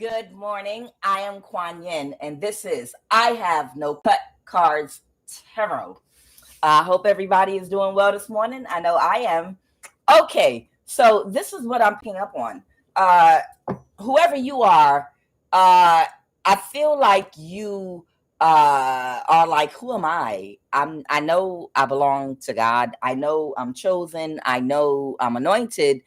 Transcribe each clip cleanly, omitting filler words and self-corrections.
Good morning. I am Quan Yin, and this is I Have No Cut Cards Tarot. I hope everybody is doing well this morning. I know I am. Okay, so this is what I'm picking up on. Whoever you are, I feel like you are like, who am I? I know I belong to God. I know I'm chosen. I know I'm anointed,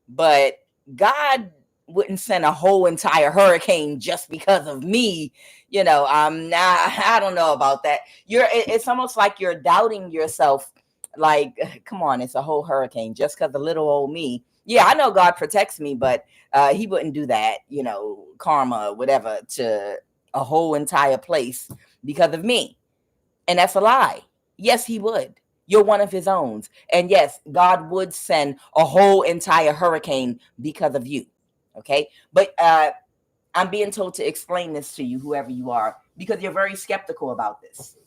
but God wouldn't send a whole entire hurricane just because of me. I'm not, I don't know about that. It's almost like you're doubting yourself. Like, come on, it's a whole hurricane just because of little old me. Yeah, I know God protects me, but he wouldn't do that, karma, whatever, to a whole entire place because of me. And that's a lie. Yes, he would. You're one of his own. And yes, God would send a whole entire hurricane because of you. Okay. But I'm being told to explain this to you, whoever you are, because you're very skeptical about this.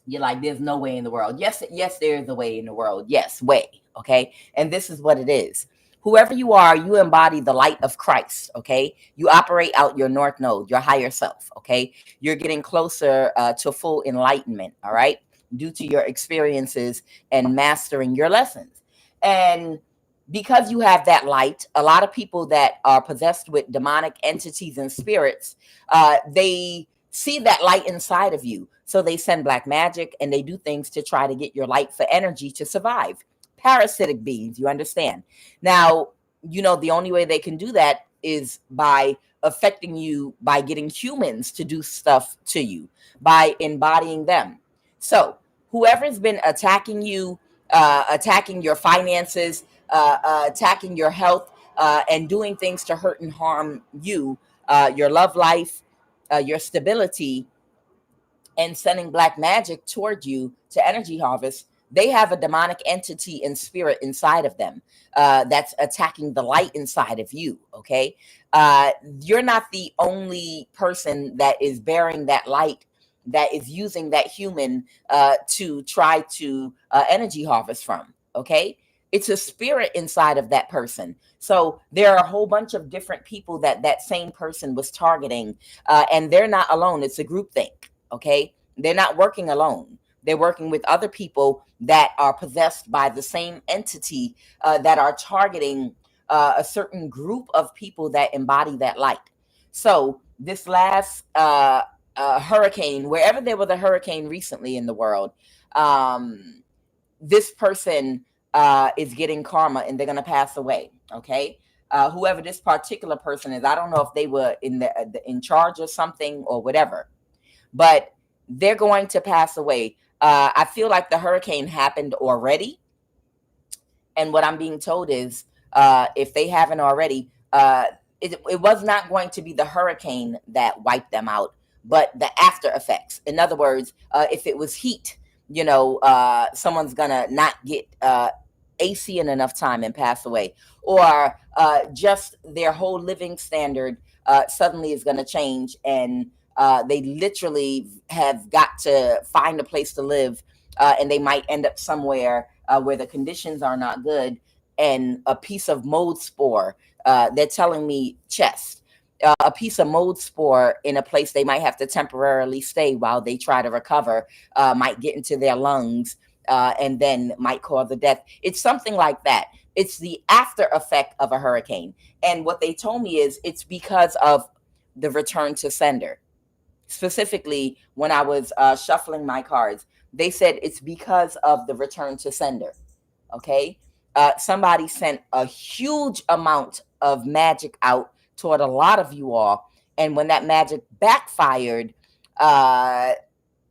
You're like, there's no way in the world. Yes, there is a way in the world. Yes, way. Okay. And this is what it is. Whoever you are, you embody the light of Christ. Okay. You operate out your North Node, your higher self. Okay. You're getting closer to full enlightenment. All right. Due to your experiences and mastering your lessons. And because you have that light, a lot of people that are possessed with demonic entities and spirits, they see that light inside of you. So they send black magic and they do things to try to get your light for energy to survive. Parasitic beings, you understand? Now, the only way they can do that is by affecting you, by getting humans to do stuff to you, by embodying them. So whoever's been attacking you, attacking your finances, attacking your health, and doing things to hurt and harm you, your love life, your stability, and sending black magic toward you to energy harvest, they have a demonic entity and spirit inside of them that's attacking the light inside of you. Okay. You're not the only person that is bearing that light, that is using that human to try to energy harvest from. Okay. It's a spirit inside of that person. So there are a whole bunch of different people that same person was targeting, and they're not alone. It's a group think. Okay. They're not working alone. They're working with other people that are possessed by the same entity that are targeting a certain group of people that embody that light. So this last hurricane, wherever there was a hurricane recently in the world, this person is getting karma and they're going to pass away. Okay. Whoever this particular person is, I don't know if they were in charge of something or whatever, but they're going to pass away. I feel like the hurricane happened already. And what I'm being told is, if they haven't already, it was not going to be the hurricane that wiped them out, but the after effects. In other words, if it was heat, someone's going to not get AC in enough time and pass away, or just their whole living standard suddenly is going to change, and they literally have got to find a place to live, and they might end up somewhere where the conditions are not good, and a piece of mold spore, they're telling me chest, a piece of mold spore in a place they might have to temporarily stay while they try to recover, might get into their lungs, and then might cause a death. It's something like that. It's the after effect of a hurricane. And what they told me is it's because of the return to sender. Specifically, when I was shuffling my cards, they said it's because of the return to sender. Okay. Somebody sent a huge amount of magic out toward a lot of you all. And when that magic backfired,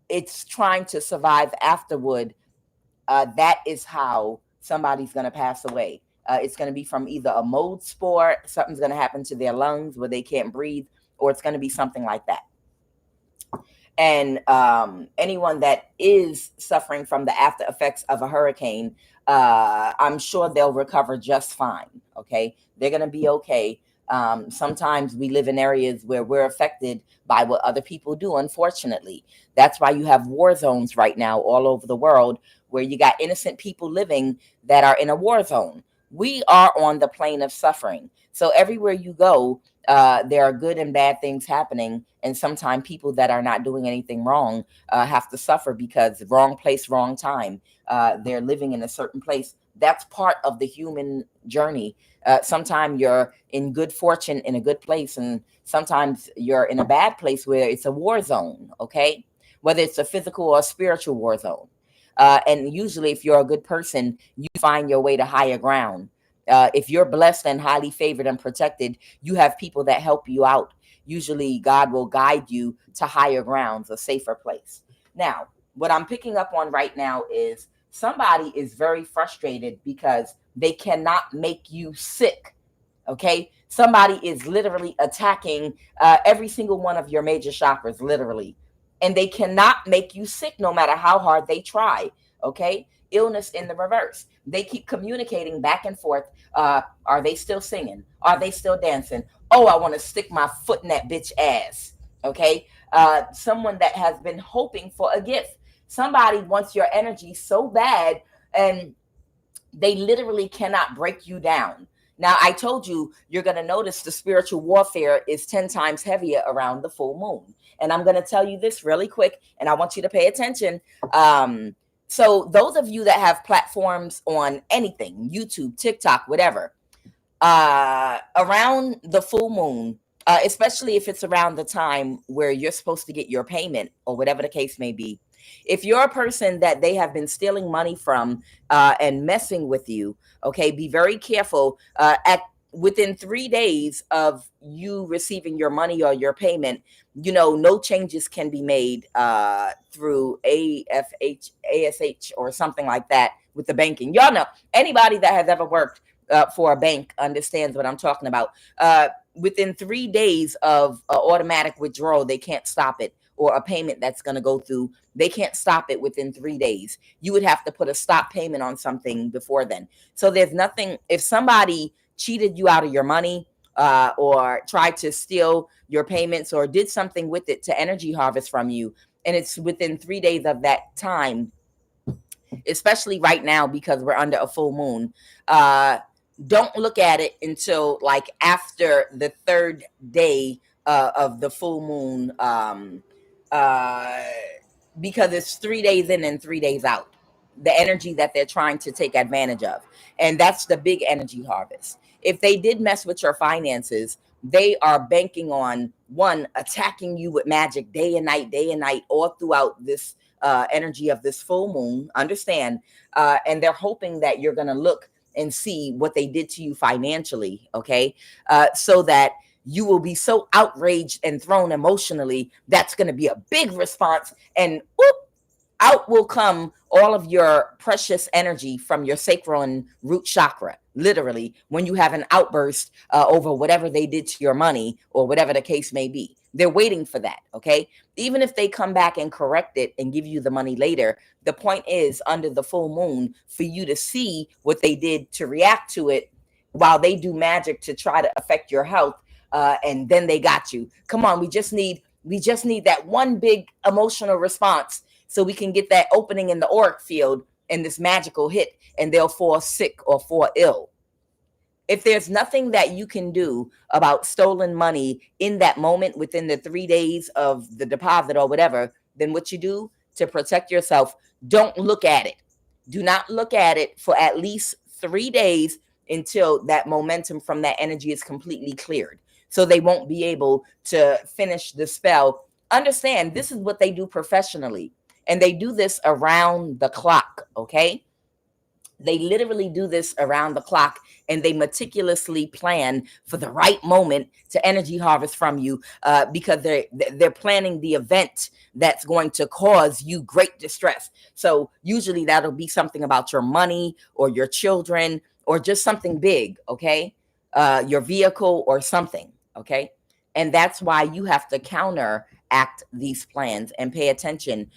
it's trying to survive afterward. That is how somebody's going to pass away. It's going to be from either a mold spore, something's going to happen to their lungs where they can't breathe, or it's going to be something like that. And anyone that is suffering from the after effects of a hurricane, I'm sure they'll recover just fine. Okay. They're going to be okay. Sometimes we live in areas where we're affected by what other people do, unfortunately. That's why you have war zones right now all over the world, where you got innocent people living that are in a war zone. We are on the plane of suffering. So everywhere you go, There are good and bad things happening, and sometimes people that are not doing anything wrong have to suffer because wrong place, wrong time. They're living in a certain place. That's part of the human journey. Sometimes you're in good fortune in a good place, and sometimes you're in a bad place where it's a war zone, okay? Whether it's a physical or spiritual war zone. And usually, if you're a good person, you find your way to higher ground. If you're blessed and highly favored and protected, you have people that help you out. Usually, God will guide you to higher grounds, a safer place. Now, what I'm picking up on right now is somebody is very frustrated because they cannot make you sick. Okay. Somebody is literally attacking every single one of your major chakras, literally. And they cannot make you sick no matter how hard they try. Okay. Illness in the reverse. They keep communicating back and forth. Are they still singing? Are they still dancing? Oh, I want to stick my foot in that bitch ass. Okay. Someone that has been hoping for a gift. Somebody wants your energy so bad, and they literally cannot break you down. Now, I told you, you're going to notice the spiritual warfare is 10 times heavier around the full moon. And I'm going to tell you this really quick, and I want you to pay attention. So those of you that have platforms on anything, YouTube, TikTok, whatever, around the full moon, especially if it's around the time where you're supposed to get your payment or whatever the case may be, if you're a person that they have been stealing money from and messing with you, okay, be very careful. At within 3 days of you receiving your money or your payment, no changes can be made through ASH or something like that with the banking. Y'all know, anybody that has ever worked for a bank understands what I'm talking about. Within 3 days of automatic withdrawal, they can't stop it, or a payment that's going to go through, they can't stop it within 3 days. You would have to put a stop payment on something before then. So there's nothing, if somebody cheated you out of your money or tried to steal your payments or did something with it to energy harvest from you, and it's within 3 days of that time, especially right now because we're under a full moon, don't look at it until like after the 3rd day of the full moon, because it's 3 days in and 3 days out, the energy that they're trying to take advantage of. And that's the big energy harvest. If they did mess with your finances, they are banking on one, attacking you with magic day and night, all throughout this energy of this full moon. Understand? And they're hoping that you're going to look and see what they did to you financially. Okay. So that you will be so outraged and thrown emotionally. That's going to be a big response. And whoop, out will come all of your precious energy from your sacral and root chakra. Literally, when you have an outburst over whatever they did to your money or whatever the case may be, they're waiting for that. Okay. Even if they come back and correct it and give you the money later, the point is under the full moon for you to see what they did to react to it while they do magic to try to affect your health. And then they got you. Come on. We just need that one big emotional response so we can get that opening in the auric field and this magical hit, and they'll fall sick or fall ill. If there's nothing that you can do about stolen money in that moment within the 3 days of the deposit or whatever, then what you do to protect yourself, don't look at it. Do not look at it for at least 3 days until that momentum from that energy is completely cleared. So they won't be able to finish the spell. Understand, this is what they do professionally. And they do this around the clock, okay? They literally do this around the clock, and they meticulously plan for the right moment to energy harvest from you because they're planning the event that's going to cause you great distress. So usually that'll be something about your money or your children or just something big, okay? Your vehicle or something, okay? And that's why you have to counteract these plans and pay attention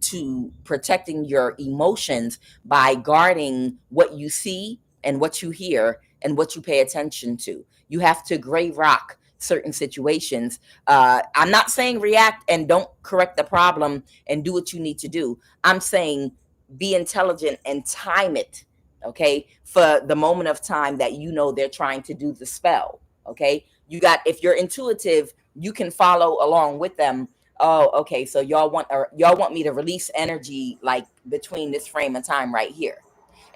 to protecting your emotions by guarding what you see and what you hear and what you pay attention to. You have to gray rock certain situations. I'm not saying react and don't correct the problem and do what you need to do. I'm saying be intelligent and time it, okay, for the moment of time that they're trying to do the spell, okay? If you're intuitive, you can follow along with them. Oh, okay, so y'all want me to release energy like between this frame of time right here.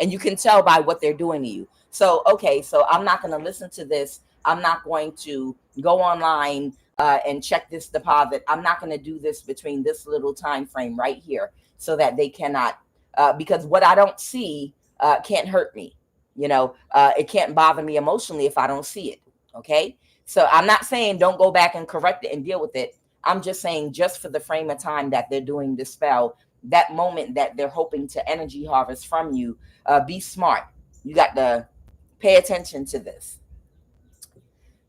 And you can tell by what they're doing to you. So, okay, so I'm not going to listen to this. I'm not going to go online and check this deposit. I'm not going to do this between this little time frame right here, so that they cannot, because what I don't see can't hurt me. It can't bother me emotionally if I don't see it. Okay. So I'm not saying don't go back and correct it and deal with it. I'm just saying, just for the frame of time that they're doing the spell, that moment that they're hoping to energy harvest from you, be smart. You got to pay attention to this.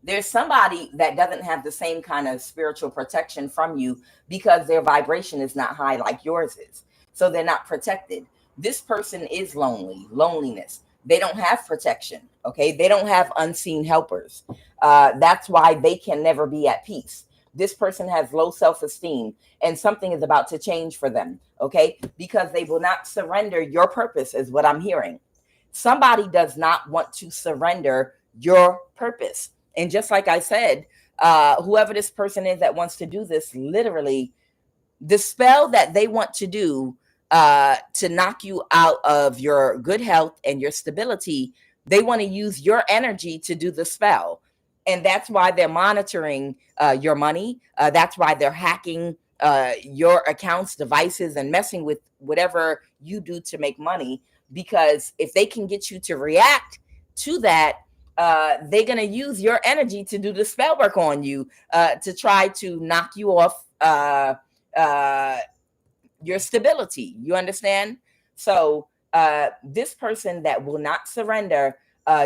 There's somebody that doesn't have the same kind of spiritual protection from you because their vibration is not high like yours is. So they're not protected. This person is loneliness. They don't have protection. Okay. They don't have unseen helpers. That's why they can never be at peace. This person has low self-esteem, and something is about to change for them. Okay. Because they will not surrender your purpose, is what I'm hearing. Somebody does not want to surrender your purpose. And just like I said, whoever this person is that wants to do this, literally, the spell that they want to do to knock you out of your good health and your stability, they want to use your energy to do the spell. And that's why they're monitoring your money. That's why they're hacking your accounts, devices, and messing with whatever you do to make money. Because if they can get you to react to that, they're going to use your energy to do the spell work on you, to try to knock you off your stability. You understand? So this person that will not surrender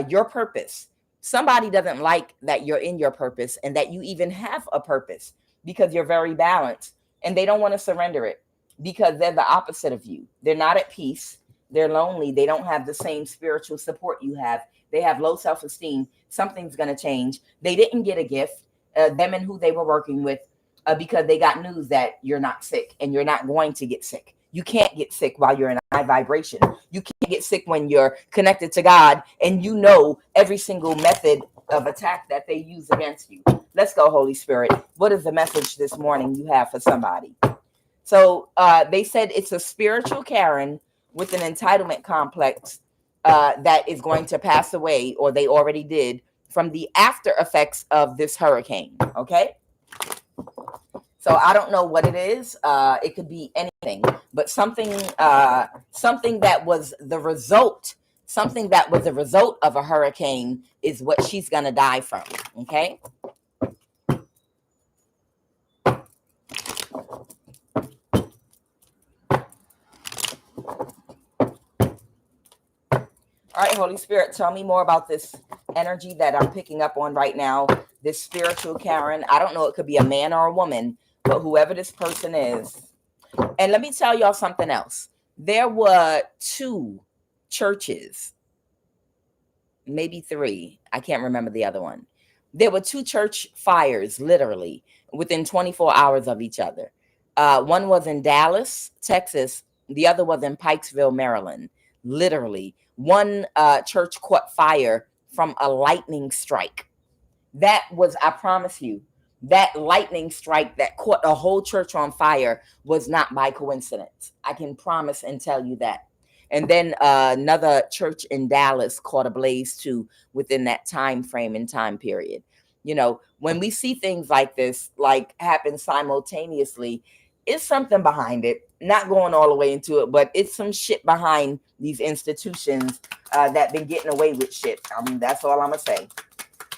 your purpose, somebody doesn't like that you're in your purpose and that you even have a purpose, because you're very balanced, and they don't want to surrender it because they're the opposite of you. They're not at peace. They're lonely. They don't have the same spiritual support you have. They have low self-esteem. Something's going to change. They didn't get a gift, them and who they were working with, because they got news that you're not sick and you're not going to get sick. You can't get sick while you're in a high vibration. You can't get sick when you're connected to God and you know every single method of attack that they use against you. Let's go, Holy Spirit. What is the message this morning you have for somebody? So they said it's a spiritual Karen with an entitlement complex that is going to pass away, or they already did, from the after effects of this hurricane. Okay. So I don't know what it is. It could be anything, but something that was the result, of a hurricane is what she's going to die from. Okay. All right, Holy Spirit, tell me more about this energy that I'm picking up on right now. This spiritual Karen. I don't know. It could be a man or a woman, but whoever this person is. And let me tell y'all something else. There were 2 churches, maybe 3. I can't remember the other one. There were 2 church fires, literally, within 24 hours of each other. One was in Dallas, Texas. The other was in Pikesville, Maryland. Literally, one church caught fire from a lightning strike. That was, I promise you, that lightning strike that caught a whole church on fire was not by coincidence. I can promise and tell you that. And then another church in Dallas caught a blaze too within that time frame and time period. You know, when we see things like this, like happen simultaneously, it's something behind it. Not going all the way into it, but it's some shit behind these institutions that been getting away with shit. I mean, that's all I'm gonna say.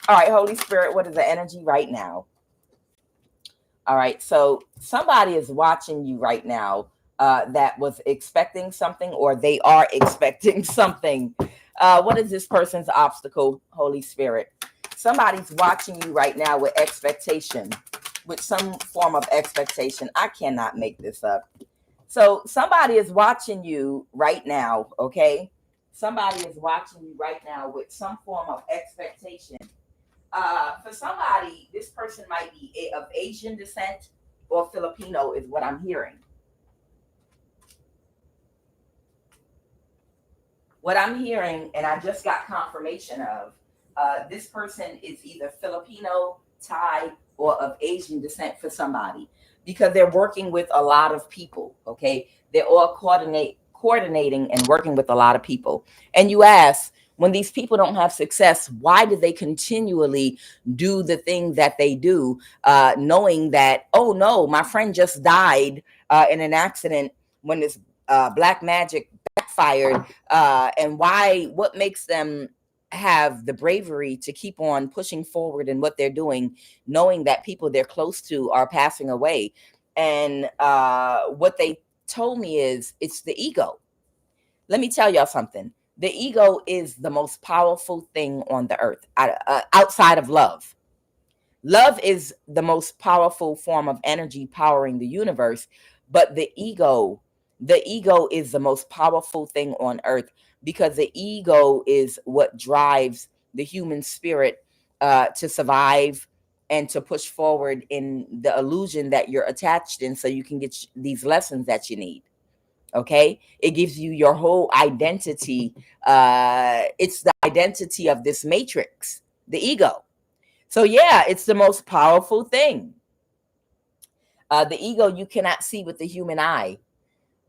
All right, Holy Spirit, what is the energy right now? All right, so somebody is watching you right now that was expecting something, or they are expecting something. What is this person's obstacle, Holy Spirit? Somebody's watching you right now with expectation, with some form of expectation. I cannot make this up. So somebody is watching you right now, okay? Somebody is watching you right now with some form of expectation. For somebody, this person might be of Asian descent or Filipino, is what I'm hearing. What I'm hearing, and I just got confirmation of, This person is either Filipino, Thai, or of Asian descent for somebody, because they're working with a lot of people. Okay, they're all coordinating and working with a lot of people. And you ask, when these people don't have success, why do they continually do the thing that they do, knowing that, oh no, my friend just died in an accident when this black magic backfired, and what makes them have the bravery to keep on pushing forward in what they're doing, knowing that people they're close to are passing away. And what they told me is, it's the ego. Let me tell y'all something. The ego is the most powerful thing on the earth, outside of love. Love is the most powerful form of energy powering the universe, but the ego is the most powerful thing on earth, because the ego is what drives the human spirit to survive and to push forward in the illusion that you're attached in, so you can get these lessons that you need. Okay, it gives you your whole identity. It's the identity of this matrix, the ego. So yeah, it's the most powerful thing. The ego you cannot see with the human eye,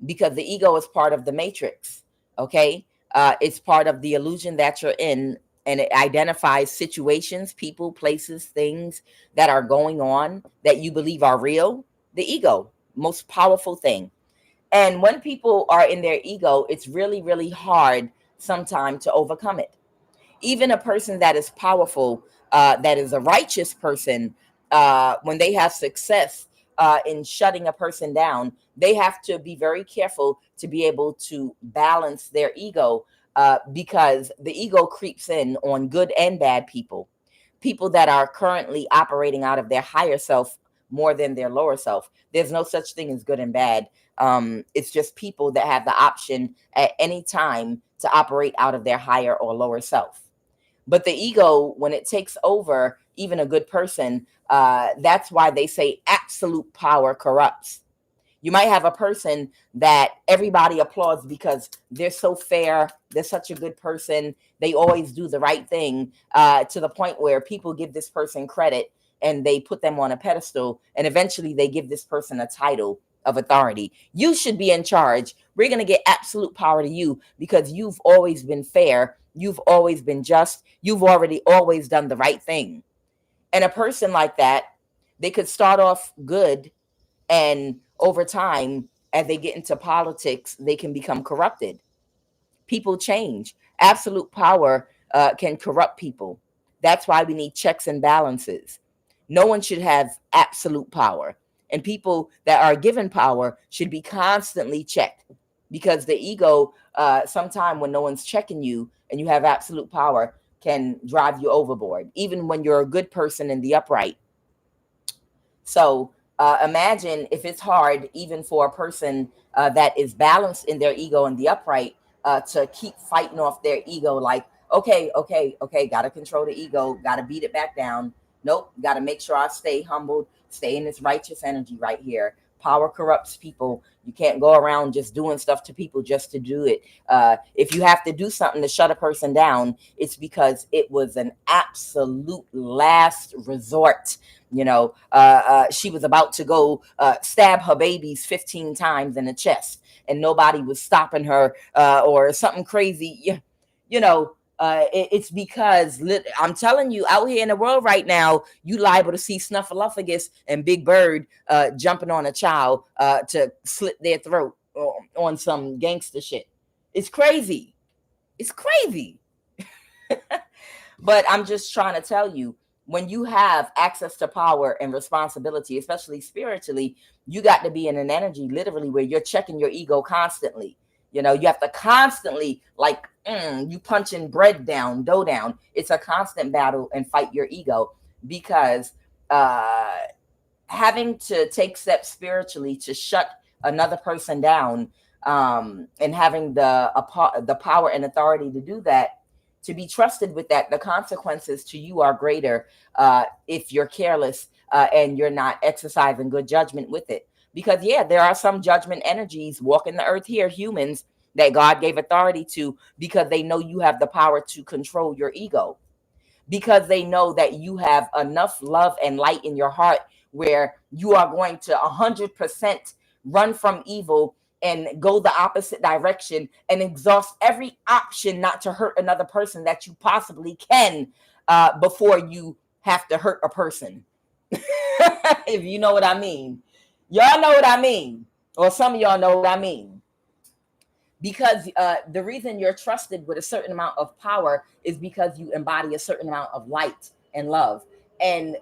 because the ego is part of the matrix. Okay, it's part of the illusion that you're in, and it identifies situations, people, places, things that are going on that you believe are real. The ego, most powerful thing. And when people are in their ego, it's really, really hard sometimes to overcome it. Even a person that is powerful, that is a righteous person, when they have success in shutting a person down, they have to be very careful to be able to balance their ego, because the ego creeps in on good and bad people. People that are currently operating out of their higher self more than their lower self. There's no such thing as good and bad. It's just people that have the option at any time to operate out of their higher or lower self. But the ego, when it takes over even a good person, that's why they say absolute power corrupts. You might have a person that everybody applauds because they're so fair, they're such a good person, they always do the right thing, to the point where people give this person credit and they put them on a pedestal, and eventually they give this person a title of authority. You should be in charge. We're going to get absolute power to you because you've always been fair, you've always been just, you've already always done the right thing. And a person like that, they could start off good, and over time, as they get into politics, they can become corrupted. People change. Absolute power can corrupt people. That's why we need checks and balances. No one should have absolute power. And people that are given power should be constantly checked, because the ego, sometime when no one's checking you and you have absolute power, can drive you overboard, even when you're a good person in the upright. So imagine if it's hard, even for a person that is balanced in their ego and the upright, to keep fighting off their ego. Like, okay, okay, okay, got to control the ego, got to beat it back down. Nope, got to make sure I stay humbled, stay in this righteous energy right here. Power corrupts people. You can't go around just doing stuff to people just to do it. If you have to do something to shut a person down, it's because it was an absolute last resort. She was about to go stab her babies 15 times in the chest, and nobody was stopping her, or something crazy. It's because I'm telling you, out here in the world right now, you liable to see Snuffleupagus and Big Bird jumping on a child to slit their throat on some gangster shit. It's crazy. It's crazy. But I'm just trying to tell you, when you have access to power and responsibility, especially spiritually, you got to be in an energy literally where you're checking your ego constantly. You have to constantly, like, you punching bread down, dough down. It's a constant battle and fight your ego, because having to take steps spiritually to shut another person down, and having the power and authority to do that, to be trusted with that, the consequences to you are greater if you're careless, and you're not exercising good judgment with it. Because, yeah, there are some judgment energies walking the earth here, humans, that God gave authority to, because they know you have the power to control your ego. because they know that you have enough love and light in your heart where you are going to 100% run from evil and go the opposite direction and exhaust every option not to hurt another person that you possibly can before you have to hurt a person. If you know what I mean. Y'all know what I mean. Or some of y'all know what I mean. Because the reason you're trusted with a certain amount of power is because you embody a certain amount of light and love. And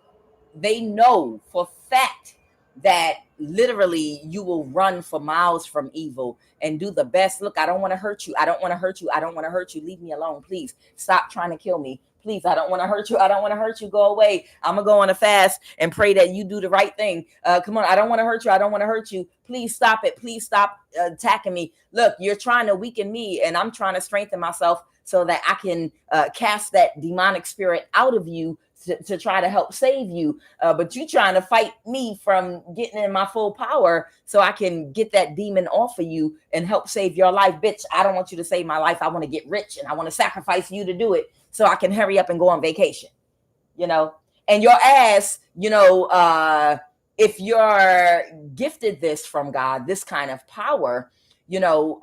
they know for fact that literally you will run for miles from evil and do the best. Look, I don't want to hurt you. I don't want to hurt you. I don't want to hurt you. Leave me alone. Please stop trying to kill me. Please, I don't want to hurt you. I don't want to hurt you. Go away. I'm going to go on a fast and pray that you do the right thing. Come on. I don't want to hurt you. I don't want to hurt you. Please stop it. Please stop attacking me. Look, you're trying to weaken me and I'm trying to strengthen myself so that I can cast that demonic spirit out of you to try to help save you. But you trying to fight me from getting in my full power so I can get that demon off of you and help save your life. Bitch, I don't want you to save my life. I want to get rich and I want to sacrifice you to do it so I can hurry up and go on vacation, you know? And your ass, you know, if you're gifted this from God, this kind of power, you know,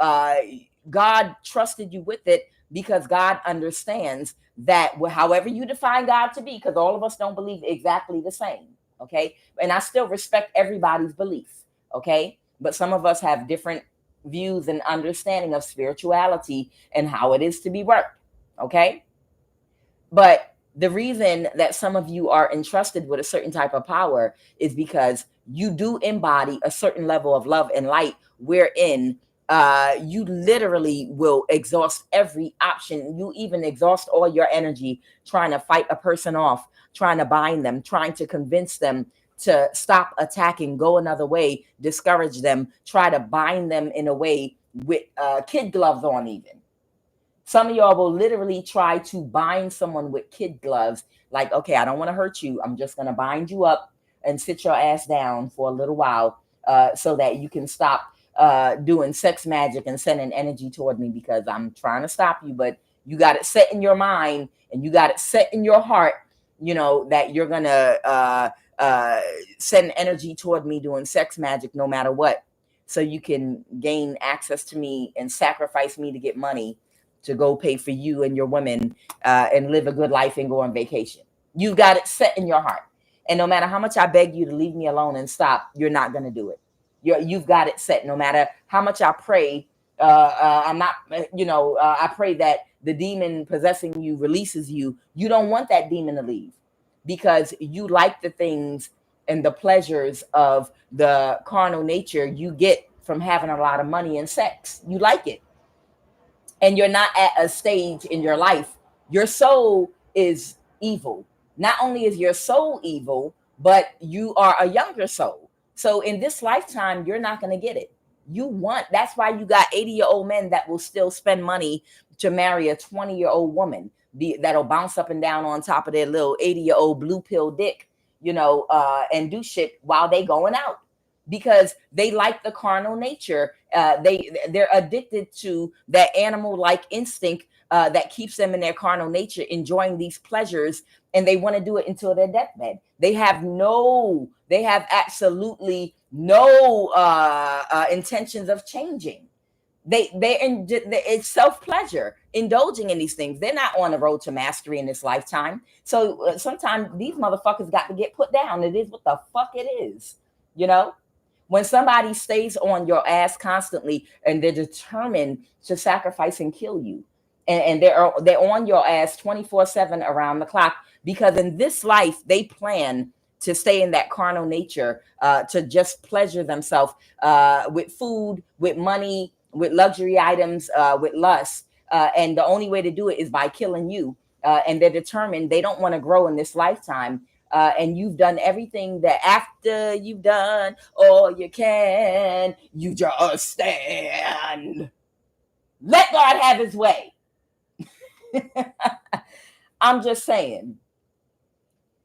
God trusted you with it because God understands that however you define God to be, because all of us don't believe exactly the same, okay? And I still respect everybody's belief, okay? But some of us have different views and understanding of spirituality and how it is to be worked, okay? But the reason that some of you are entrusted with a certain type of power is because you do embody a certain level of love and light wherein you literally will exhaust every option. You even exhaust all your energy trying to fight a person off, trying to bind them, trying to convince them to stop attacking, go another way, discourage them, try to bind them in a way with kid gloves on even. Some of y'all will literally try to bind someone with kid gloves. Like, okay, I don't want to hurt you. I'm just going to bind you up and sit your ass down for a little while so that you can stop doing sex magic and sending energy toward me because I'm trying to stop you. But you got it set in your mind and you got it set in your heart, you know, that you're going to send energy toward me doing sex magic no matter what. So you can gain access to me and sacrifice me to get money to go pay for you and your women and live a good life and go on vacation. You've got it set in your heart. And no matter how much I beg you to leave me alone and stop, you're not going to do it. You've got it set. No matter how much I pray, I'm not, you know, I pray that the demon possessing you releases you. You don't want that demon to leave because you like the things and the pleasures of the carnal nature you get from having a lot of money and sex. You like it. And you're not at a stage in your life. Your soul is evil. Not only is your soul evil, but you are a younger soul. So in this lifetime, you're not going to get it. That's why you got 80-year-old men that will still spend money to marry a 20-year-old woman that'll bounce up and down on top of their little 80-year-old blue pill dick, you know, and do shit while they going out. Because they like the carnal nature. They're addicted to that animal-like instinct that keeps them in their carnal nature, enjoying these pleasures, and they want to do it until their deathbed. They have absolutely no intentions of changing. It's self-pleasure, indulging in these things. They're not on the road to mastery in this lifetime. So sometimes these motherfuckers got to get put down. It is what the fuck it is, you know? When somebody stays on your ass constantly and they're determined to sacrifice and kill you, and they're on your ass 24/7 around the clock, because in this life they plan to stay in that carnal nature, to just pleasure themselves with food, with money, with luxury items, with lust, and the only way to do it is by killing you. And they're determined they don't want to grow in this lifetime. And you've done everything that after you've done all you can, you just stand. Let God have his way. I'm just saying.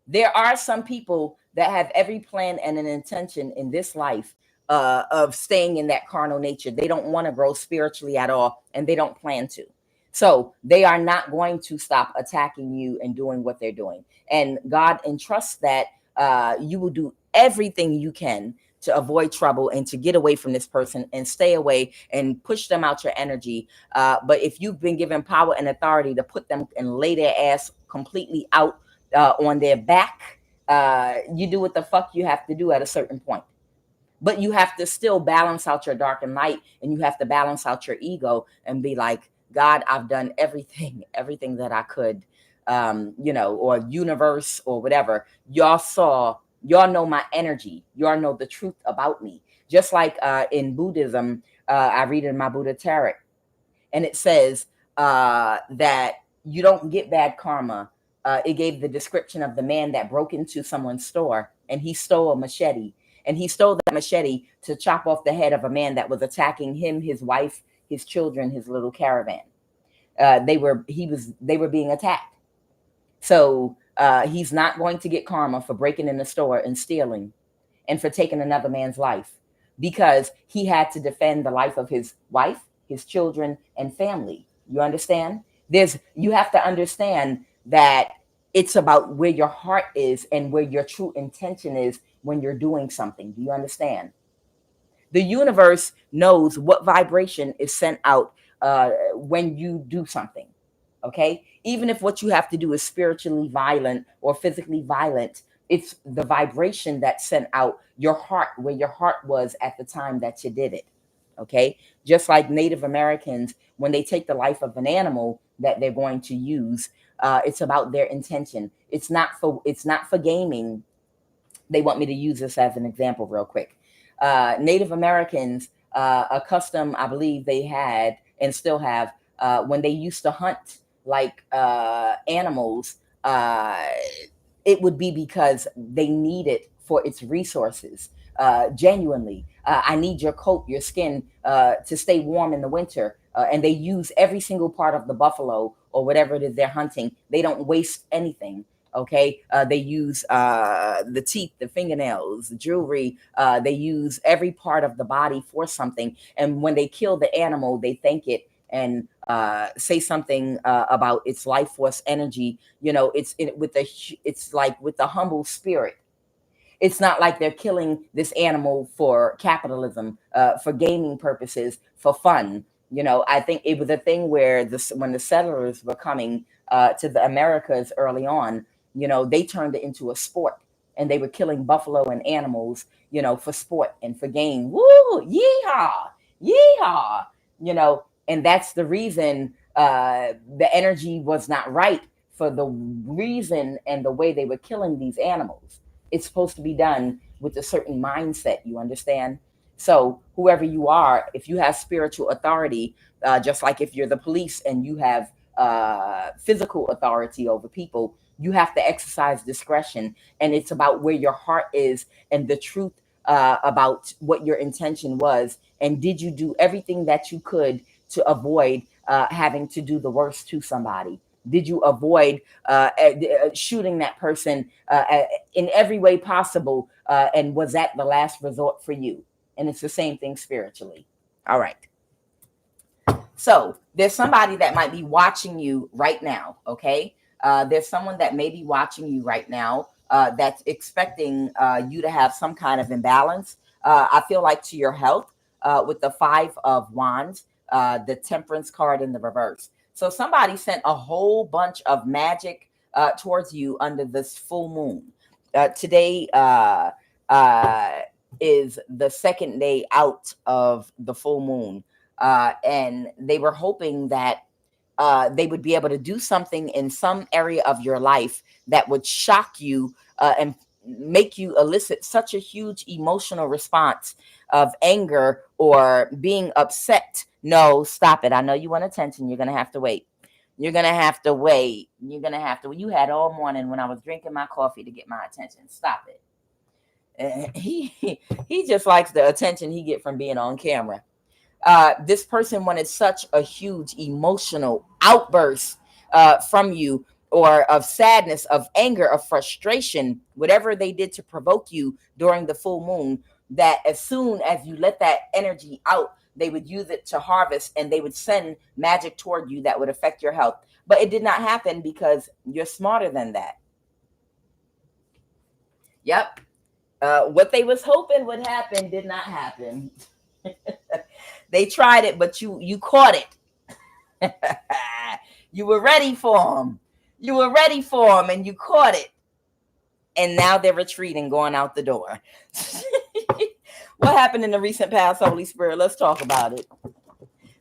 There are some people that have every plan and an intention in this life of staying in that carnal nature. They don't want to grow spiritually at all, and they don't plan to. So they are not going to stop attacking you and doing what they're doing. And God entrusts that you will do everything you can to avoid trouble and to get away from this person and stay away and push them out your energy. But if you've been given power and authority to put them and lay their ass completely out on their back, you do what the fuck you have to do at a certain point. But you have to still balance out your dark and light, and you have to balance out your ego and be like, God, I've done everything that I could, or universe or whatever. Y'all know my energy. Y'all know the truth about me. Just like in Buddhism, I read in my Buddha Tarot, and it says that you don't get bad karma. It gave the description of the man that broke into someone's store and he stole a machete. And he stole that machete to chop off the head of a man that was attacking him, his wife, his children, his little caravan. They were being attacked. So he's not going to get karma for breaking in the store and stealing and for taking another man's life, because he had to defend the life of his wife, his children, and family. You understand? You have to understand that it's about where your heart is and where your true intention is when you're doing something. Do you understand? The universe knows what vibration is sent out when you do something. Okay? Even if what you have to do is spiritually violent or physically violent, it's the vibration that's sent out, your heart, where your heart was at the time that you did it. Okay? Just like Native Americans, when they take the life of an animal that they're going to use, it's about their intention. It's not for gaming. They want me to use this as an example real quick. Native Americans, a custom I believe they had and still have, when they used to hunt like animals, it would be because they need it for its resources. Genuinely, I need your coat, your skin, to stay warm in the winter. And they use every single part of the buffalo or whatever it is they're hunting. They don't waste anything. Okay. They use the teeth, the fingernails, the jewelry. They use every part of the body for something. And when they kill the animal, they thank it and say something about its life force energy. It's like with the humble spirit. It's not like they're killing this animal for capitalism, for gaming purposes, for fun. I think it was a thing where when the settlers were coming to the Americas early on, they turned it into a sport, and they were killing buffalo and animals, for sport and for game. Woo, yeehaw, yeehaw, and that's the reason the energy was not right, for the reason and the way they were killing these animals. It's supposed to be done with a certain mindset, you understand? So whoever you are, if you have spiritual authority, just like if you're the police and you have physical authority over people, you have to exercise discretion. And it's about where your heart is and the truth about what your intention was. And did you do everything that you could to avoid having to do the worst to somebody? Did you avoid shooting that person in every way possible? And was that the last resort for you? And it's the same thing spiritually. All right. So there's somebody that might be watching you right now. Okay. There's someone that may be watching you right now that's expecting you to have some kind of imbalance. I feel like to your health with the 5 of Wands, the Temperance card in the reverse. So somebody sent a whole bunch of magic towards you under this full moon. Today is the second day out of the full moon. And they were hoping that they would be able to do something in some area of your life that would shock you and make you elicit such a huge emotional response of anger or being upset. No, stop it. I know you want attention. You're going to have to wait. You're going to have to wait. You're going to have to. You had all morning when I was drinking my coffee to get my attention. Stop it. He just likes the attention he get from being on camera. This person wanted such a huge emotional outburst from you, or of sadness, of anger, of frustration, whatever they did to provoke you during the full moon, that as soon as you let that energy out, they would use it to harvest, and they would send magic toward you that would affect your health. But it did not happen because you're smarter than that. Yep. What they was hoping would happen did not happen. They tried it, but you caught it. You were ready for them. You were ready for them, and you caught it. And now they're retreating, going out the door. What happened in the recent past, Holy Spirit? Let's talk about it.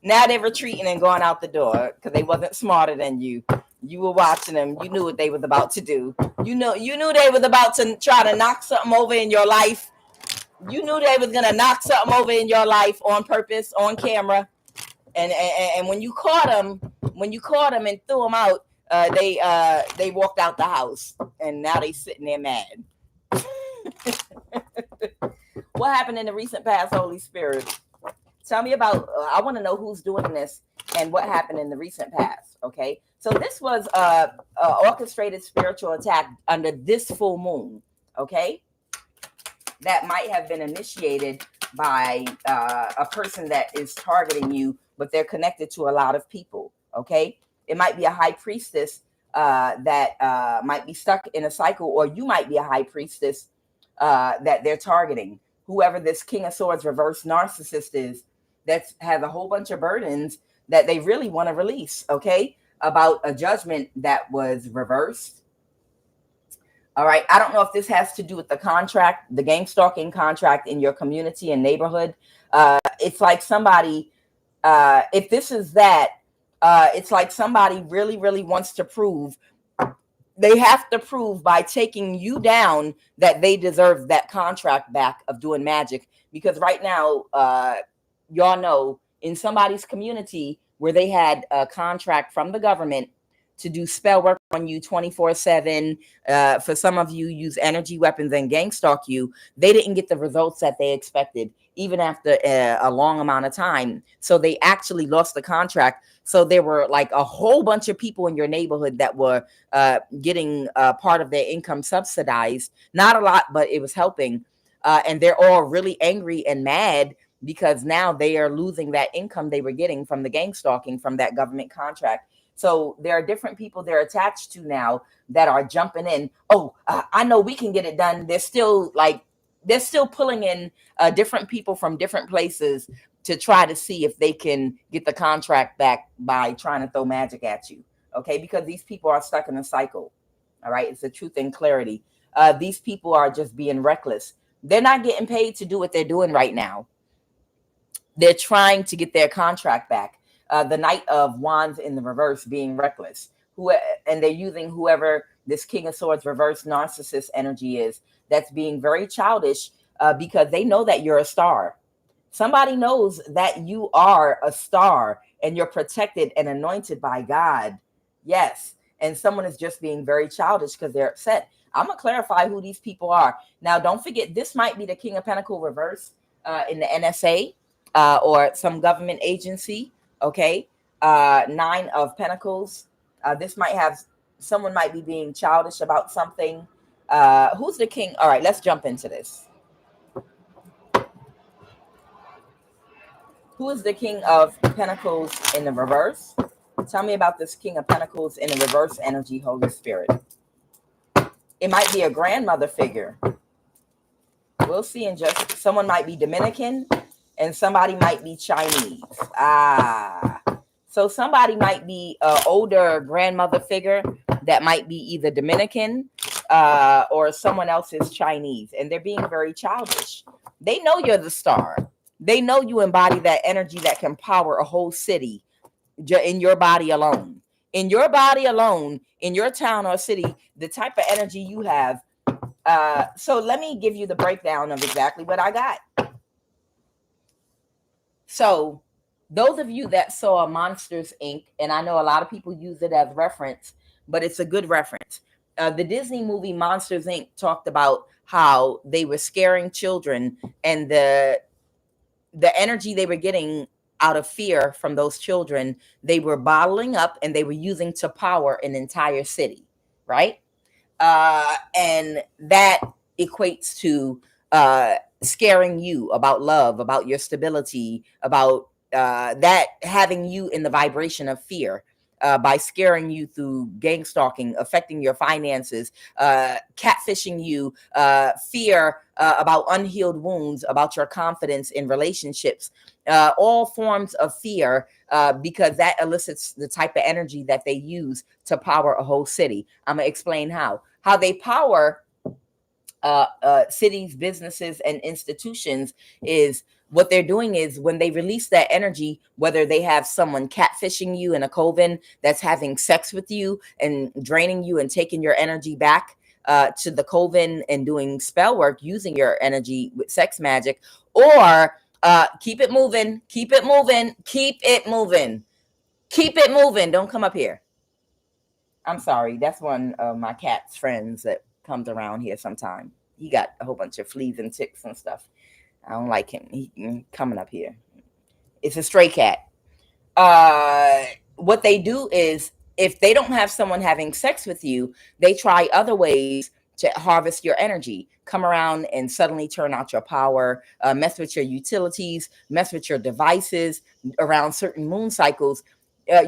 Now they're retreating and going out the door because they wasn't smarter than you. You were watching them. You knew what they was about to do. You knew they was about to try to knock something over in your life. You knew they was gonna knock something over in your life on purpose, on camera. And when you caught them and threw them out, they walked out the house, and now they sitting there mad. What happened in the recent past, Holy Spirit? Tell me about, I want to know who's doing this and what happened in the recent past, okay? So this was a orchestrated spiritual attack under this full moon, okay? That might have been initiated by a person that is targeting you, but they're connected to a lot of people, okay? It might be a high priestess that might be stuck in a cycle, or you might be a high priestess that they're targeting. Whoever this King of Swords reverse narcissist is, that has a whole bunch of burdens that they really want to release, okay? About a judgment that was reversed. All right. I don't know if this has to do with the contract, the gang stalking contract in your community and neighborhood. It's like somebody, if this is that, it's like somebody really, really wants to prove, they have to prove by taking you down that they deserve that contract back of doing magic. Because right now, y'all know in somebody's community where they had a contract from the government to do spell work on you 24/7. For some of you, use energy weapons and gang stalk you. They didn't get the results that they expected, even after a long amount of time. So they actually lost the contract. So there were like a whole bunch of people in your neighborhood that were getting part of their income subsidized. Not a lot, but it was helping. And they're all really angry and mad because now they are losing that income they were getting from the gang stalking from that government contract. So there are different people they're attached to now that are jumping in. Oh, I know we can get it done. They're still pulling in different people from different places to try to see if they can get the contract back by trying to throw magic at you. Okay, because these people are stuck in a cycle. All right, it's the truth and clarity. These people are just being reckless. They're not getting paid to do what they're doing right now. They're trying to get their contract back. The Knight of Wands in the reverse, being reckless. And they're using whoever this King of Swords reverse narcissist energy is, that's being very childish because they know that you're a star. Somebody knows that you are a star and you're protected and anointed by God. Yes. And someone is just being very childish because they're upset. I'm going to clarify who these people are. Now, don't forget, this might be the King of Pentacles reverse in the NSA or some government agency. Okay. Nine of Pentacles. This might have, someone might be being childish about something. Who's the king? All right, let's jump into this. Who is the King of Pentacles in the reverse? Tell me about this King of Pentacles in the reverse energy, Holy Spirit. It might be a grandmother figure. We'll see in just, someone might be Dominican and somebody might be Chinese. So somebody might be an older grandmother figure that might be either Dominican or someone else is Chinese. And they're being very childish. They know you're the star. They know you embody that energy that can power a whole city in your body alone. In your body alone, in your town or city, the type of energy you have. So let me give you the breakdown of exactly what I got. So those of you that saw Monsters, Inc., and I know a lot of people use it as reference, but it's a good reference. The Disney movie Monsters, Inc. talked about how they were scaring children and the energy they were getting out of fear from those children, they were bottling up and they were using to power an entire city, right? And that equates to scaring you about love, about your stability, about that having you in the vibration of fear. By scaring you through gang stalking, affecting your finances, catfishing you, fear about unhealed wounds, about your confidence in relationships, all forms of fear, because that elicits the type of energy that they use to power a whole city. I'm going to explain how they power cities, businesses, and institutions. Is what they're doing is when they release that energy, whether they have someone catfishing you in a coven that's having sex with you and draining you and taking your energy back to the coven and doing spell work using your energy with sex magic, or keep it moving, keep it moving, keep it moving, keep it moving. Don't come up here. I'm sorry. That's one of my cat's friends that comes around here sometime. He got a whole bunch of fleas and ticks and stuff. I don't like him. He coming up here. It's a stray cat. What they do is, if they don't have someone having sex with you, they try other ways to harvest your energy, come around and suddenly turn out your power, mess with your utilities, mess with your devices around certain moon cycles.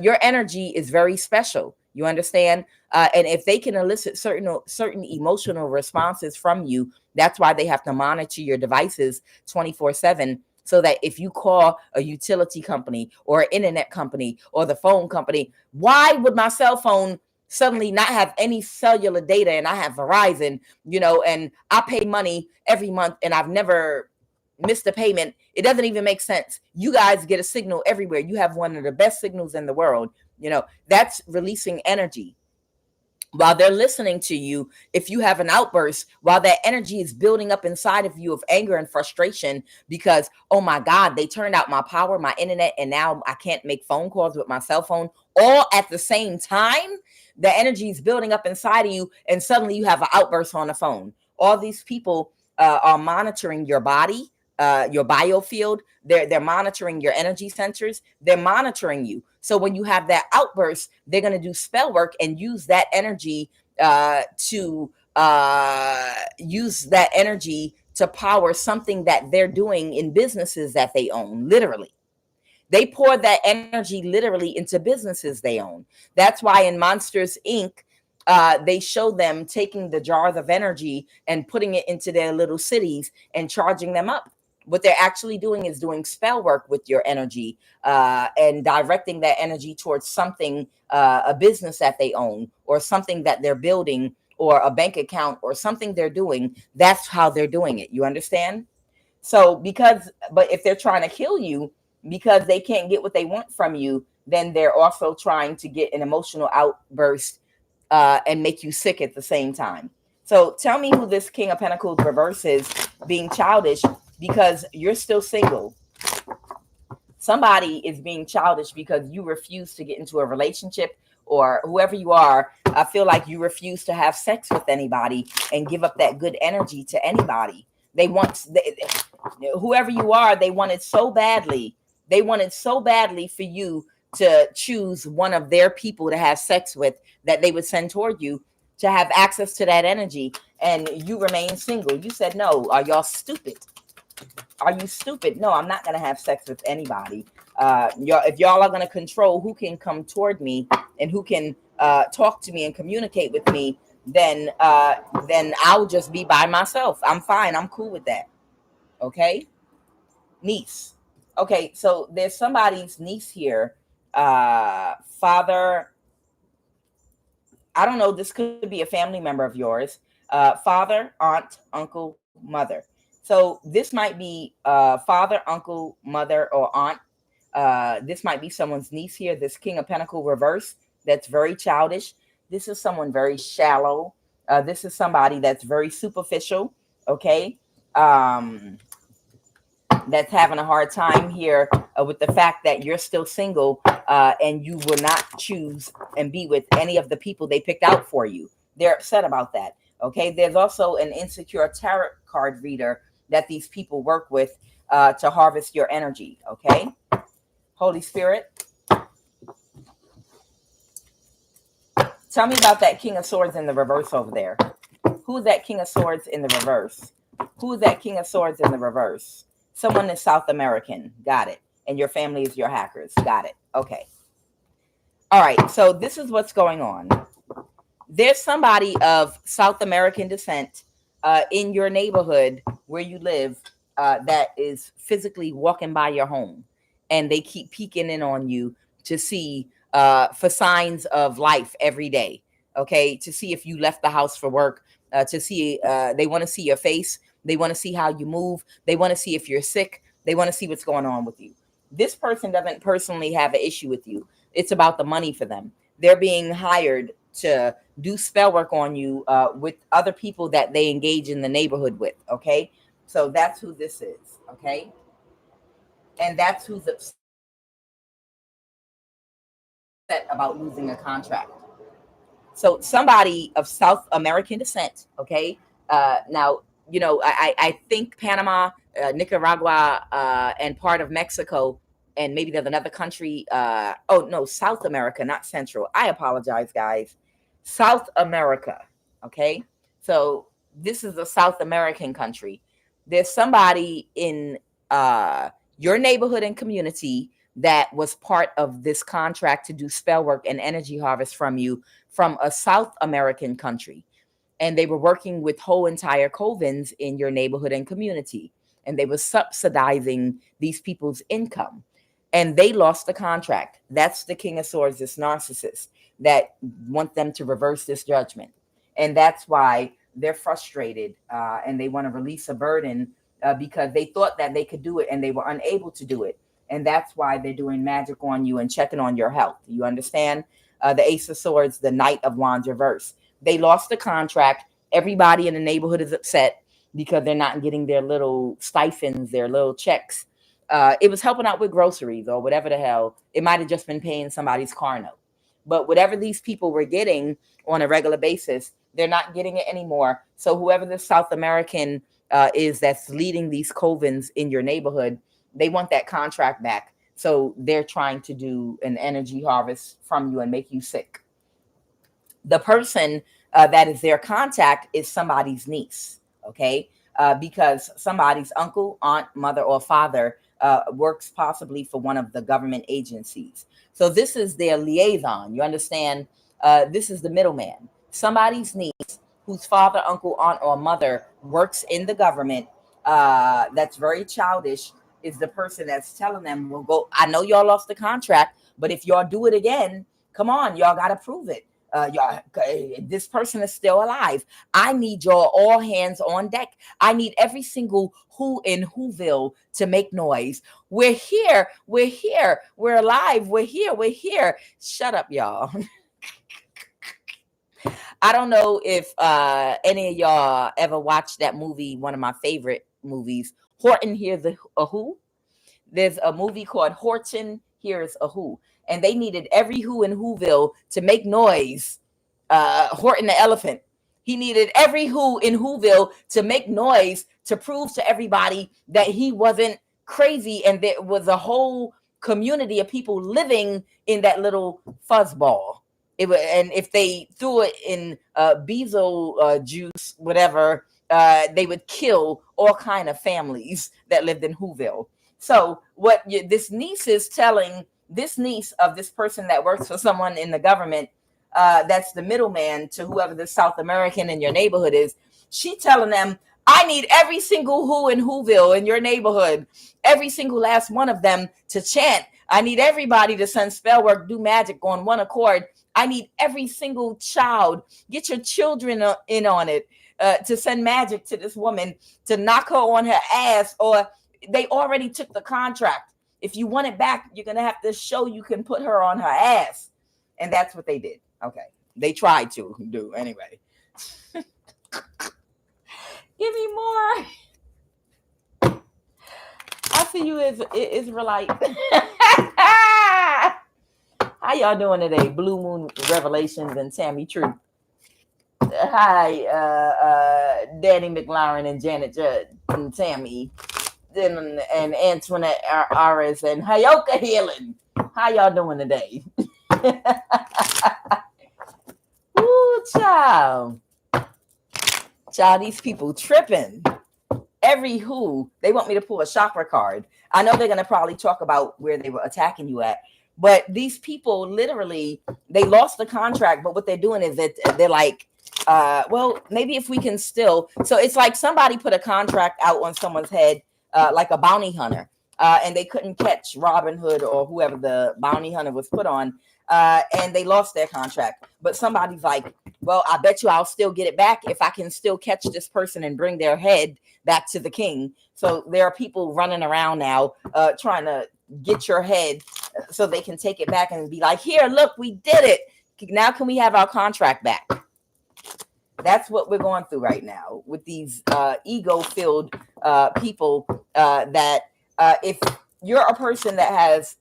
Your energy is very special. You understand? And if they can elicit certain emotional responses from you, that's why they have to monitor your devices 24/7. So that if you call a utility company or an internet company or the phone company, why would my cell phone suddenly not have any cellular data and I have Verizon, and I pay money every month and I've never missed a payment? It doesn't even make sense. You guys get a signal everywhere. You have one of the best signals in the world. That's releasing energy. While they're listening to you, if you have an outburst, while that energy is building up inside of you of anger and frustration because, oh my God, they turned out my power, my internet, and now I can't make phone calls with my cell phone all at the same time, the energy is building up inside of you, and suddenly you have an outburst on the phone. All these people are monitoring your body, your biofield. They're monitoring your energy sensors. They're monitoring you. So when you have that outburst, they're going to do spell work and use that energy to power something that they're doing in businesses that they own. Literally, they pour that energy literally into businesses they own. That's why in Monsters Inc., they show them taking the jars of energy and putting it into their little cities and charging them up. What they're actually doing is doing spell work with your energy and directing that energy towards something, a business that they own or something that they're building or a bank account or something they're doing. That's how they're doing it. You understand? So but if they're trying to kill you because they can't get what they want from you, then they're also trying to get an emotional outburst and make you sick at the same time. So tell me who this King of Pentacles reverse is, being childish because you're still single. Somebody is being childish because you refuse to get into a relationship, or whoever you are, I feel like you refuse to have sex with anybody and give up that good energy to anybody. Whoever you are, they wanted so badly. They wanted so badly for you to choose one of their people to have sex with that they would send toward you to have access to that energy, and you remain single. You said, no, are y'all stupid? Are you stupid? No, I'm not going to have sex with anybody. If y'all are going to control who can come toward me and who can talk to me and communicate with me, then I'll just be by myself. I'm fine. I'm cool with that. Okay? Niece. Okay, so there's somebody's niece here. Father, I don't know, this could be a family member of yours. Father, aunt, uncle, mother. So this might be father, uncle, mother, or aunt. This might be someone's niece here. This King of Pentacles reverse that's very childish. This is someone very shallow. This is somebody that's very superficial. Okay. That's having a hard time here with the fact that you're still single and you will not choose and be with any of the people they picked out for you. They're upset about that. Okay. There's also an insecure tarot card reader that these people work with to harvest your energy. Okay. Holy Spirit, tell me about that King of Swords in the reverse over there. Who is that King of Swords in the reverse? Who is that King of Swords in the reverse? Someone is South American. Got it. And your family is your hackers. Got it. Okay. All right. So this is what's going on. There's somebody of South American descent in your neighborhood where you live that is physically walking by your home, and they keep peeking in on you to see for signs of life every day. Okay, to see if you left the house for work, to see they want to see your face, they want to see how you move, they want to see if you're sick, they want to see what's going on with you. This person doesn't personally have an issue with you. It's about the money for them. They're being hired to do spell work on you with other people that they engage in the neighborhood with. Okay, so that's who this is. Okay, and that's who's upset about losing a contract. So somebody of South American descent. Okay, now you know I think Panama, Nicaragua, and part of Mexico, and maybe there's another country. Oh no, South America, not Central. I apologize, guys. South America. Okay, so this is a South American country. There's somebody in your neighborhood and community that was part of this contract to do spell work and energy harvest from you from a South American country. And they were working with whole entire covens in your neighborhood and community. And they were subsidizing these people's income. And they lost the contract. That's the King of Swords, this narcissist that want them to reverse this judgment. And that's why they're frustrated and they want to release a burden because they thought that they could do it and they were unable to do it. And that's why they're doing magic on you and checking on your health. You understand? The Ace of Swords, the Knight of Wands reverse. They lost the contract. Everybody in the neighborhood is upset because they're not getting their little stipends, their little checks. It was helping out with groceries or whatever the hell. It might have just been paying somebody's car note. But whatever these people were getting on a regular basis, they're not getting it anymore. So whoever the South American is that's leading these covens in your neighborhood, they want that contract back. So they're trying to do an energy harvest from you and make you sick. The person that is their contact is somebody's niece, okay? Because somebody's uncle, aunt, mother, or father works possibly for one of the government agencies. So this is their liaison. You understand? This is the middleman. Somebody's niece whose father, uncle, aunt, or mother works in the government that's very childish is the person that's telling them, well, go, I know y'all lost the contract, but if y'all do it again, come on, y'all got to prove it. Y'all, this person is still alive. I need y'all all hands on deck. I need every single who in Whoville to make noise. We're here. We're here. We're alive. We're here. We're here. Shut up, y'all. I don't know if any of y'all ever watched that movie, one of my favorite movies, Horton Hears a Who. There's a movie called Horton Hears a Who, and they needed every who in Whoville to make noise. Horton the elephant. He needed every who in Whoville to make noise to prove to everybody that he wasn't crazy, and there was a whole community of people living in that little fuzzball. And if they threw it in bezel juice, whatever, they would kill all kind of families that lived in Whoville. So what this niece is telling this niece of this person that works for someone in the government, that's the middleman to whoever the South American in your neighborhood is, she telling them, I need every single who in Whoville in your neighborhood, every single last one of them to chant. I need everybody to send spell work, do magic on one accord. I need every single child, get your children in on it, to send magic to this woman to knock her on her ass, or they already took the contract. If you want it back, you're going to have to show you can put her on her ass. And that's what they did. Okay. They tried to do anyway. Give me more. I see you as Israelite. How y'all doing today? Blue Moon Revelations and Tammy Truth. Hi, Danny McLaren and Janet Judd and Tammy. And Antoinette Aris and Hayoka Healing. How y'all doing today? Ooh, child. Child, these people tripping. every who, they want me to pull a chakra card. I know they're going to probably talk about where they were attacking you at. But these people literally, they lost the contract. But what they're doing is that they're like, well, maybe if we can still. So it's like somebody put a contract out on someone's head, like a bounty hunter. And they couldn't catch Robin Hood or whoever the bounty hunter was put on. And they lost their contract. But somebody's like, well, I bet you I'll still get it back if I can still catch this person and bring their head back to the king. So there are people running around now trying to get your head so they can take it back and be like, here, look, we did it. Now can we have our contract back? That's what we're going through right now with these ego-filled people that if you're a person that has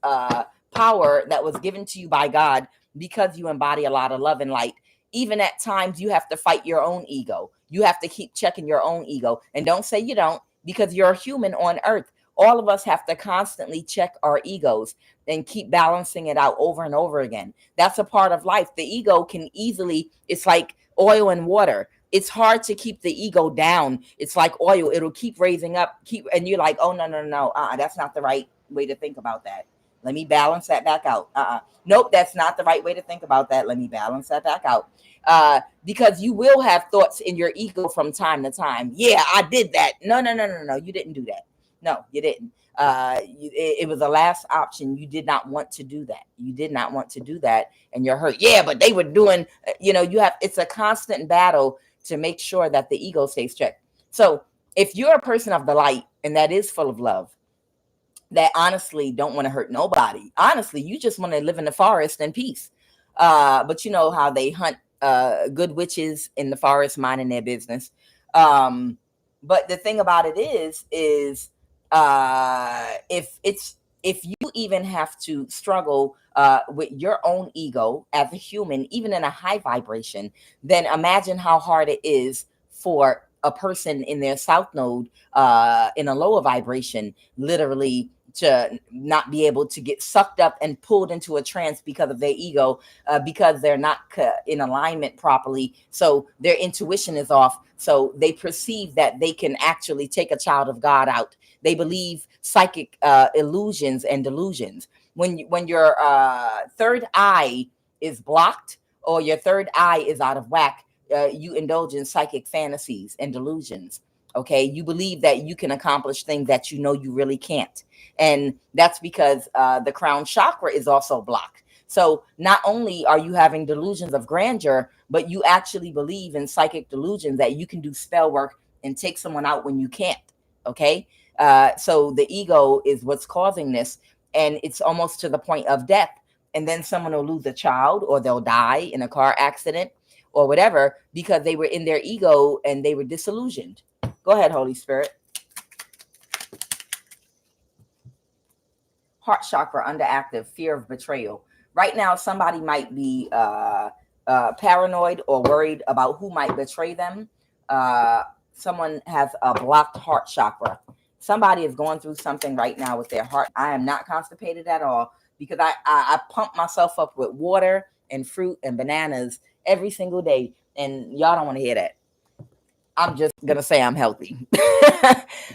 power that was given to you by God because you embody a lot of love and light, even at times you have to fight your own ego. You have to keep checking your own ego. And don't say you don't, because you're a human on earth. All of us have to constantly check our egos and keep balancing it out over and over again. That's a part of life. The ego can easily, it's like oil and water. It's hard to keep the ego down. It's like oil. It'll keep raising up, and you're like, oh, no. That's not the right way to think about that. Let me balance that back out. Nope, that's not the right way to think about that. Let me balance that back out. Because you will have thoughts in your ego from time to time. Yeah, I did that. No. You didn't do that. No, you didn't. It was the last option. You did not want to do that. You did not want to do that. And you're hurt. Yeah, but they were doing, it's a constant battle to make sure that the ego stays checked. So if you're a person of the light and that is full of love, that honestly don't want to hurt nobody. Honestly, you just want to live in the forest in peace. But you know how they hunt good witches in the forest minding their business. But the thing about it is if you even have to struggle with your own ego as a human, even in a high vibration, then imagine how hard it is for a person in their south node in a lower vibration, literally to not be able to get sucked up and pulled into a trance because of their ego, because they're not in alignment properly. So their intuition is off. So they perceive that they can actually take a child of God out. They believe psychic illusions and delusions. When your third eye is blocked or your third eye is out of whack, you indulge in psychic fantasies and delusions. Okay, you believe that you can accomplish things that you know you really can't. And that's because the crown chakra is also blocked. So not only are you having delusions of grandeur, but you actually believe in psychic delusions that you can do spell work and take someone out when you can't. Okay, so the ego is what's causing this. And it's almost to the point of death. And then someone will lose a child or they'll die in a car accident or whatever because they were in their ego and they were disillusioned. Go ahead, Holy Spirit. Heart chakra underactive, fear of betrayal. Right now, somebody might be paranoid or worried about who might betray them. Someone has a blocked heart chakra. Somebody is going through something right now with their heart. I am not constipated at all because I pump myself up with water and fruit and bananas every single day. And y'all don't want to hear that. I'm just going to say I'm healthy.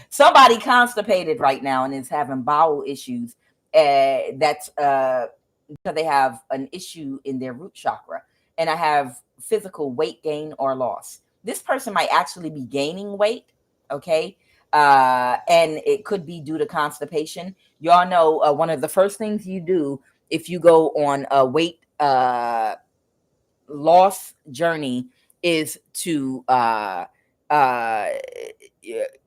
Somebody constipated right now and is having bowel issues. That's because they have an issue in their root chakra. And I have physical weight gain or loss. This person might actually be gaining weight. Okay. And it could be due to constipation. Y'all know one of the first things you do if you go on a weight loss journey is to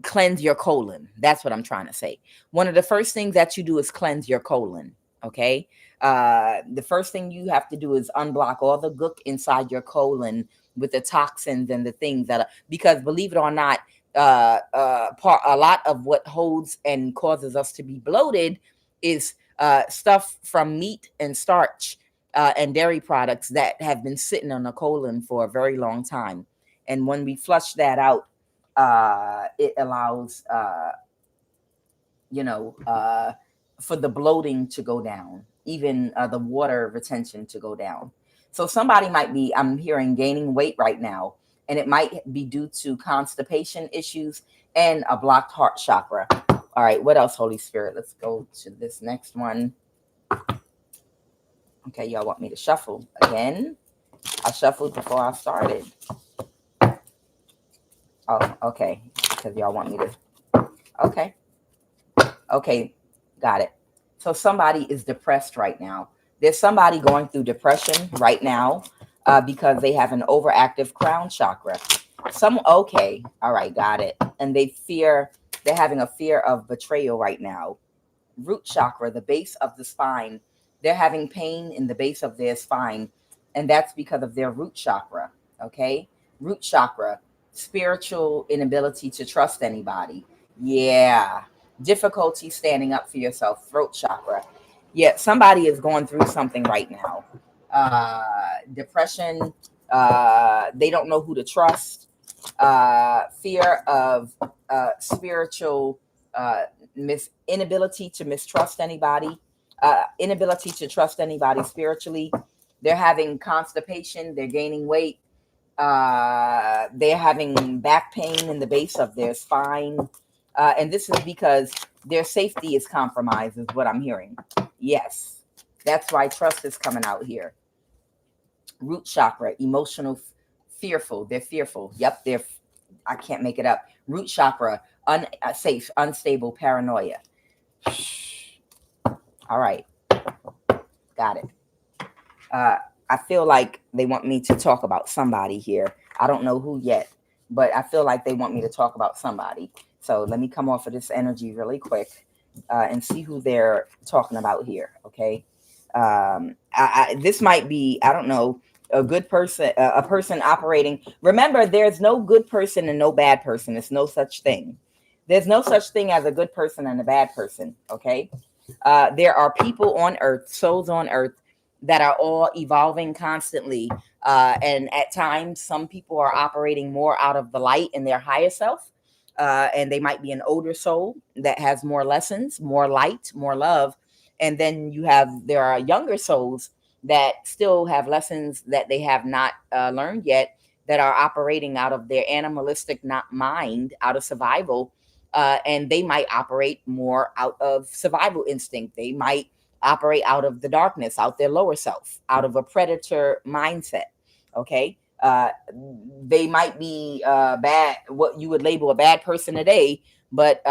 cleanse your colon. That's what I'm trying to say. One of the first things that you do is cleanse your colon. Okay. The first thing you have to do is unblock all the gook inside your colon with the toxins and the things that are, because believe it or not, a lot of what holds and causes us to be bloated is stuff from meat and starch and dairy products that have been sitting on the colon for a very long time. And when we flush that out, it allows, for the bloating to go down, even the water retention to go down. So somebody might be, I'm hearing, gaining weight right now. and it might be due to constipation issues and a blocked heart chakra. All right, what else, Holy Spirit? Let's go to this next one. Okay, y'all want me to shuffle again? I shuffled before I started. Oh, okay, because y'all want me to. Okay, got it. So somebody is depressed right now. There's somebody going through depression right now because they have an overactive crown chakra. Okay, all right, got it. And they're having a fear of betrayal right now. Root chakra, the base of the spine, they're having pain in the base of their spine, and that's because of their root chakra. Okay, root chakra, spiritual inability to trust anybody. Yeah, difficulty standing up for yourself. Throat chakra. Yeah, somebody is going through something right now. Depression. They don't know who to trust. Fear of spiritual inability to mistrust anybody, inability to trust anybody spiritually. They're having constipation. They're gaining weight. They're having back pain in the base of their spine. And this is because their safety is compromised, is what I'm hearing. Yes, that's why trust is coming out here. Root chakra, emotional, fearful. They're fearful. Yep, I can't make it up. Root chakra, unsafe, unstable, paranoia. All right, got it. I feel like they want me to talk about somebody here. I don't know who yet, but I feel like they want me to talk about somebody. So let me come off of this energy really quick and see who they're talking about here. Okay. This might be, I don't know, a good person, a person operating. Remember, there's no good person and no bad person. There's no such thing. There's no such thing as a good person and a bad person. Okay. There are people on earth, souls on earth, that are all evolving constantly. And at times, some people are operating more out of the light in their higher self. And they might be an older soul that has more lessons, more light, more love. And then there are younger souls that still have lessons that they have not learned yet, that are operating out of their animalistic mind, out of survival. And they might operate more out of survival instinct. They might operate out of the darkness, out their lower self, out of a predator mindset. Okay. They might be bad, what you would label a bad person today, but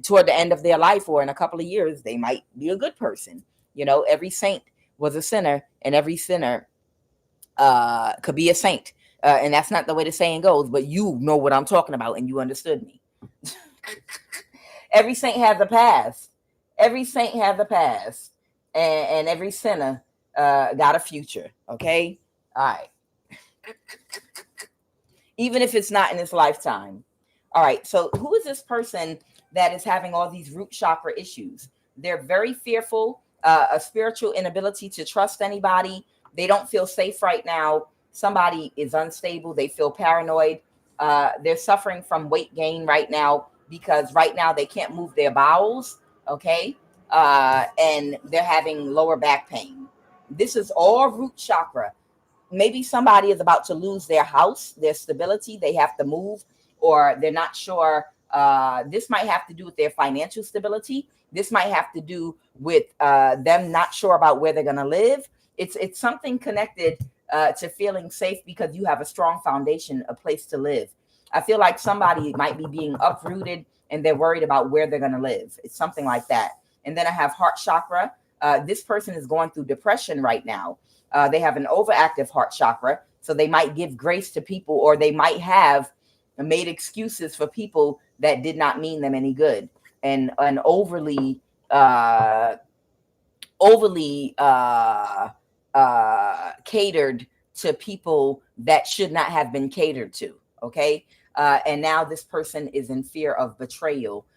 toward the end of their life or in a couple of years, they might be a good person. You know, every saint was a sinner, and every sinner could be a saint. And that's not the way the saying goes, but you know what I'm talking about, and you understood me. Every saint has a past. Every saint has a past, and every sinner got a future. Okay, all right. Even if it's not in this lifetime. All right. So who is this person that is having all these root chakra issues? They're very fearful, a spiritual inability to trust anybody. They don't feel safe right now. Somebody is unstable. They feel paranoid. They're suffering from weight gain right now because right now they can't move their bowels. Okay. And they're having lower back pain. This is all root chakra. Maybe somebody is about to lose their house, their stability. They have to move, or they're not sure. This might have to do with their financial stability. This might have to do with them not sure about where they're going to live. It's something connected to feeling safe because you have a strong foundation, a place to live. I feel like somebody might be being uprooted and they're worried about where they're going to live. It's something like that. And then I have heart chakra. This person is going through depression right now. They have an overactive heart chakra. So they might give grace to people, or they might have made excuses for people that did not mean them any good, and overly catered to people that should not have been catered to. Okay. And now this person is in fear of betrayal.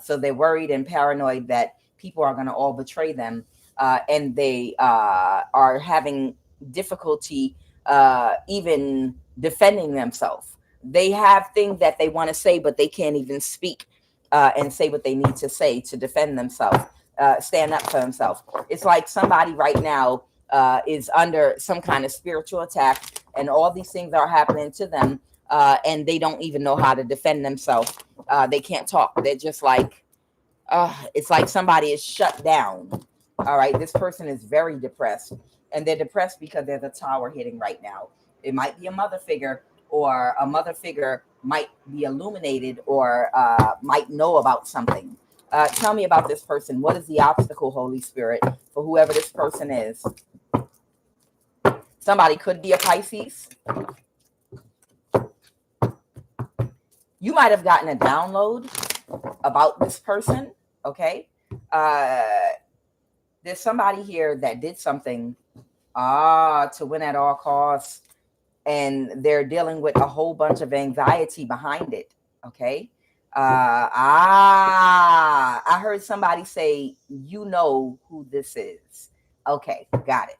So they're worried and paranoid that people are going to all betray them. And they are having difficulty even defending themselves. They have things that they want to say, but they can't even speak and say what they need to say to defend themselves, stand up for themselves. It's like somebody right now is under some kind of spiritual attack. and all these things are happening to them, and they don't even know how to defend themselves. They can't talk. They're just like, it's like somebody is shut down. All right, this person is very depressed, and they're depressed because there's a tower hitting right now. It might be a mother figure, or a mother figure might be illuminated, or might know about something. Tell me about this person. What is the obstacle, Holy Spirit, for whoever this person is? Somebody could be a Pisces. You might have gotten a download about this person, okay? There's somebody here that did something to win at all costs, and they're dealing with a whole bunch of anxiety behind it, okay? I heard somebody say, you know who this is. Okay, got it.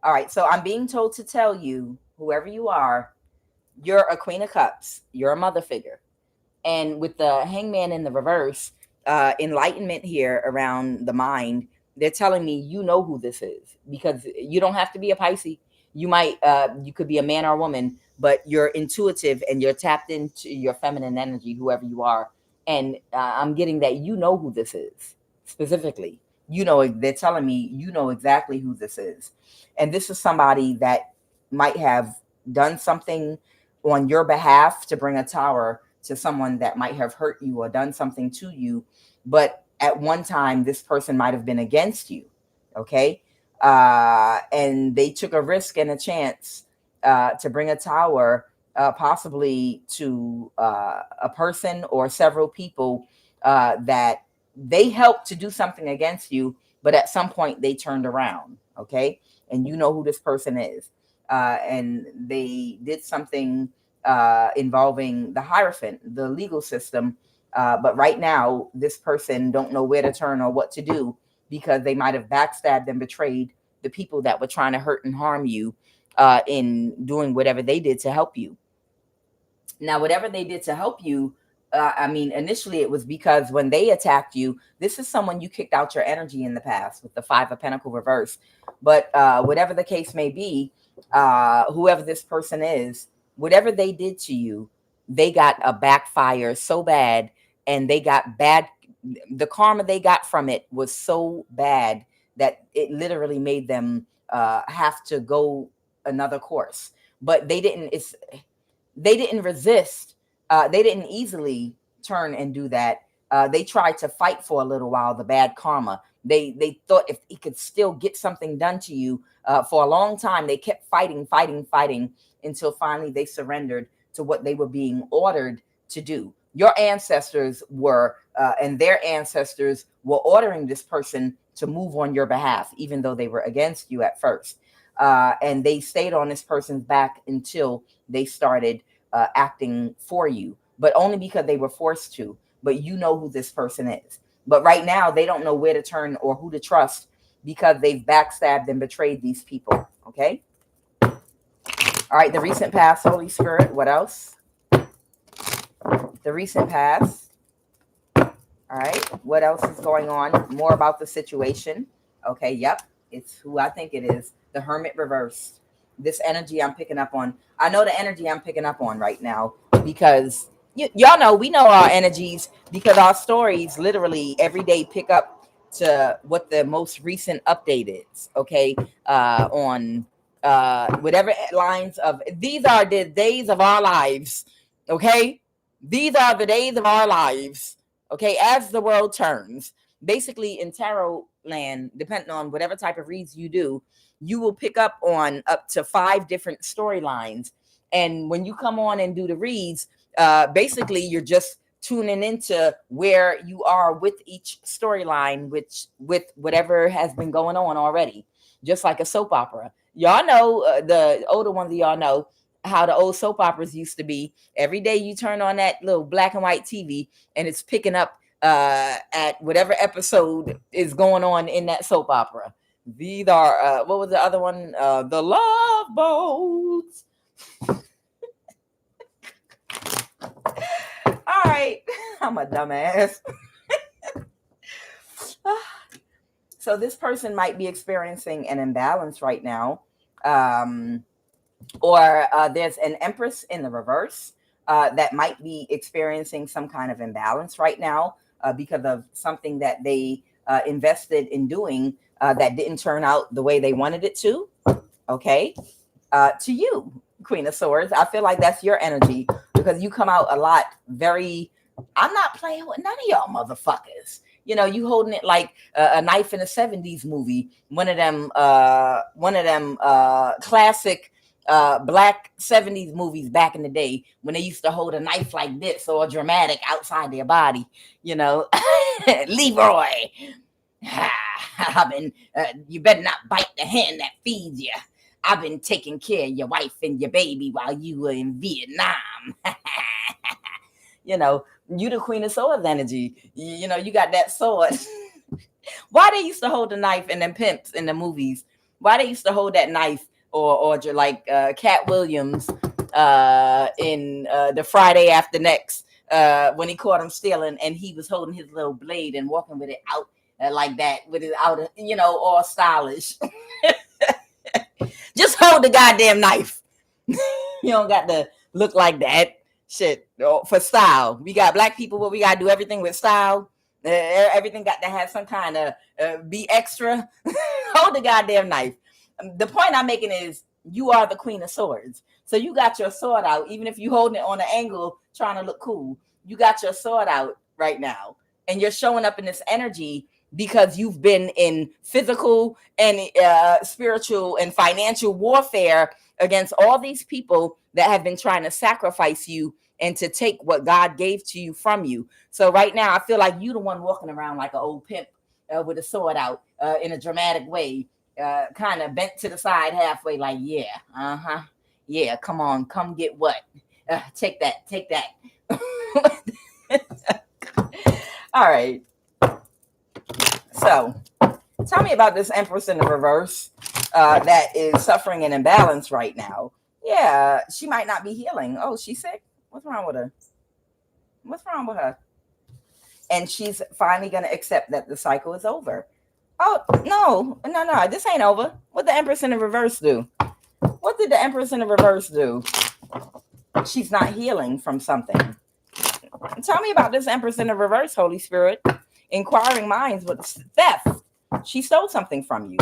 All right, so I'm being told to tell you, whoever you are, you're a Queen of Cups. You're a mother figure. And with the Hangman in the reverse, enlightenment here around the mind, they're telling me you know who this is, because you don't have to be a Pisces. You might, you could be a man or a woman, but you're intuitive and you're tapped into your feminine energy, whoever you are. And I'm getting that you know who this is specifically. You know, they're telling me you know exactly who this is. And this is somebody that might have done something on your behalf to bring a tower to someone that might have hurt you or done something to you. But at one time, this person might have been against you. Okay. And they took a risk and a chance to bring a tower, possibly to a person or several people that they helped to do something against you, but at some point they turned around. Okay. And you know who this person is. And they did something involving the Hierophant, the legal system. But right now, this person don't know where to turn or what to do, because they might have backstabbed and betrayed the people that were trying to hurt and harm you in doing whatever they did to help you. Now, whatever they did to help you, I mean, initially it was because when they attacked you, this is someone you kicked out your energy in the past with the Five of Pentacles reverse. But whatever the case may be, whoever this person is, whatever they did to you, they got a backfire so bad, and they got bad. The karma they got from it was so bad that it literally made them have to go another course. But they didn't resist. They didn't easily turn and do that. They tried to fight for a little while, the bad karma. They thought if he could still get something done to you, for a long time. They kept fighting until finally they surrendered to what they were being ordered to do. Your ancestors were, and their ancestors were ordering this person to move on your behalf, even though they were against you at first. And they stayed on this person's back until they started acting for you, but only because they were forced to. But you know who this person is. But right now, they don't know where to turn or who to trust, because they've backstabbed and betrayed these people. Okay. All right. The recent past, Holy Spirit. What else? The recent past. All right. What else is going on? More about the situation. Okay. Yep. It's who I think it is. The Hermit reversed. This energy I'm picking up on. I know the energy I'm picking up on right now, because y'all know, we know our energies, because our stories literally every day pick up to what the most recent update is. Okay. On whatever lines of, these are the days of our lives. Okay. These are the days of our lives. Okay. As the world turns, basically in tarot land, depending on whatever type of reads you do, you will pick up on up to 5 different storylines. And when you come on and do the reads, basically you're just tuning into where you are with each storyline, which with whatever has been going on already, just like a soap opera. Y'all know, the older ones of y'all know how the old soap operas used to be. Every day you turn on that little black and white TV, and it's picking up at whatever episode is going on in that soap opera. These are what was the other one? The Love Boats. All right, I'm a dumbass. So this person might be experiencing an imbalance right now. or there's an Empress in the reverse that might be experiencing some kind of imbalance right now because of something that they invested in doing that didn't turn out the way they wanted it to. Okay. To you, Queen of Swords, I feel like that's your energy because you come out a lot very, I'm not playing with none of y'all motherfuckers. You know, you holding it like a knife in a 70s movie, one of them classic black 70s movies back in the day when they used to hold a knife like this or dramatic outside their body, you know. Leroy, I've been, you better not bite the hand that feeds you. I've been taking care of your wife and your baby while you were in Vietnam. You know, you the Queen of Swords energy. You know, you got that sword. Why they used to hold the knife in them pimps in the movies? Why they used to hold that knife or like Cat Williams in the Friday After Next when he caught him stealing and he was holding his little blade and walking with it out like that with it out, you know, all stylish. Just hold the goddamn knife. You don't got to look like that. Shit, for style. We got black people where we got to do everything with style. Everything got to have some kind of be extra. Hold the goddamn knife. The point I'm making is you are the Queen of Swords. So you got your sword out, even if you holding it on an angle trying to look cool. You got your sword out right now. And you're showing up in this energy because you've been in physical and spiritual and financial warfare against all these people that have been trying to sacrifice you and to take what God gave to you from you. So right now, I feel like you the one walking around like an old pimp with a sword out in a dramatic way, kind of bent to the side halfway, like, yeah, yeah, come on, come get what? Take that. All right. So tell me about this Empress in the reverse that is suffering an imbalance right now. Yeah, she might not be healing. Oh, she's sick? What's wrong with her? What's wrong with her? And she's finally going to accept that the cycle is over. Oh, no, this ain't over. What the Empress in the reverse do? What did the Empress in the reverse do? She's not healing from something. Tell me about this Empress in the reverse, Holy Spirit. Inquiring minds with theft. She stole something from you.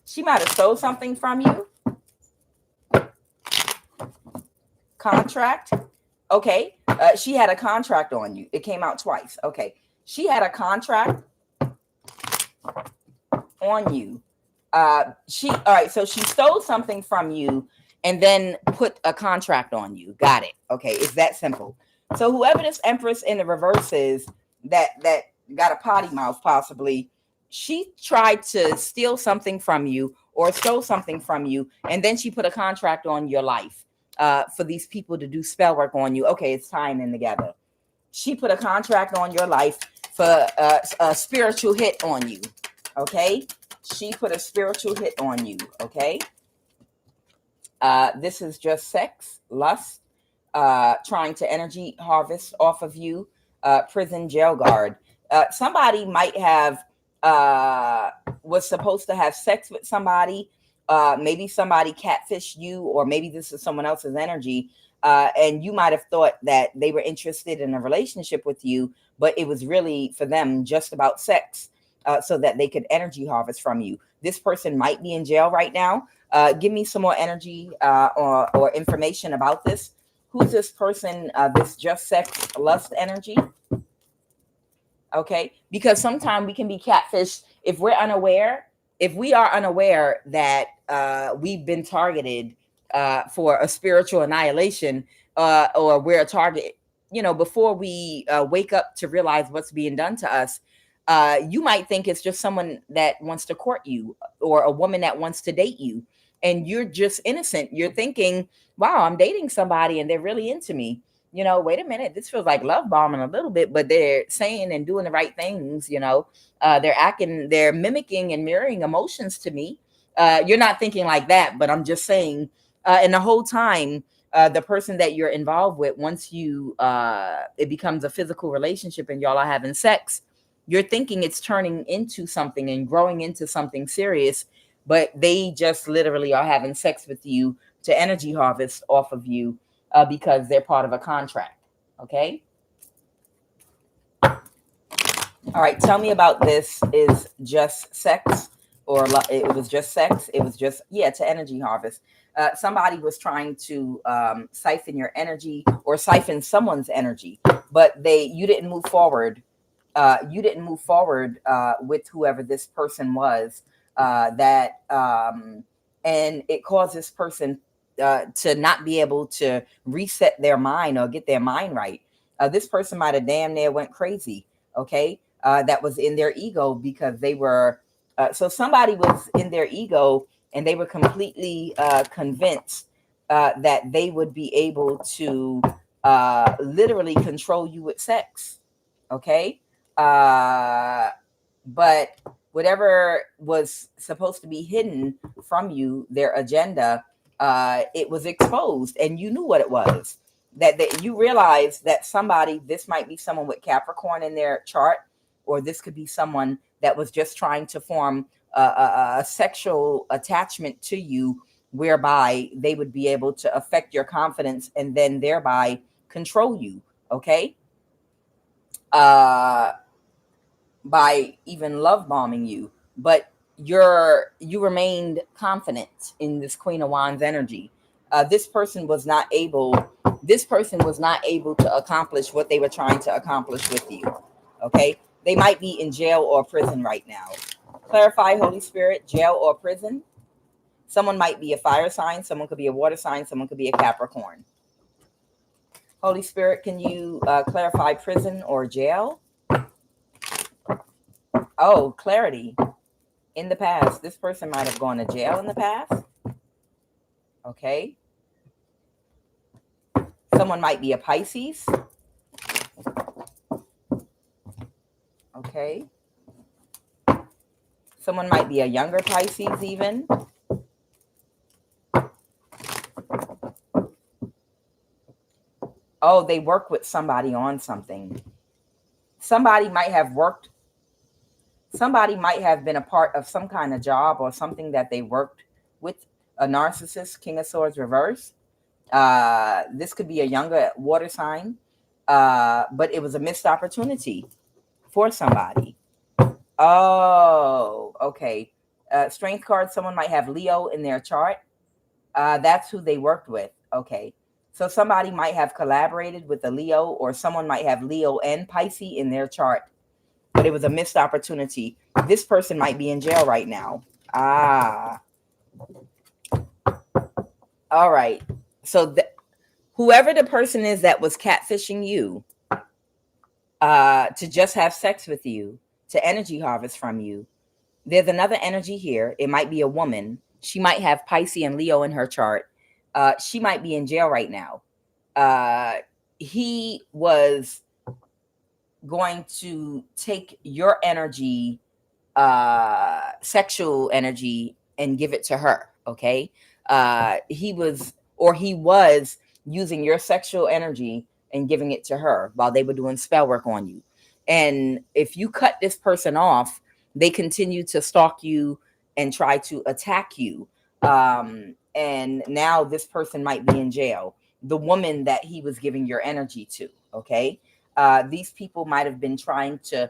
She might have stole something from you. Contract. Okay. She had a contract on you. It came out twice. Okay. She had a contract on you. All right. So she stole something from you and then put a contract on you. Got it. Okay. It's that simple. So whoever this Empress in the reverse is that got a potty mouth, possibly, she tried to steal something from you or stole something from you, and then she put a contract on your life for these people to do spell work on you. Okay, it's tying in together. She put a contract on your life for a spiritual hit on you. Okay, she put a spiritual hit on you. Okay, this is just sex, lust, trying to energy harvest off of you, prison, jail guard. Somebody might have was supposed to have sex with somebody. Maybe somebody catfished you, or maybe this is someone else's energy. And you might have thought that they were interested in a relationship with you, but it was really for them just about sex, so that they could energy harvest from you. This person might be in jail right now. Give me some more energy or information about this. Who's this person? This just sex, lust energy. Okay, because sometimes we can be catfished if we're unaware. If we are unaware that we've been targeted for a spiritual annihilation, or we're a target, before we wake up to realize what's being done to us, you might think it's just someone that wants to court you or a woman that wants to date you. And you're just innocent. You're thinking, wow, I'm dating somebody and they're really into me. Wait a minute, this feels like love bombing a little bit, but they're saying and doing the right things. They're mimicking and mirroring emotions to me. You're not thinking like that, but I'm just saying, and the whole time, the person that you're involved with, once it becomes a physical relationship and y'all are having sex, you're thinking it's turning into something and growing into something serious. but they just literally are having sex with you to energy harvest off of you because they're part of a contract. Okay. All right. Tell me about this. Is just sex, or it was just sex? It was just, yeah, to energy harvest. Somebody was trying to siphon your energy or siphon someone's energy, but you didn't move forward. You didn't move forward with whoever this person was. And it caused this person to not be able to reset their mind or get their mind right. This person might have damn near went crazy. Okay. That was in their ego because they were, so somebody was in their ego and they were completely convinced that they would be able to literally control you with sex. Okay. But whatever was supposed to be hidden from you, their agenda, it was exposed, and you knew what it was. That you realized that this might be someone with Capricorn in their chart, or this could be someone that was just trying to form a sexual attachment to you, whereby they would be able to affect your confidence and then thereby control you. Okay. By even love bombing you, but you remained confident in this Queen of Wands energy. This person was not able to accomplish what they were trying to accomplish with you. Okay. They might be in jail or prison right now. Clarify, Holy Spirit. Jail or prison. Someone might be a fire sign, someone could be a water sign, someone could be a Capricorn. Holy Spirit, can you clarify prison or jail? Oh, clarity. In the past, this person might have gone to jail in the past. Okay. Someone might be a Pisces. Okay. Someone might be a younger Pisces even. Oh, they work with somebody on something. Somebody might have been a part of some kind of job or something that they worked with a narcissist, King of Swords reverse. This could be a younger water sign, but it was a missed opportunity for somebody. Oh, okay. Strength card, someone might have Leo in their chart. That's who they worked with. Okay. So somebody might have collaborated with a Leo, or someone might have Leo and Pisces in their chart, but it was a missed opportunity. This person might be in jail right now. All right. So whoever the person is that was catfishing you to just have sex with you, to energy harvest from you, there's another energy here. It might be a woman. She might have Pisces and Leo in her chart. She might be in jail right now. He was going to take your energy, sexual energy, and give it to her. Okay. He was using your sexual energy and giving it to her while they were doing spell work on you. And if you cut this person off, they continue to stalk you and try to attack you. And now this person might be in jail. The woman that he was giving your energy to. Okay. These people might have been trying to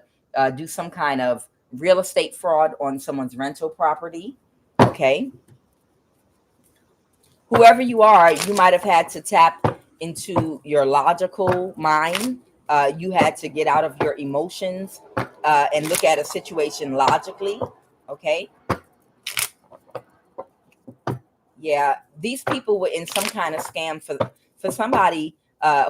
do some kind of real estate fraud on someone's rental property. Okay. Whoever you are, you might have had to tap into your logical mind. You had to get out of your emotions and look at a situation logically. Okay. Yeah, these people were in some kind of scam for somebody,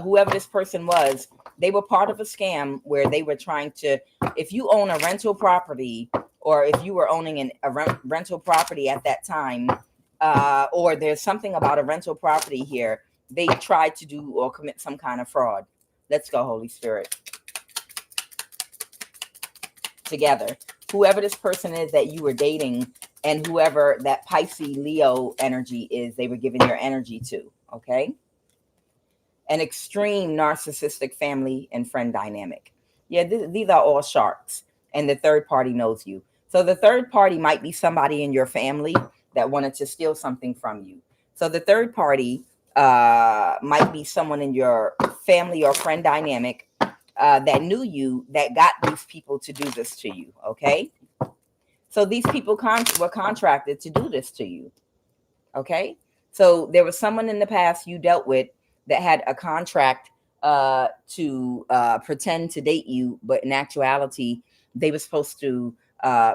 whoever this person was. They were part of a scam where they were trying to, if you own a rental property, or if you were owning a rental property at that time, or there's something about a rental property here, they tried to do or commit some kind of fraud. Let's go, Holy Spirit. Together, whoever this person is that you were dating, and whoever that Pisces Leo energy is, they were giving your energy to. Okay. An extreme narcissistic family and friend dynamic. Yeah, these are all sharks, and the third party knows you. So the third party might be somebody in your family that wanted to steal something from you. So the third party might be someone in your family or friend dynamic that knew you, that got these people to do this to you. Okay. So these people were contracted to do this to you. Okay. So there was someone in the past you dealt with that had a contract to pretend to date you, but in actuality, they were supposed to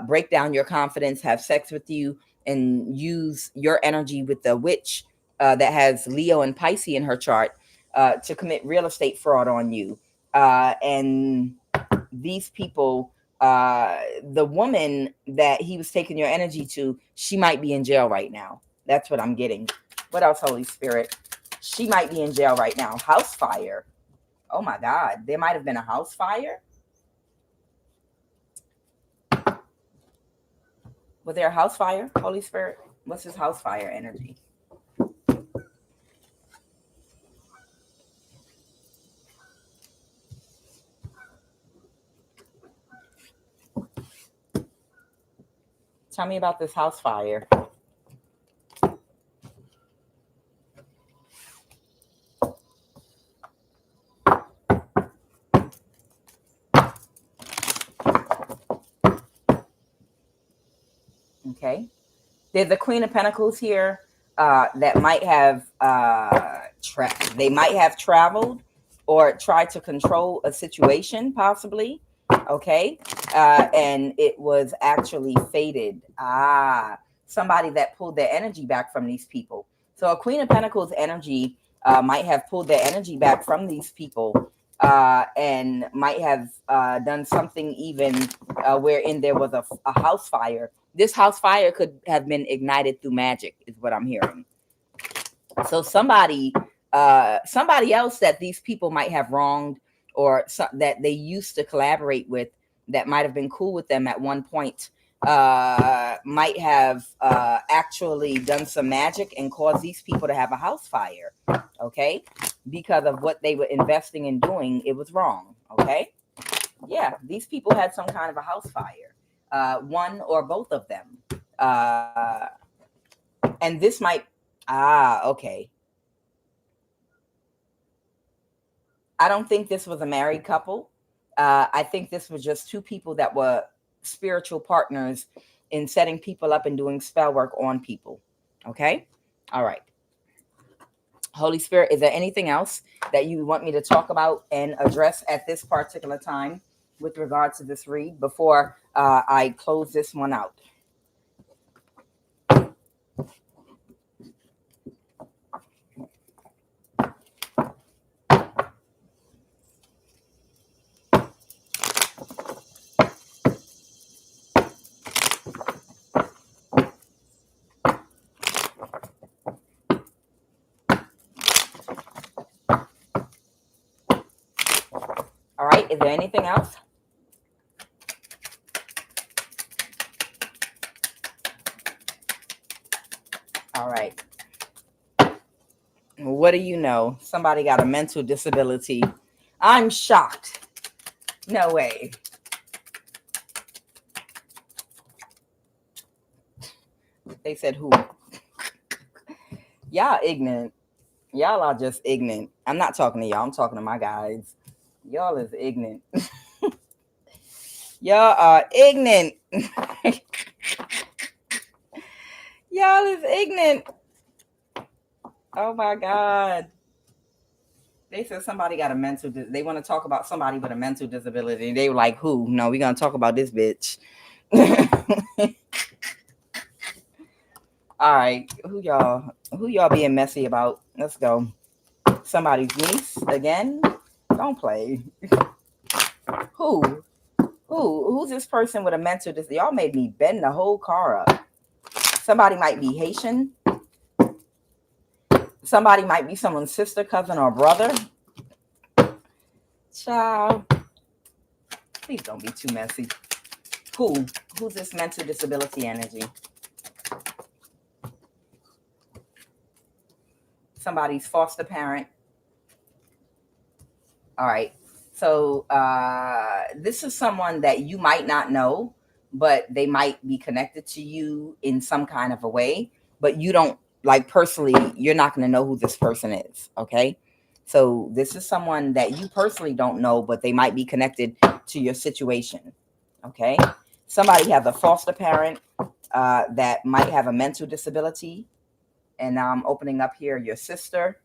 break down your confidence, have sex with you, and use your energy with the witch that has Leo and Pisces in her chart to commit real estate fraud on you. And these people, the woman that he was taking your energy to, she might be in jail right now. That's what I'm getting. What else, Holy Spirit? She might be in jail right now. House fire. Oh my God. There might have been a house fire. Was there a house fire, Holy Spirit? What's this house fire energy? Tell me about this house fire. Okay. There's a Queen of Pentacles here that might have they might have traveled or tried to control a situation, possibly. Okay. And it was actually fated. Somebody that pulled their energy back from these people. So a Queen of Pentacles energy might have pulled their energy back from these people and might have done something even wherein there was a house fire. This house fire could have been ignited through magic, is what I'm hearing. So somebody else that these people might have wronged, or that they used to collaborate with, that might have been cool with them at one point, might have actually done some magic and caused these people to have a house fire. Okay, because of what they were investing in doing, it was wrong. Okay, yeah, these people had some kind of a house fire. One or both of them. And this might, okay. I don't think this was a married couple. I think this was just two people that were spiritual partners in setting people up and doing spell work on people. Okay. All right. Holy Spirit, is there anything else that you want me to talk about and address at this particular time with regard to this read before I close this one out? All right. Is there anything else? All right. What do you know? Somebody got a mental disability. I'm shocked. No way. They said who? Y'all ignorant. Y'all are just ignorant. I'm not talking to y'all. I'm talking to my guys. Y'all is ignorant. Y'all are ignorant. Y'all is ignorant. Oh my God. They said somebody got a mental. They want to talk about somebody with a mental disability. They were like, who? No, we're gonna talk about this bitch. All right, who y'all being messy about? Let's go. Somebody's niece again. Don't play. Who's this person with a mental disability? Y'all made me bend the whole car up. Somebody might be Haitian. Somebody might be someone's sister, cousin, or brother. Child, please don't be too messy. Who's this mental disability energy? Somebody's foster parent. All right. So this is someone that you might not know, but they might be connected to you in some kind of a way, but you don't, like, personally, you're not going to know who this person is. Okay. So this is someone that you personally don't know, but they might be connected to your situation. Okay. Somebody has a foster parent that might have a mental disability. And now I'm opening up here your sister.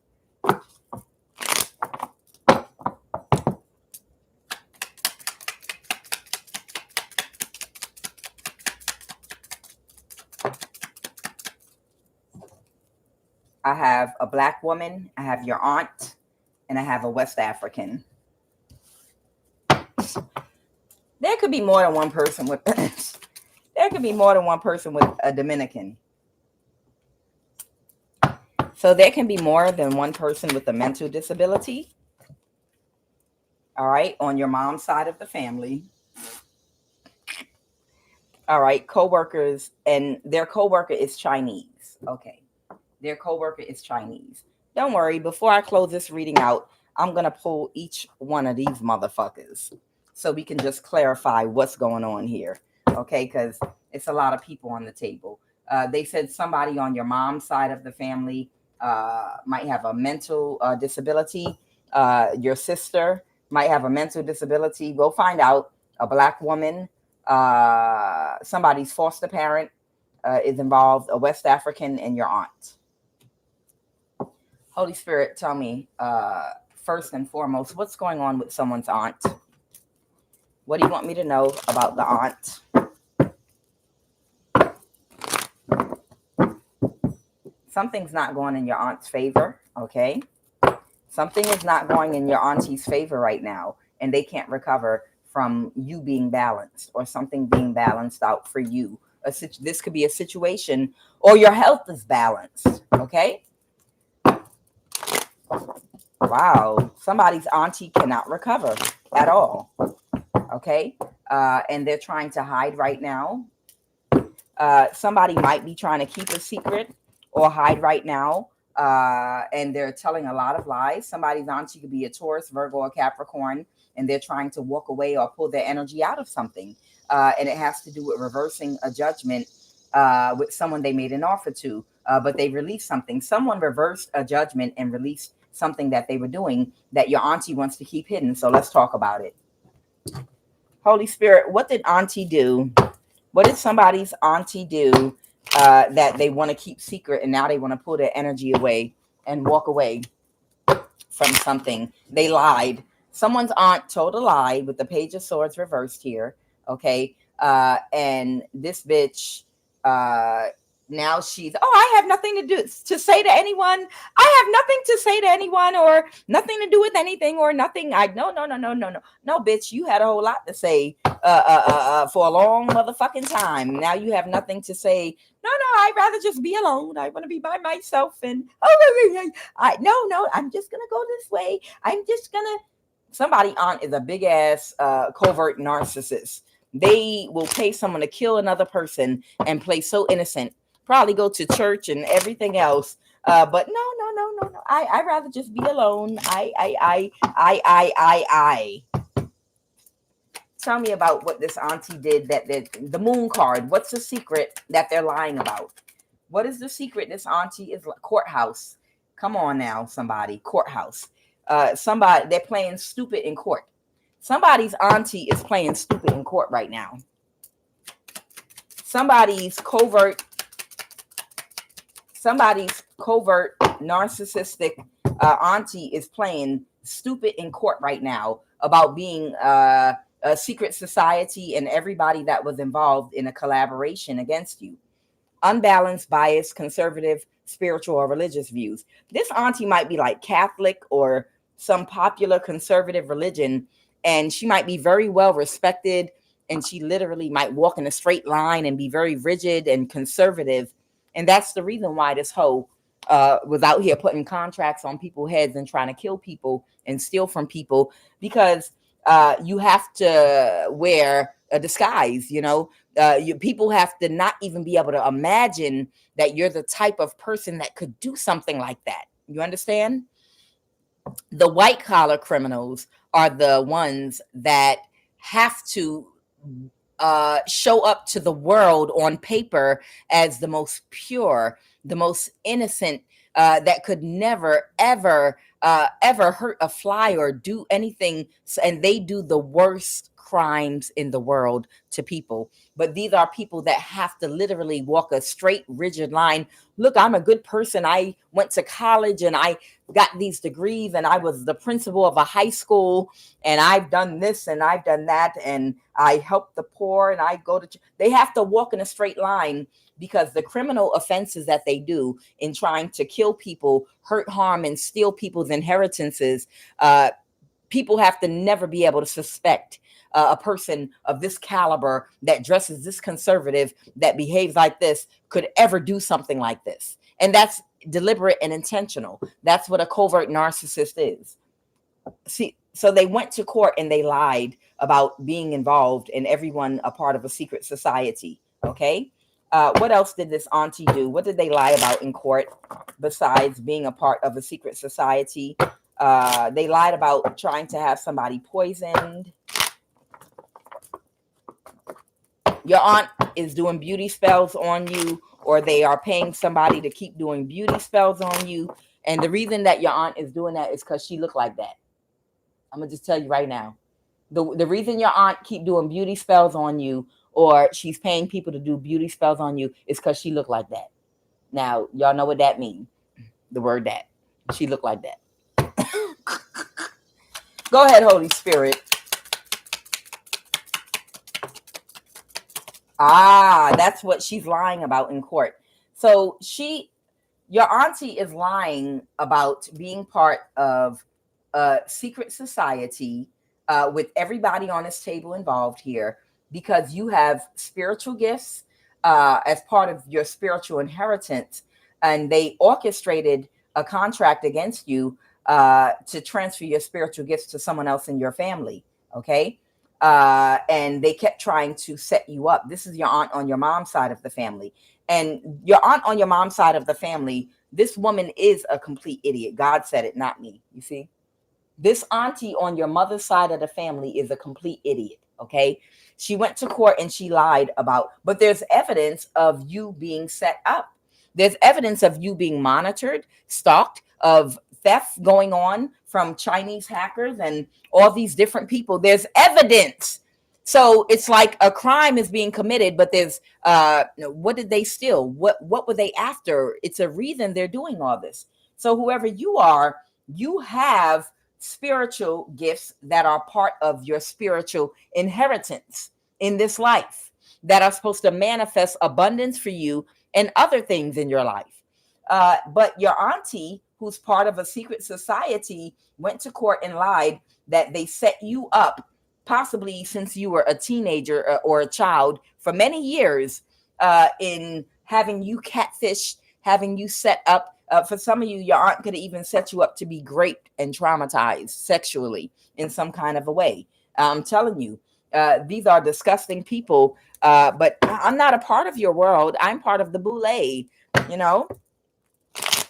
I have a black woman, I have your aunt, and I have a West African. There could be more than one person with there could be more than one person with a Dominican. So there can be more than one person with a mental disability. All right, on your mom's side of the family. All right, co-workers, and their co-worker is Chinese. Okay. Their co-worker is Chinese. Don't worry, before I close this reading out, I'm going to pull each one of these motherfuckers so we can just clarify what's going on here. Okay, because it's a lot of people on the table. They said somebody on your mom's side of the family might have a mental disability. Your sister might have a mental disability. We'll find out. A black woman, somebody's foster parent is involved, a West African, and your aunt. Holy Spirit, tell me, first and foremost, what's going on with someone's aunt? What do you want me to know about the aunt? Something's not going in your aunt's favor, okay? Something is not going in your auntie's favor right now, and they can't recover from you being balanced or something being balanced out for you. This could be a situation, or your health is balanced, okay? Wow, somebody's auntie cannot recover at all. Okay, and they're trying to hide right now. Somebody might be trying to keep a secret or hide right now, and they're telling a lot of lies. Somebody's auntie could be a Taurus, Virgo, or Capricorn, and they're trying to walk away or pull their energy out of something. And it has to do with reversing a judgment with someone they made an offer to, but they released something. Someone reversed a judgment and released something that they were doing that your auntie wants to keep hidden. So let's talk about it. Holy Spirit, what did auntie do? What did somebody's auntie do that they want to keep secret, and now they want to pull their energy away and walk away from something? They lied. Someone's aunt told a lie with the Page of Swords reversed here. Okay. And this bitch, now she's, I have nothing to say to anyone. I have nothing to say to anyone, or nothing to do with anything, or nothing. No, bitch, you had a whole lot to say for a long motherfucking time. Now you have nothing to say. No, I'd rather just be alone. I want to be by myself. And I'm just gonna go this way. Somebody aunt is a big ass covert narcissist. They will pay someone to kill another person and play so innocent. Probably go to church and everything else. But no. I'd rather just be alone. I. Tell me about what this auntie did. The moon card. What's the secret that they're lying about? What is the secret? This auntie is courthouse. Come on now, somebody. Courthouse. Somebody, they're playing stupid in court. Somebody's auntie is playing stupid in court right now. Somebody's covert narcissistic auntie is playing stupid in court right now about being a secret society and everybody that was involved in a collaboration against you. Unbalanced, biased, conservative, spiritual, or religious views. This auntie might be like Catholic or some popular conservative religion, and she might be very well respected, and she literally might walk in a straight line and be very rigid and conservative. And that's the reason why this hoe was out here putting contracts on people's heads and trying to kill people and steal from people, because you have to wear a disguise, people have to not even be able to imagine that you're the type of person that could do something like that. You understand? The white collar criminals are the ones that have to show up to the world on paper as the most pure, the most innocent, that could never, ever hurt a fly or do anything. And they do the worst crimes in the world to people. But these are people that have to literally walk a straight, rigid line. Look, I'm a good person. I went to college and I got these degrees and I was the principal of a high school and I've done this and I've done that and I help the poor and I go to they have to walk in a straight line because the criminal offenses that they do in trying to kill people, hurt, harm, and steal people's inheritances, people have to never be able to suspect a person of this caliber that dresses this conservative, that behaves like this, could ever do something like this. And that's deliberate and intentional. That's what a covert narcissist is. See, so they went to court and they lied about being involved and everyone a part of a secret society. Okay. What else did this auntie do? What did they lie about in court besides being a part of a secret society? They lied about trying to have somebody poisoned. Your aunt is doing beauty spells on you, or they are paying somebody to keep doing beauty spells on you. And the reason that your aunt is doing that is because she looked like that. I'm gonna just tell you right now. The reason your aunt keep doing beauty spells on you, or she's paying people to do beauty spells on you, is because she looked like that. Now, y'all know what that means. The word that. She looked like that. Go ahead, Holy Spirit. That's what she's lying about in court. So your auntie is lying about being part of a secret society with everybody on this table involved here because you have spiritual gifts as part of your spiritual inheritance, and they orchestrated a contract against you to transfer your spiritual gifts to someone else in your family. Okay. And they kept trying to set you up. This is your aunt on your mom's side of the family. And your aunt on your mom's side of the family, this woman is a complete idiot. God said it, not me. You see? This auntie on your mother's side of the family is a complete idiot. Okay. She went to court and she lied about, but there's evidence of you being set up. There's evidence of you being monitored, stalked, of theft going on from Chinese hackers and all these different people. There's evidence. So it's like a crime is being committed, but there's what did they steal? What were they after? It's a reason they're doing all this. So whoever you are, you have spiritual gifts that are part of your spiritual inheritance in this life that are supposed to manifest abundance for you and other things in your life. But your auntie, who's part of a secret society, went to court and lied that they set you up, possibly since you were a teenager or a child, for many years, in having you catfish, having you set up. For some of you, your aunt could have even set you up to be raped and traumatized sexually in some kind of a way. I'm telling you, these are disgusting people. But I'm not a part of your world. I'm part of the boule, you know.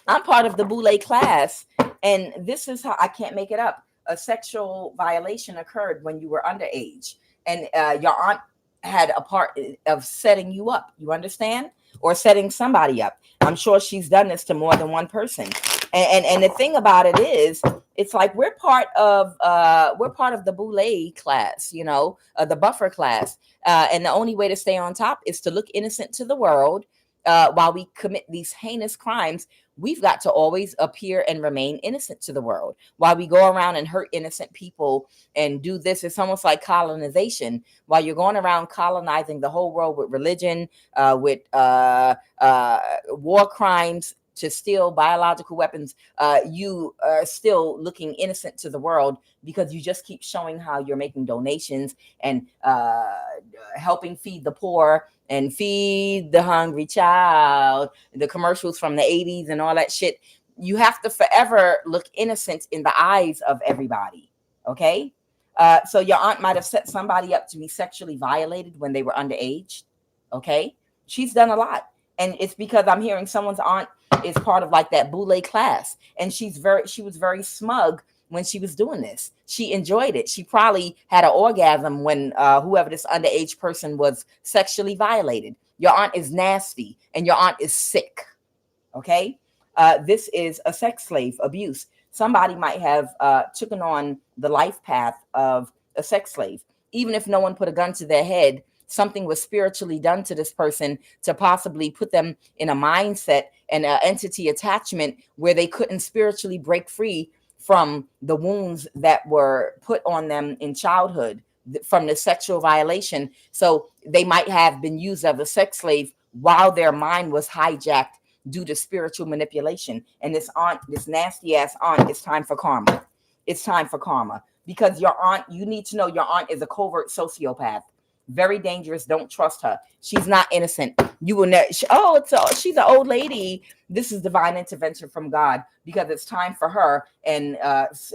I'm part of the boule class. And this is how I can't make it up. A sexual violation occurred when you were underage. And your aunt had a part of setting you up. You understand? Or setting somebody up. I'm sure she's done this to more than one person. And the thing about it is, it's like we're part of the boule class, you know, the buffer class. And the only way to stay on top is to look innocent to the world while we commit these heinous crimes. We've got to always appear and remain innocent to the world while we go around and hurt innocent people and do this. It's almost like colonization. While you're going around colonizing the whole world with religion, with war crimes, to steal biological weapons, you are still looking innocent to the world because you just keep showing how you're making donations and helping feed the poor and feed the hungry child, the commercials from the 80s and all that shit. You have to forever look innocent in the eyes of everybody. Okay. So your aunt might have set somebody up to be sexually violated when they were underage. Okay. She's done a lot. And it's because I'm hearing someone's aunt is part of like that boule class. And she was very smug when she was doing this. She enjoyed it. She probably had an orgasm when whoever this underage person was sexually violated. Your aunt is nasty and your aunt is sick. Okay. This is a sex slave abuse. Somebody might have taken on the life path of a sex slave. Even if no one put a gun to their head, something was spiritually done to this person to possibly put them in a mindset and an entity attachment where they couldn't spiritually break free from the wounds that were put on them in childhood from the sexual violation. So they might have been used as a sex slave while their mind was hijacked due to spiritual manipulation. And this aunt, this nasty ass aunt, it's time for karma. It's time for karma, because your aunt, you need to know your aunt is a covert sociopath. Very dangerous. Don't trust her. She's not innocent. You will never. She's an old lady. This is divine intervention from God, because it's time for her and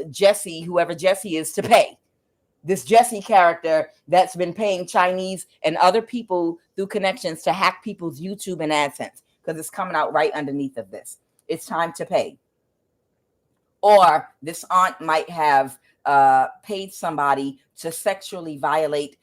Jesse, whoever Jesse is, to pay. This Jesse character that's been paying Chinese and other people through connections to hack people's YouTube and AdSense, because it's coming out right underneath of this. It's time to pay. Or this aunt might have paid somebody to sexually violate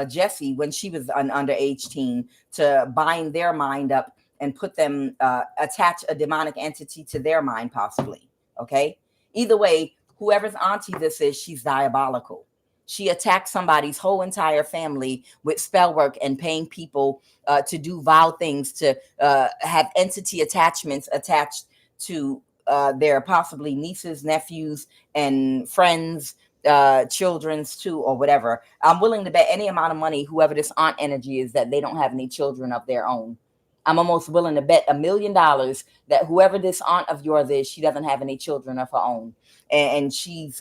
Jessie when she was an underage teen, to bind their mind up and put them, attach a demonic entity to their mind, possibly. Okay. Either way, whoever's auntie this is, she's diabolical. She attacked somebody's whole entire family with spell work and paying people to do vile things, to have entity attachments attached to their possibly nieces, nephews, and friends, children's too, or whatever. I'm willing to bet any amount of money, whoever this aunt energy is, that they don't have any children of their own. I'm almost willing to bet $1 million that whoever this aunt of yours is, she doesn't have any children of her own. And she's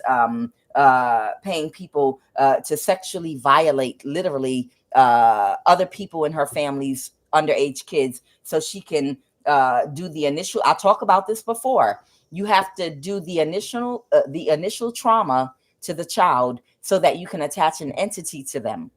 paying people to sexually violate, literally, other people in her family's underage kids, so she can do the initial. I'll talk about this before. You have to do the initial trauma to the child so that you can attach an entity to them,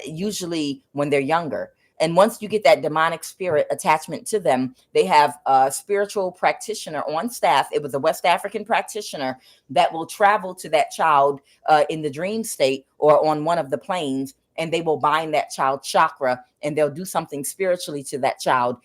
usually when they're younger. And once you get that demonic spirit attachment to them, they have a spiritual practitioner on staff. It was a West African practitioner that will travel to that child in the dream state or on one of the planes, and they will bind that child's chakra, and they'll do something spiritually to that child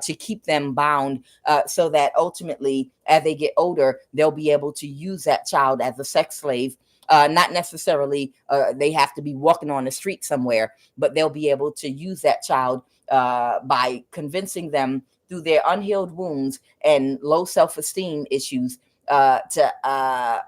to keep them bound, so that ultimately, as they get older, they'll be able to use that child as a sex slave. Not necessarily they have to be walking on the street somewhere, but they'll be able to use that child by convincing them through their unhealed wounds and low self-esteem issues to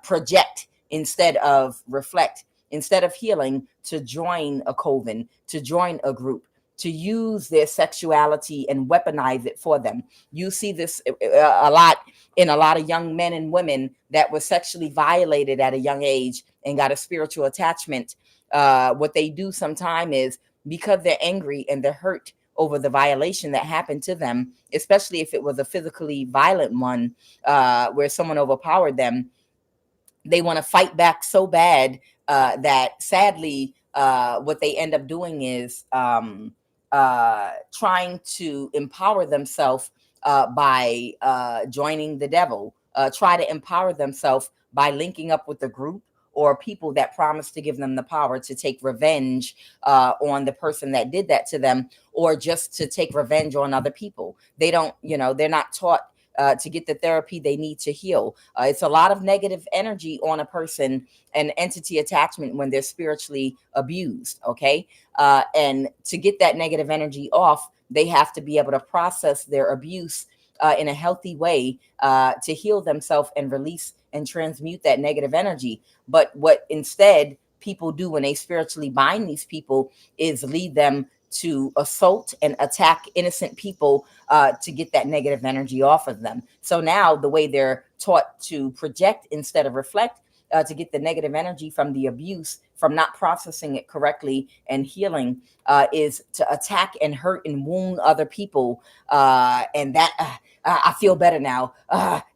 project instead of reflect, instead of healing, to join a coven, to join a group, to use their sexuality and weaponize it for them. You see this a lot in a lot of young men and women that were sexually violated at a young age and got a spiritual attachment. What they do sometime is, because they're angry and they're hurt over the violation that happened to them, especially if it was a physically violent one, where someone overpowered them, they want to fight back so bad that sadly, what they end up doing is trying to empower themselves by joining the devil, try to empower themselves by linking up with the group or people that promise to give them the power to take revenge on the person that did that to them, or just to take revenge on other people. They don't, they're not taught to get the therapy they need to heal. It's a lot of negative energy on a person and entity attachment when they're spiritually abused. Okay. And to get that negative energy off, they have to be able to process their abuse in a healthy way to heal themselves and release and transmute that negative energy. But what instead people do when they spiritually bind these people is lead them to assault and attack innocent people to get that negative energy off of them. So now the way they're taught to project instead of reflect, to get the negative energy from the abuse, from not processing it correctly and healing, is to attack and hurt and wound other people. And that I feel better now.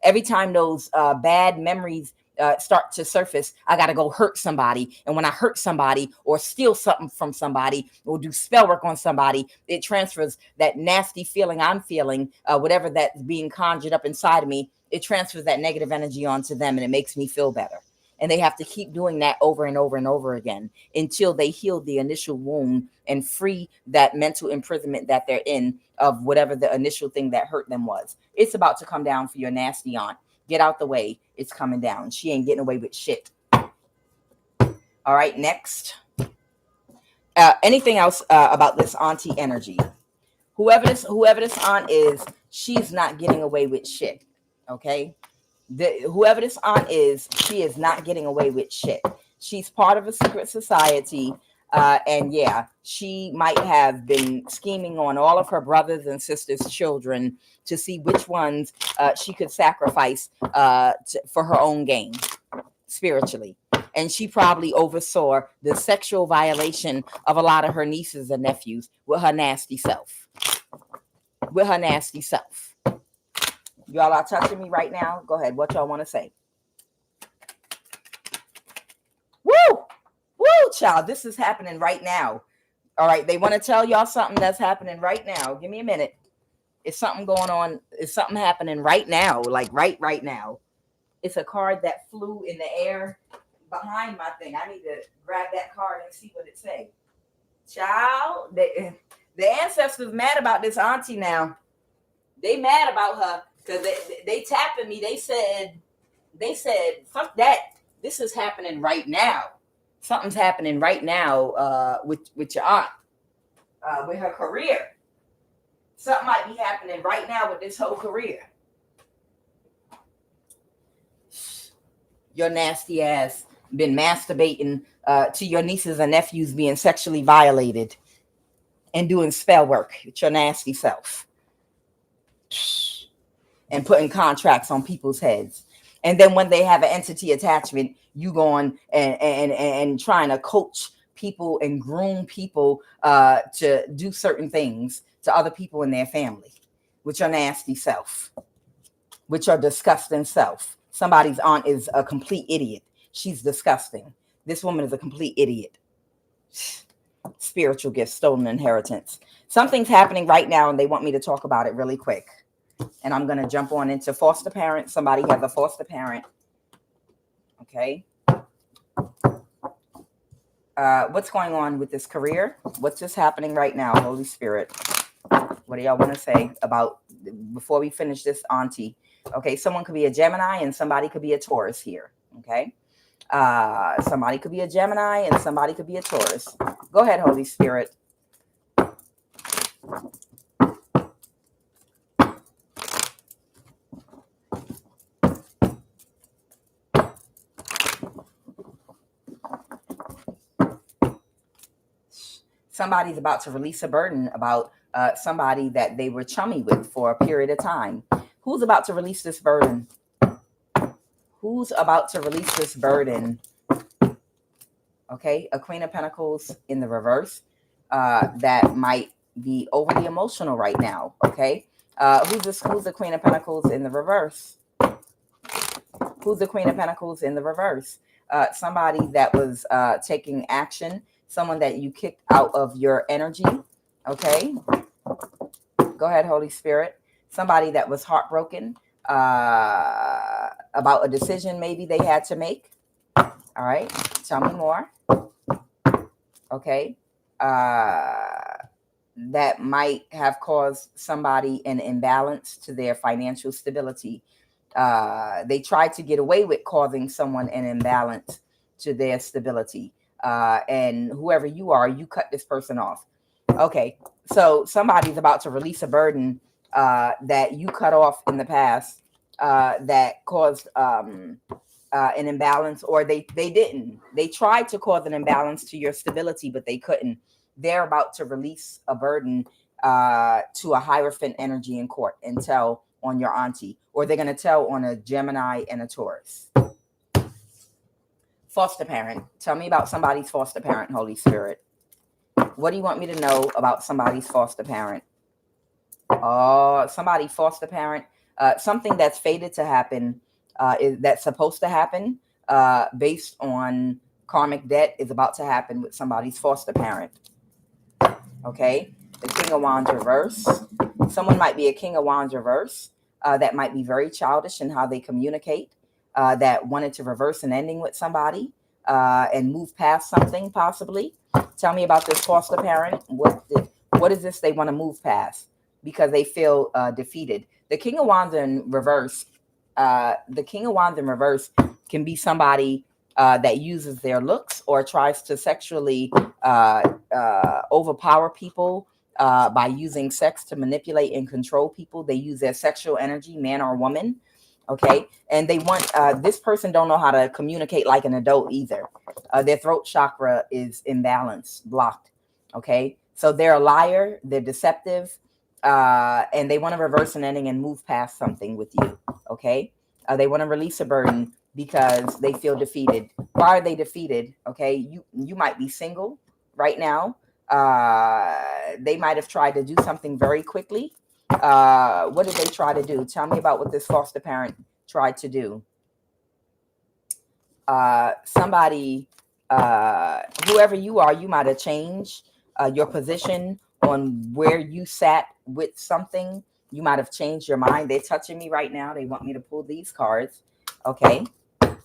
Every time those bad memories start to surface, I got to go hurt somebody. And when I hurt somebody or steal something from somebody or do spell work on somebody, it transfers that nasty feeling I'm feeling, whatever that's being conjured up inside of me, it transfers that negative energy onto them and it makes me feel better. And they have to keep doing that over and over and over again until they heal the initial wound and free that mental imprisonment that they're in of whatever the initial thing that hurt them was. It's about to come down for your nasty aunt. Get out the way. It's coming down. She ain't getting away with shit. All right, next. Anything else about this auntie energy? Whoever this aunt is, she's not getting away with shit. Okay? Whoever this aunt is, she is not getting away with shit. She's part of a secret society. And yeah, she might have been scheming on all of her brothers and sisters' children to see which ones she could sacrifice for her own gain spiritually. And she probably oversaw the sexual violation of a lot of her nieces and nephews with her nasty self. With her nasty self. Y'all are touching me right now. Go ahead. What y'all want to say? Woo! Woo, child. This is happening right now. All right. They want to tell y'all something that's happening right now. Give me a minute. It's something going on. It's something happening right now. Like right now. It's a card that flew in the air behind my thing. I need to grab that card and see what it says. Child, the ancestors mad about this auntie now. They mad about her. Because they tapping me. They said, fuck that. This is happening right now. Something's happening right now with your aunt, with her career. Something might be happening right now with this whole career. Your nasty ass been masturbating to your nieces and nephews being sexually violated and doing spell work with your nasty self. And putting contracts on people's heads. And then when they have an entity attachment, you going and trying to coach people and groom people to do certain things to other people in their family with your nasty self, with your disgusting self. Somebody's aunt is a complete idiot. She's disgusting. This woman is a complete idiot. Spiritual gift, stolen inheritance. Something's happening right now and they want me to talk about it really quick. And I'm going to jump on into foster parent. Somebody has a foster parent. Okay. What's going on with this career? What's just happening right now? Holy Spirit. What do y'all want to say about before we finish this auntie? Okay. Someone could be a Gemini and somebody could be a Taurus here. Okay. Somebody could be a Gemini and somebody could be a Taurus. Go ahead, Holy Spirit. Somebody's about to release a burden about somebody that they were chummy with for a period of time. Who's about to release this burden? Who's about to release this burden? Okay, a Queen of Pentacles in the reverse. That might be overly emotional right now. Okay, who's the Queen of Pentacles in the reverse? Who's the Queen of Pentacles in the reverse? Somebody that was taking action. Someone that you kicked out of your energy. Okay. Go ahead, Holy Spirit. Somebody that was heartbroken about a decision maybe they had to make. All right. Tell me more. Okay. That might have caused somebody an imbalance to their financial stability. They tried to get away with causing someone an imbalance to their stability. And whoever you are, you cut this person off. Okay, so somebody's about to release a burden that you cut off in the past that caused an imbalance, or they didn't. They tried to cause an imbalance to your stability, but they couldn't. They're about to release a burden to a Hierophant energy in court and tell on your auntie, or they're going to tell on a Gemini and a Taurus. Foster parent. Tell me about somebody's foster parent, Holy Spirit. What do you want me to know about somebody's foster parent? Oh, somebody foster parent. Something that's fated to happen, that's supposed to happen. based on karmic debt is about to happen with somebody's foster parent. Okay, the King of Wands reverse. Someone might be a King of Wands reverse that might be very childish in how they communicate, that wanted to reverse an ending with somebody and move past something possibly. Tell me about this foster parent. What is this they want to move past because they feel defeated? The King of Wands in reverse. The King of Wands in reverse can be somebody that uses their looks or tries to sexually overpower people by using sex to manipulate and control people. They use their sexual energy, man or woman. Okay, and they want this person don't know how to communicate like an adult either. Their throat chakra is imbalanced, blocked. Okay, so they're a liar, they're deceptive, and they want to reverse an ending and move past something with you. Okay, they want to release a burden because they feel defeated. Why are they defeated? Okay, you might be single right now. They might have tried to do something very quickly. What did they try to do? Tell me about what this foster parent tried to do. Somebody, whoever you are, you might have changed your position on where you sat with something. You might have changed your mind. They're touching me right now. They want me to pull these cards. Okay.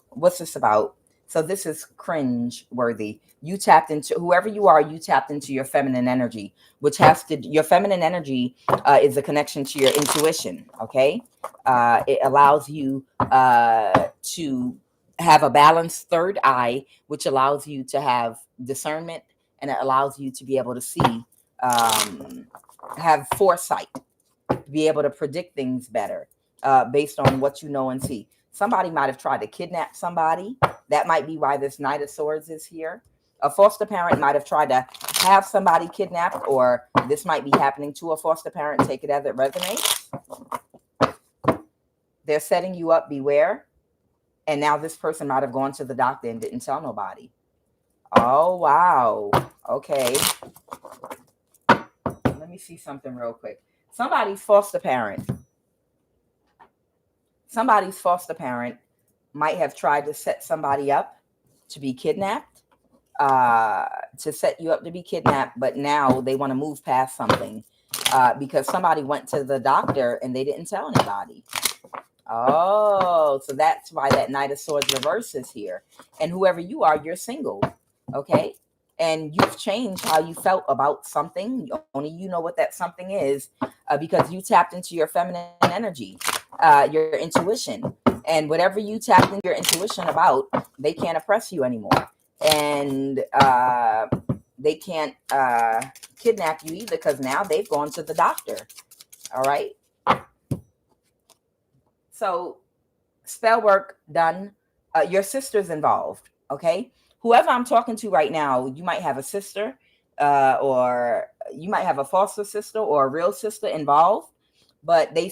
What's this about? So this is cringe worthy. You tapped into, whoever you are, you tapped into your feminine energy, which has to, your feminine energy is a connection to your intuition. Okay. It allows you to have a balanced third eye, which allows you to have discernment, and it allows you to be able to see, have foresight, be able to predict things better based on what you know and see. Somebody might have tried to kidnap somebody. That might be why this Knight of Swords is here. A foster parent might have tried to have somebody kidnapped, or this might be happening to a foster parent. Take it as it resonates. They're setting you up, beware. And now this person might have gone to the doctor and didn't tell nobody. Oh, wow. Okay. Let me see something real quick. Somebody's foster parent might have tried to set somebody up to be kidnapped, to set you up to be kidnapped, but now they want to move past something because somebody went to the doctor and they didn't tell anybody. Oh, so that's why that Knight of Swords reverse is here. And whoever you are, you're single, okay? And you've changed how you felt about something. Only you know what that something is because you tapped into your feminine energy, your intuition. And whatever you tapped into your intuition about, they can't oppress you anymore. And they can't kidnap you either because now they've gone to the doctor. All right. So spell work done. Your sister's involved. Okay. Whoever I'm talking to right now, you might have a sister or you might have a foster sister or a real sister involved. But they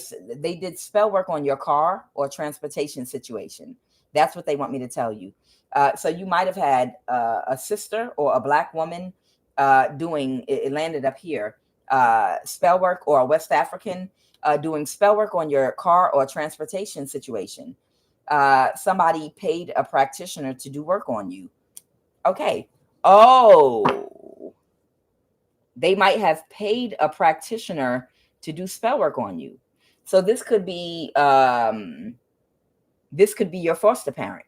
did spell work on your car or transportation situation. That's what they want me to tell you. So you might have had a sister or a Black woman doing, it landed up here, spell work, or a West African doing spell work on your car or transportation situation. Somebody paid a practitioner to do work on you. Okay. Oh, they might have paid a practitioner to do spell work on you. So this could be your foster parent.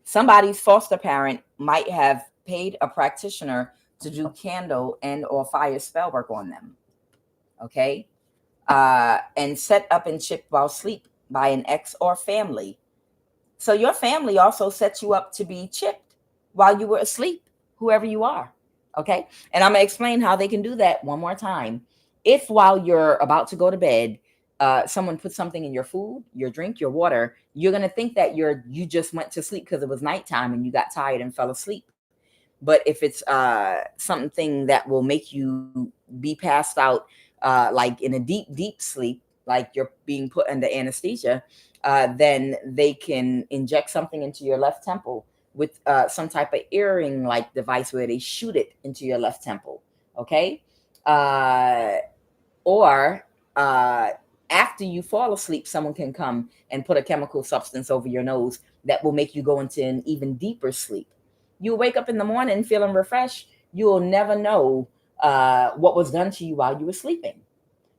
Somebody's foster parent might have paid a practitioner to do candle and or fire spell work on them. Okay. And set up and chipped while asleep by an ex or family. So your family also set you up to be chipped while you were asleep, whoever you are. Okay. And I'm going to explain how they can do that one more time. If while you're about to go to bed, someone puts something in your food, your drink, your water, you're going to think that you just went to sleep because it was nighttime and you got tired and fell asleep. But if it's something that will make you be passed out, like in a deep, deep sleep, like you're being put under anesthesia, then they can inject something into your left temple with some type of earring-like device where they shoot it into your left temple. Okay. Or After you fall asleep, someone can come and put a chemical substance over your nose that will make you go into an even deeper sleep. You'll wake up in the morning feeling refreshed. You'll never know what was done to you while you were sleeping.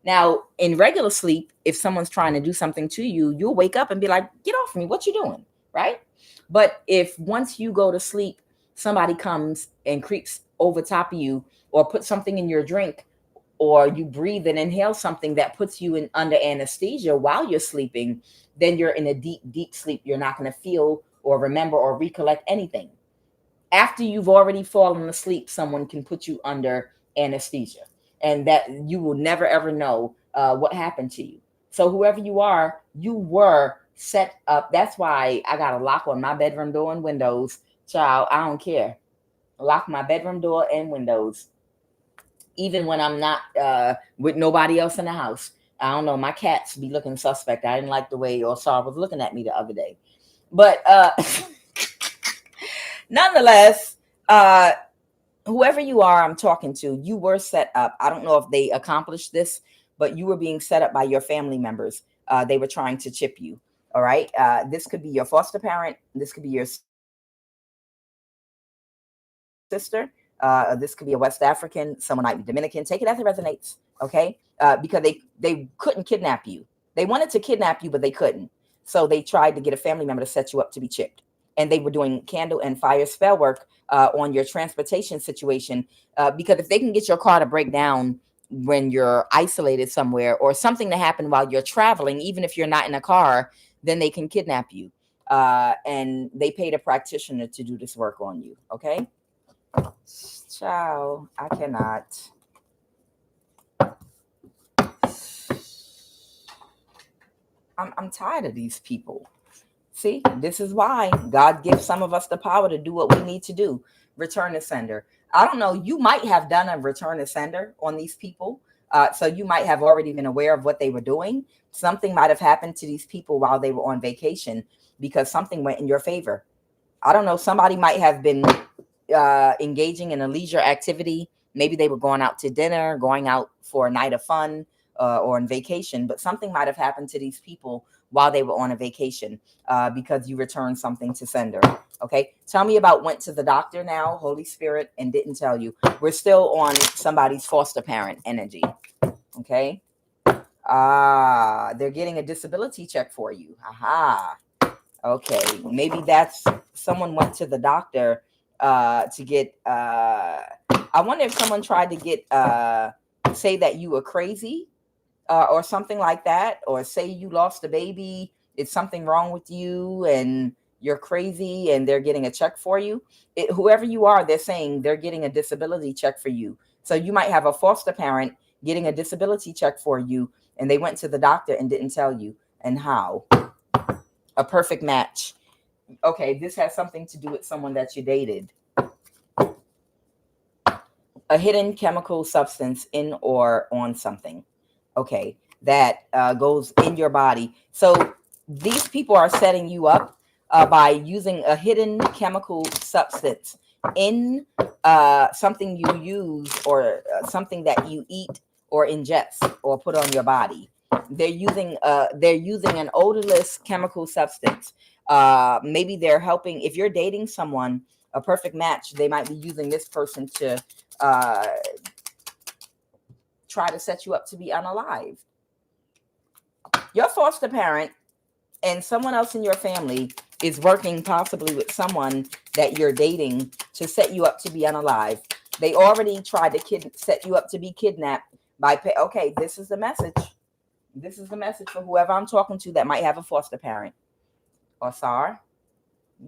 Now, in regular sleep, if someone's trying to do something to you, you'll wake up and be like, get off me, what you doing? Right? But if once you go to sleep, somebody comes and creeps over top of you or put something in your drink, or you breathe and inhale something that puts you in under anesthesia while you're sleeping, then you're in a deep, deep sleep. You're not going to feel or remember or recollect anything. After you've already fallen asleep, someone can put you under anesthesia, and that you will never ever know what happened to you. So whoever you are, you were set up. That's why I got a lock on my bedroom door and windows. Child, I don't care. Lock my bedroom door and windows, even when I'm not with nobody else in the house. I don't know. My cats be looking suspect. I didn't like the way Osar was looking at me the other day. But nonetheless, whoever you are I'm talking to, you were set up. I don't know if they accomplished this, but you were being set up by your family members. They were trying to chip you. All right. This could be your foster parent. This could be your sister. This could be a West African, someone might be Dominican. Take it as it resonates, okay? Because they couldn't kidnap you. They wanted to kidnap you, but they couldn't. So they tried to get a family member to set you up to be chipped. And they were doing candle and fire spell work on your transportation situation. Because if they can get your car to break down when you're isolated somewhere, or something to happen while you're traveling, even if you're not in a car, then they can kidnap you. And they paid a practitioner to do this work on you, okay? Ciao. I cannot. I'm tired of these people. See, this is why God gives some of us the power to do what we need to do. Return to sender. I don't know. You might have done a return to sender on these people. So you might have already been aware of what they were doing. Something might have happened to these people while they were on vacation because something went in your favor. I don't know. Somebody might have been engaging in a leisure activity. Maybe they were going out to dinner, going out for a night of fun, or on vacation, but something might have happened to these people while they were on a vacation because you returned something to sender. Okay. Tell me about went to the doctor now, Holy Spirit, and didn't tell you. We're still on somebody's foster parent energy. Okay. They're getting a disability check for you. Aha. Okay. Maybe that's someone went to the doctor to get I wonder if someone tried to get say that you were crazy or something like that, or say you lost a baby, it's something wrong with you and you're crazy, and they're getting a check for you. Whoever you are, they're saying they're getting a disability check for you. So you might have a foster parent getting a disability check for you, and they went to the doctor and didn't tell you. And how? A perfect match. Okay, this has something to do with someone that you dated. A hidden chemical substance in or on something. Okay, that goes in your body. So these people are setting you up by using a hidden chemical substance in something you use, or something that you eat or ingest or put on your body. They're using an odorless chemical substance. Maybe they're helping. If you're dating someone, a perfect match, they might be using this person to try to set you up to be unalived. Your foster parent and someone else in your family is working possibly with someone that you're dating to set you up to be unalived. They already tried to set you up to be kidnapped by okay, this is the message. This is the message for whoever I'm talking to that might have a foster parent. Or SAR?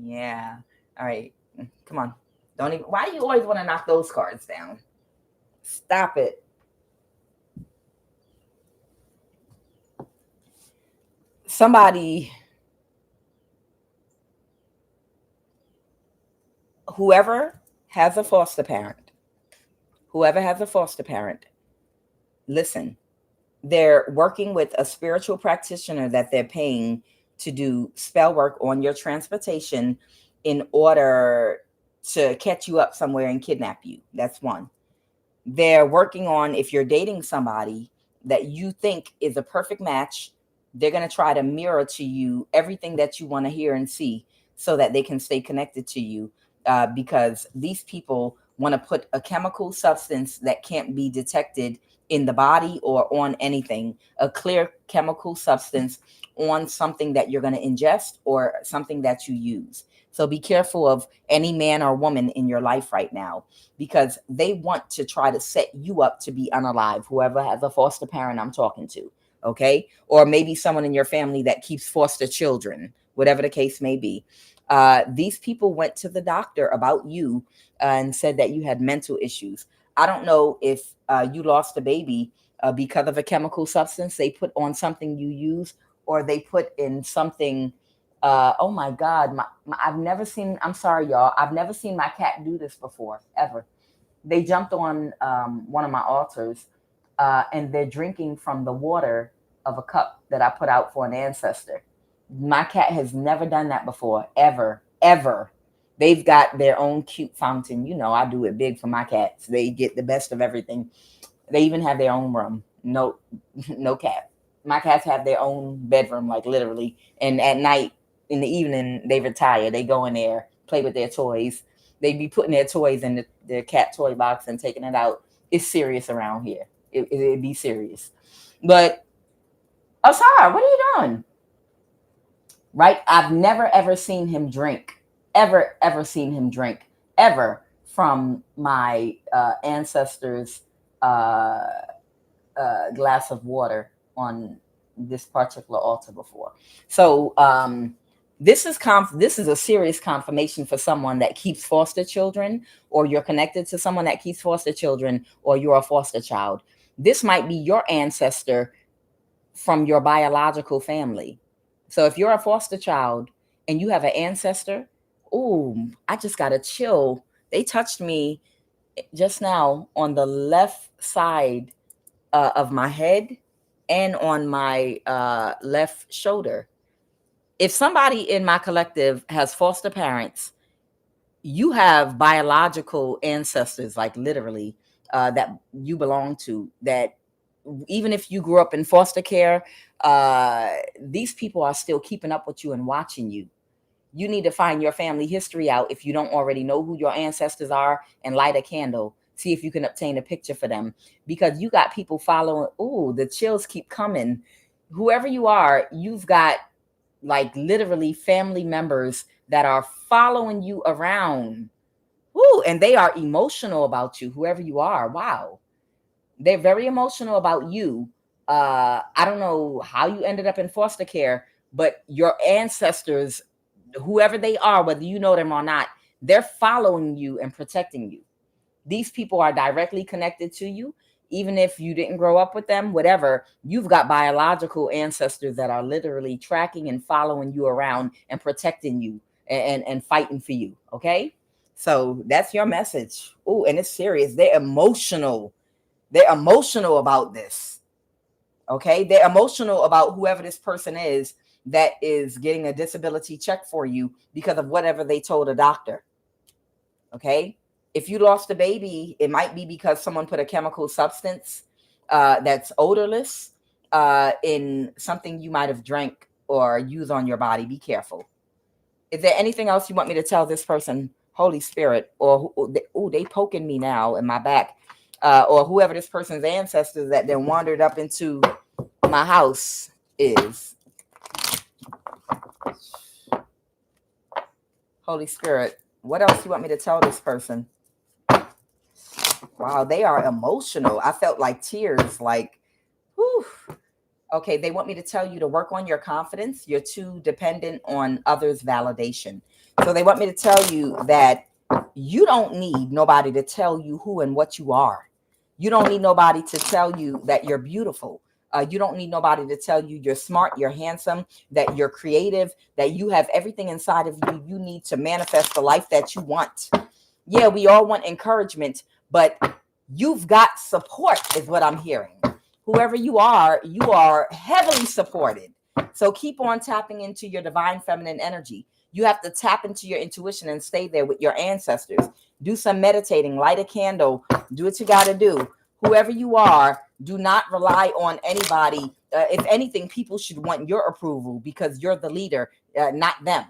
Yeah. All right. Come on. Don't even. Why do you always want to knock those cards down? Stop it. Somebody, whoever has a foster parent, listen, they're working with a spiritual practitioner that they're paying to do spell work on your transportation in order to catch you up somewhere and kidnap you. That's one. They're working on, if you're dating somebody, that you think is a perfect match. They're going to try to mirror to you everything that you want to hear and see so that they can stay connected to you, because these people want to put a chemical substance that can't be detected in the body or on anything, a clear chemical substance on something that you're going to ingest or something that you use. So be careful of any man or woman in your life right now, because they want to try to set you up to be unalive, whoever has a foster parent I'm talking to, okay? Or maybe someone in your family that keeps foster children, whatever the case may be. These people went to the doctor about you and said that you had mental issues. I don't know if you lost a baby because of a chemical substance they put on something you use, or they put in something. Oh my God, I've never seen, I'm sorry, y'all. I've never seen my cat do this before, ever. They jumped on one of my altars and they're drinking from the water of a cup that I put out for an ancestor. My cat has never done that before, ever, ever. They've got their own cute fountain. You know, I do it big for my cats. They get the best of everything. They even have their own room. No, no cat. My cats have their own bedroom, like literally. And at night, in the evening, they retire. They go in there, play with their toys. They be putting their toys in their cat toy box and taking it out. It's serious around here. It'd be serious. But, Asar, what are you doing? Right? I've never, ever seen him drink. Ever seen him drink. Ever from my ancestors' glass of water on this particular altar before. So this is a serious confirmation for someone that keeps foster children, or you're connected to someone that keeps foster children, or you're a foster child. This might be your ancestor from your biological family. So if you're a foster child and you have an ancestor, oh, I just got a chill. They touched me just now on the left side of my head and on my left shoulder. If somebody in my collective has foster parents, you have biological ancestors, like literally, that you belong to, that even if you grew up in foster care, these people are still keeping up with you and watching you. You need to find your family history out if you don't already know who your ancestors are, and light a candle. See if you can obtain a picture for them, because you got people following. Oh, the chills keep coming. Whoever you are, you've got like literally family members that are following you around. Ooh, and they are emotional about you, whoever you are. Wow. They're very emotional about you. I don't know how you ended up in foster care, but your ancestors, whoever they are, whether you know them or not, they're following you and protecting you. These people are directly connected to you. Even if you didn't grow up with them, whatever, you've got biological ancestors that are literally tracking and following you around and protecting you and fighting for you. Okay. So that's your message. Oh, and it's serious. They're emotional. They're emotional about this. Okay. They're emotional about whoever this person is that is getting a disability check for you because of whatever they told a doctor. Okay. If you lost a baby, it might be because someone put a chemical substance that's odorless in something you might have drank or used on your body. Be careful. Is there anything else you want me to tell this person, Holy Spirit, or they poking me now in my back, or whoever this person's ancestors that then wandered up into my house is? Holy Spirit, what else you want me to tell this person? Wow, they are emotional. I felt like tears, like, whew. Okay, they want me to tell you to work on your confidence. You're too dependent on others' validation. So they want me to tell you that you don't need nobody to tell you who and what you are. You don't need nobody to tell you that you're beautiful. You don't need nobody to tell you you're smart, you're handsome, that you're creative, that you have everything inside of you you need to manifest the life that you want. Yeah, we all want encouragement, but you've got support is what I'm hearing. Whoever you are heavily supported. So keep on tapping into your divine feminine energy. You have to tap into your intuition and stay there with your ancestors. Do some meditating, light a candle, do what you got to do. whoever you are, do not rely on anybody. If anything, people should want your approval because you're the leader, not them.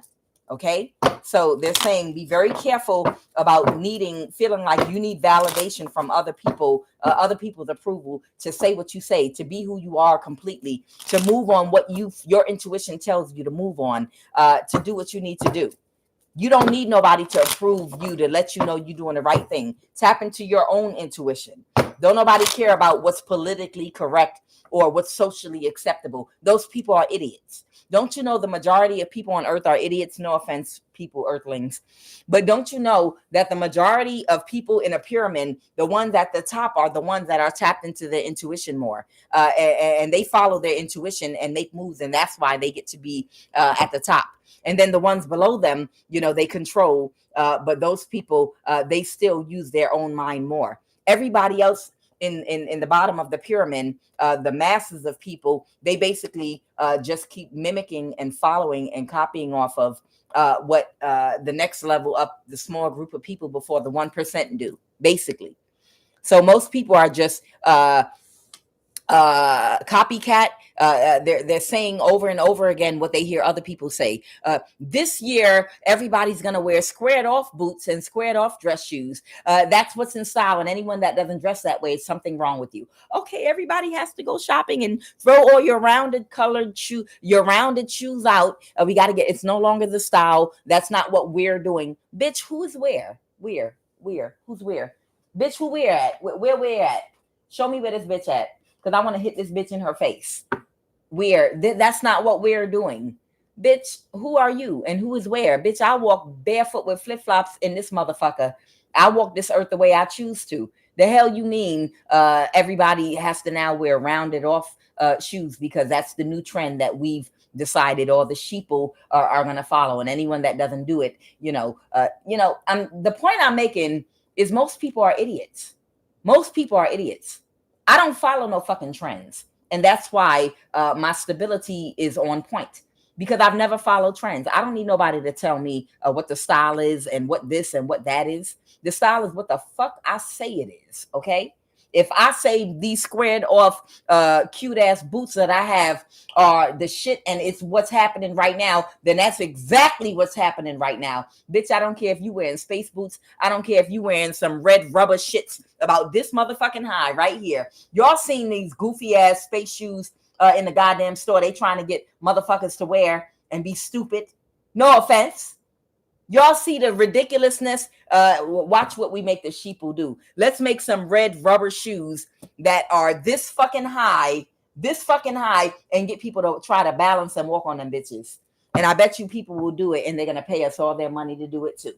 Okay, so they're saying be very careful about feeling like you need validation from other people, other people's approval to say what you say, to be who you are completely, to move on what your intuition tells you to move on, to do what you need to do. You don't need nobody to approve you, to let you know you're doing the right thing. Tap into your own intuition. Don't nobody care about what's politically correct or what's socially acceptable. Those people are idiots. Don't you know the majority of people on earth are idiots? No offense, people, earthlings. But don't you know that the majority of people in a pyramid, the ones at the top are the ones that are tapped into their intuition more. And they follow their intuition and make moves. And that's why they get to be at the top. And then the ones below them, they control. But those people, they still use their own mind more. Everybody else in the bottom of the pyramid, the masses of people, they basically just keep mimicking and following and copying off of what the next level up, the small group of people before the 1% do, basically. So most people are just copycat. They're saying over and over again what they hear other people say. This year, everybody's going to wear squared off boots and squared off dress shoes. That's what's in style. And anyone that doesn't dress that way, something wrong with you. Okay, everybody has to go shopping and throw all your rounded colored shoes out. We got to it's no longer the style. That's not what we're doing. Bitch, who's where? Who's where? Bitch, who we're at? Where we're at? Show me where this bitch at. Because I want to hit this bitch in her face. That's not what we're doing. Bitch, who are you and who is where? Bitch, I walk barefoot with flip-flops in this motherfucker. I walk this earth the way I choose to. The hell you mean everybody has to now wear rounded off shoes because that's the new trend that we've decided all the sheeple are going to follow. And anyone that doesn't do it, the point I'm making is most people are idiots. Most people are idiots. I don't follow no fucking trends. And that's why my stability is on point, because I've never followed trends. I don't need nobody to tell me what the style is and what this and what that is. The style is what the fuck I say it is. Okay. If I say these squared off cute ass boots that I have are the shit and it's what's happening right now, then that's exactly what's happening right now. Bitch, I don't care if you wearing space boots. I don't care if you wearing some red rubber shits about this motherfucking high right here. Y'all seen these goofy ass space shoes in the goddamn store. They trying to get motherfuckers to wear and be stupid. No offense. Y'all see the ridiculousness? Watch what we make the sheeple do. Let's make some red rubber shoes that are this fucking high, and get people to try to balance and walk on them bitches. And I bet you people will do it, and they're going to pay us all their money to do it too.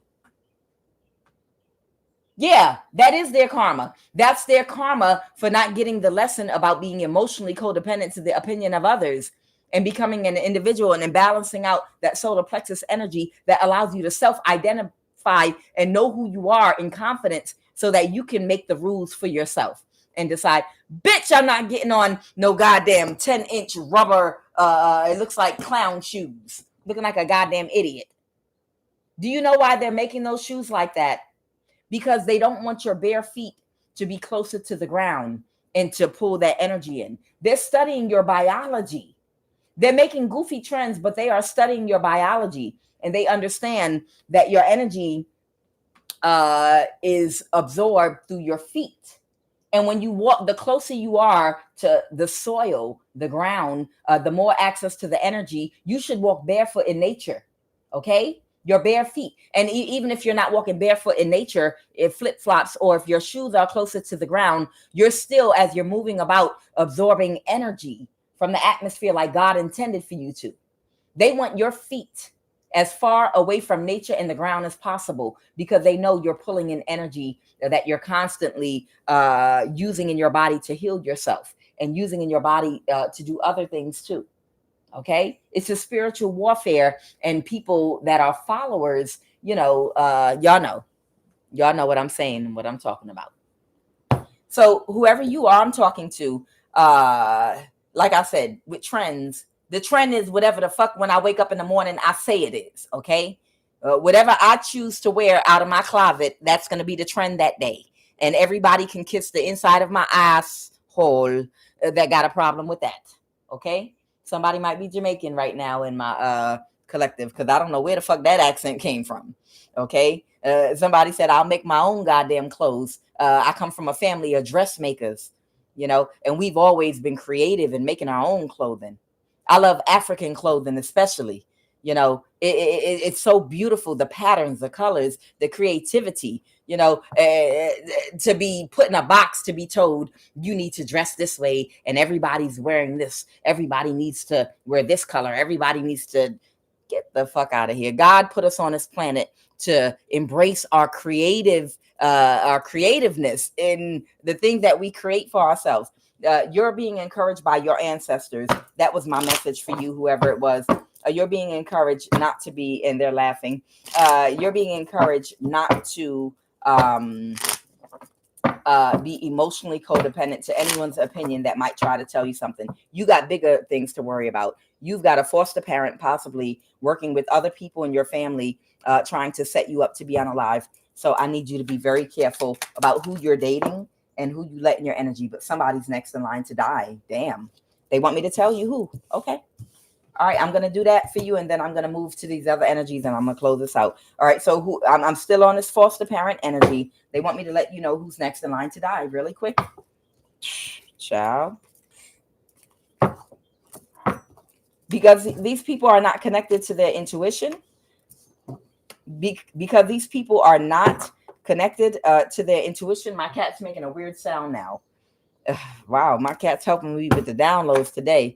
Yeah, that is their karma. That's their karma for not getting the lesson about being emotionally codependent to the opinion of others and becoming an individual and then balancing out that solar plexus energy that allows you to self-identify and know who you are in confidence so that you can make the rules for yourself and decide, bitch, I'm not getting on no goddamn 10-inch rubber, it looks like clown shoes, looking like a goddamn idiot. Do you know why they're making those shoes like that? Because they don't want your bare feet to be closer to the ground and to pull that energy in. They're studying your biology. They're making goofy trends, but they are studying your biology, and they understand that your energy is absorbed through your feet. And when you walk, the closer you are to the soil, the ground, the more access to the energy. You should walk barefoot in nature, okay? Your bare feet. And even if you're not walking barefoot in nature, if flip-flops or if your shoes are closer to the ground, you're still, as you're moving about, absorbing energy from the atmosphere like God intended for you to. They want your feet as far away from nature and the ground as possible because they know you're pulling in energy that you're constantly using in your body to heal yourself and using in your body to do other things too. Okay? It's a spiritual warfare, and people that are followers, y'all know what I'm saying and what I'm talking about. So whoever you are, I'm talking to, like I said, with trends, the trend is whatever the fuck when I wake up in the morning, I say it is, okay? Whatever I choose to wear out of my closet, that's going to be the trend that day. and everybody can kiss the inside of my asshole that got a problem with that. Okay, somebody might be Jamaican right now in my collective, because I don't know where the fuck that accent came from. Okay, somebody said I'll make my own goddamn clothes. I come from a family of dressmakers, you know, and we've always been creative in making our own clothing. I love African clothing, especially. You know, it's so beautiful, the patterns, the colors, the creativity, you know, to be put in a box, to be told you need to dress this way and everybody's wearing this, everybody needs to wear this color, everybody needs to get the fuck out of here. God put us on this planet to embrace our creativeness in the things that we create for ourselves. You're being encouraged by your ancestors. That was my message for you, whoever it was. You're being encouraged not to be, and they're laughing. You're being encouraged not to be emotionally codependent to anyone's opinion that might try to tell you something. You got bigger things to worry about. You've got a foster parent possibly working with other people in your family, trying to set you up to be unalive. So I need you to be very careful about who you're dating and who you let in your energy. But somebody's next in line to die. Damn. They want me to tell you who. Okay. All right, I'm going to do that for you, and then I'm going to move to these other energies, and I'm going to close this out. All right, so I'm still on this foster parent energy. They want me to let you know who's next in line to die really quick. Child. Because these people are not connected to their intuition. Because these people are not connected to their intuition. My cat's making a weird sound now. Wow, my cat's helping me with the downloads today.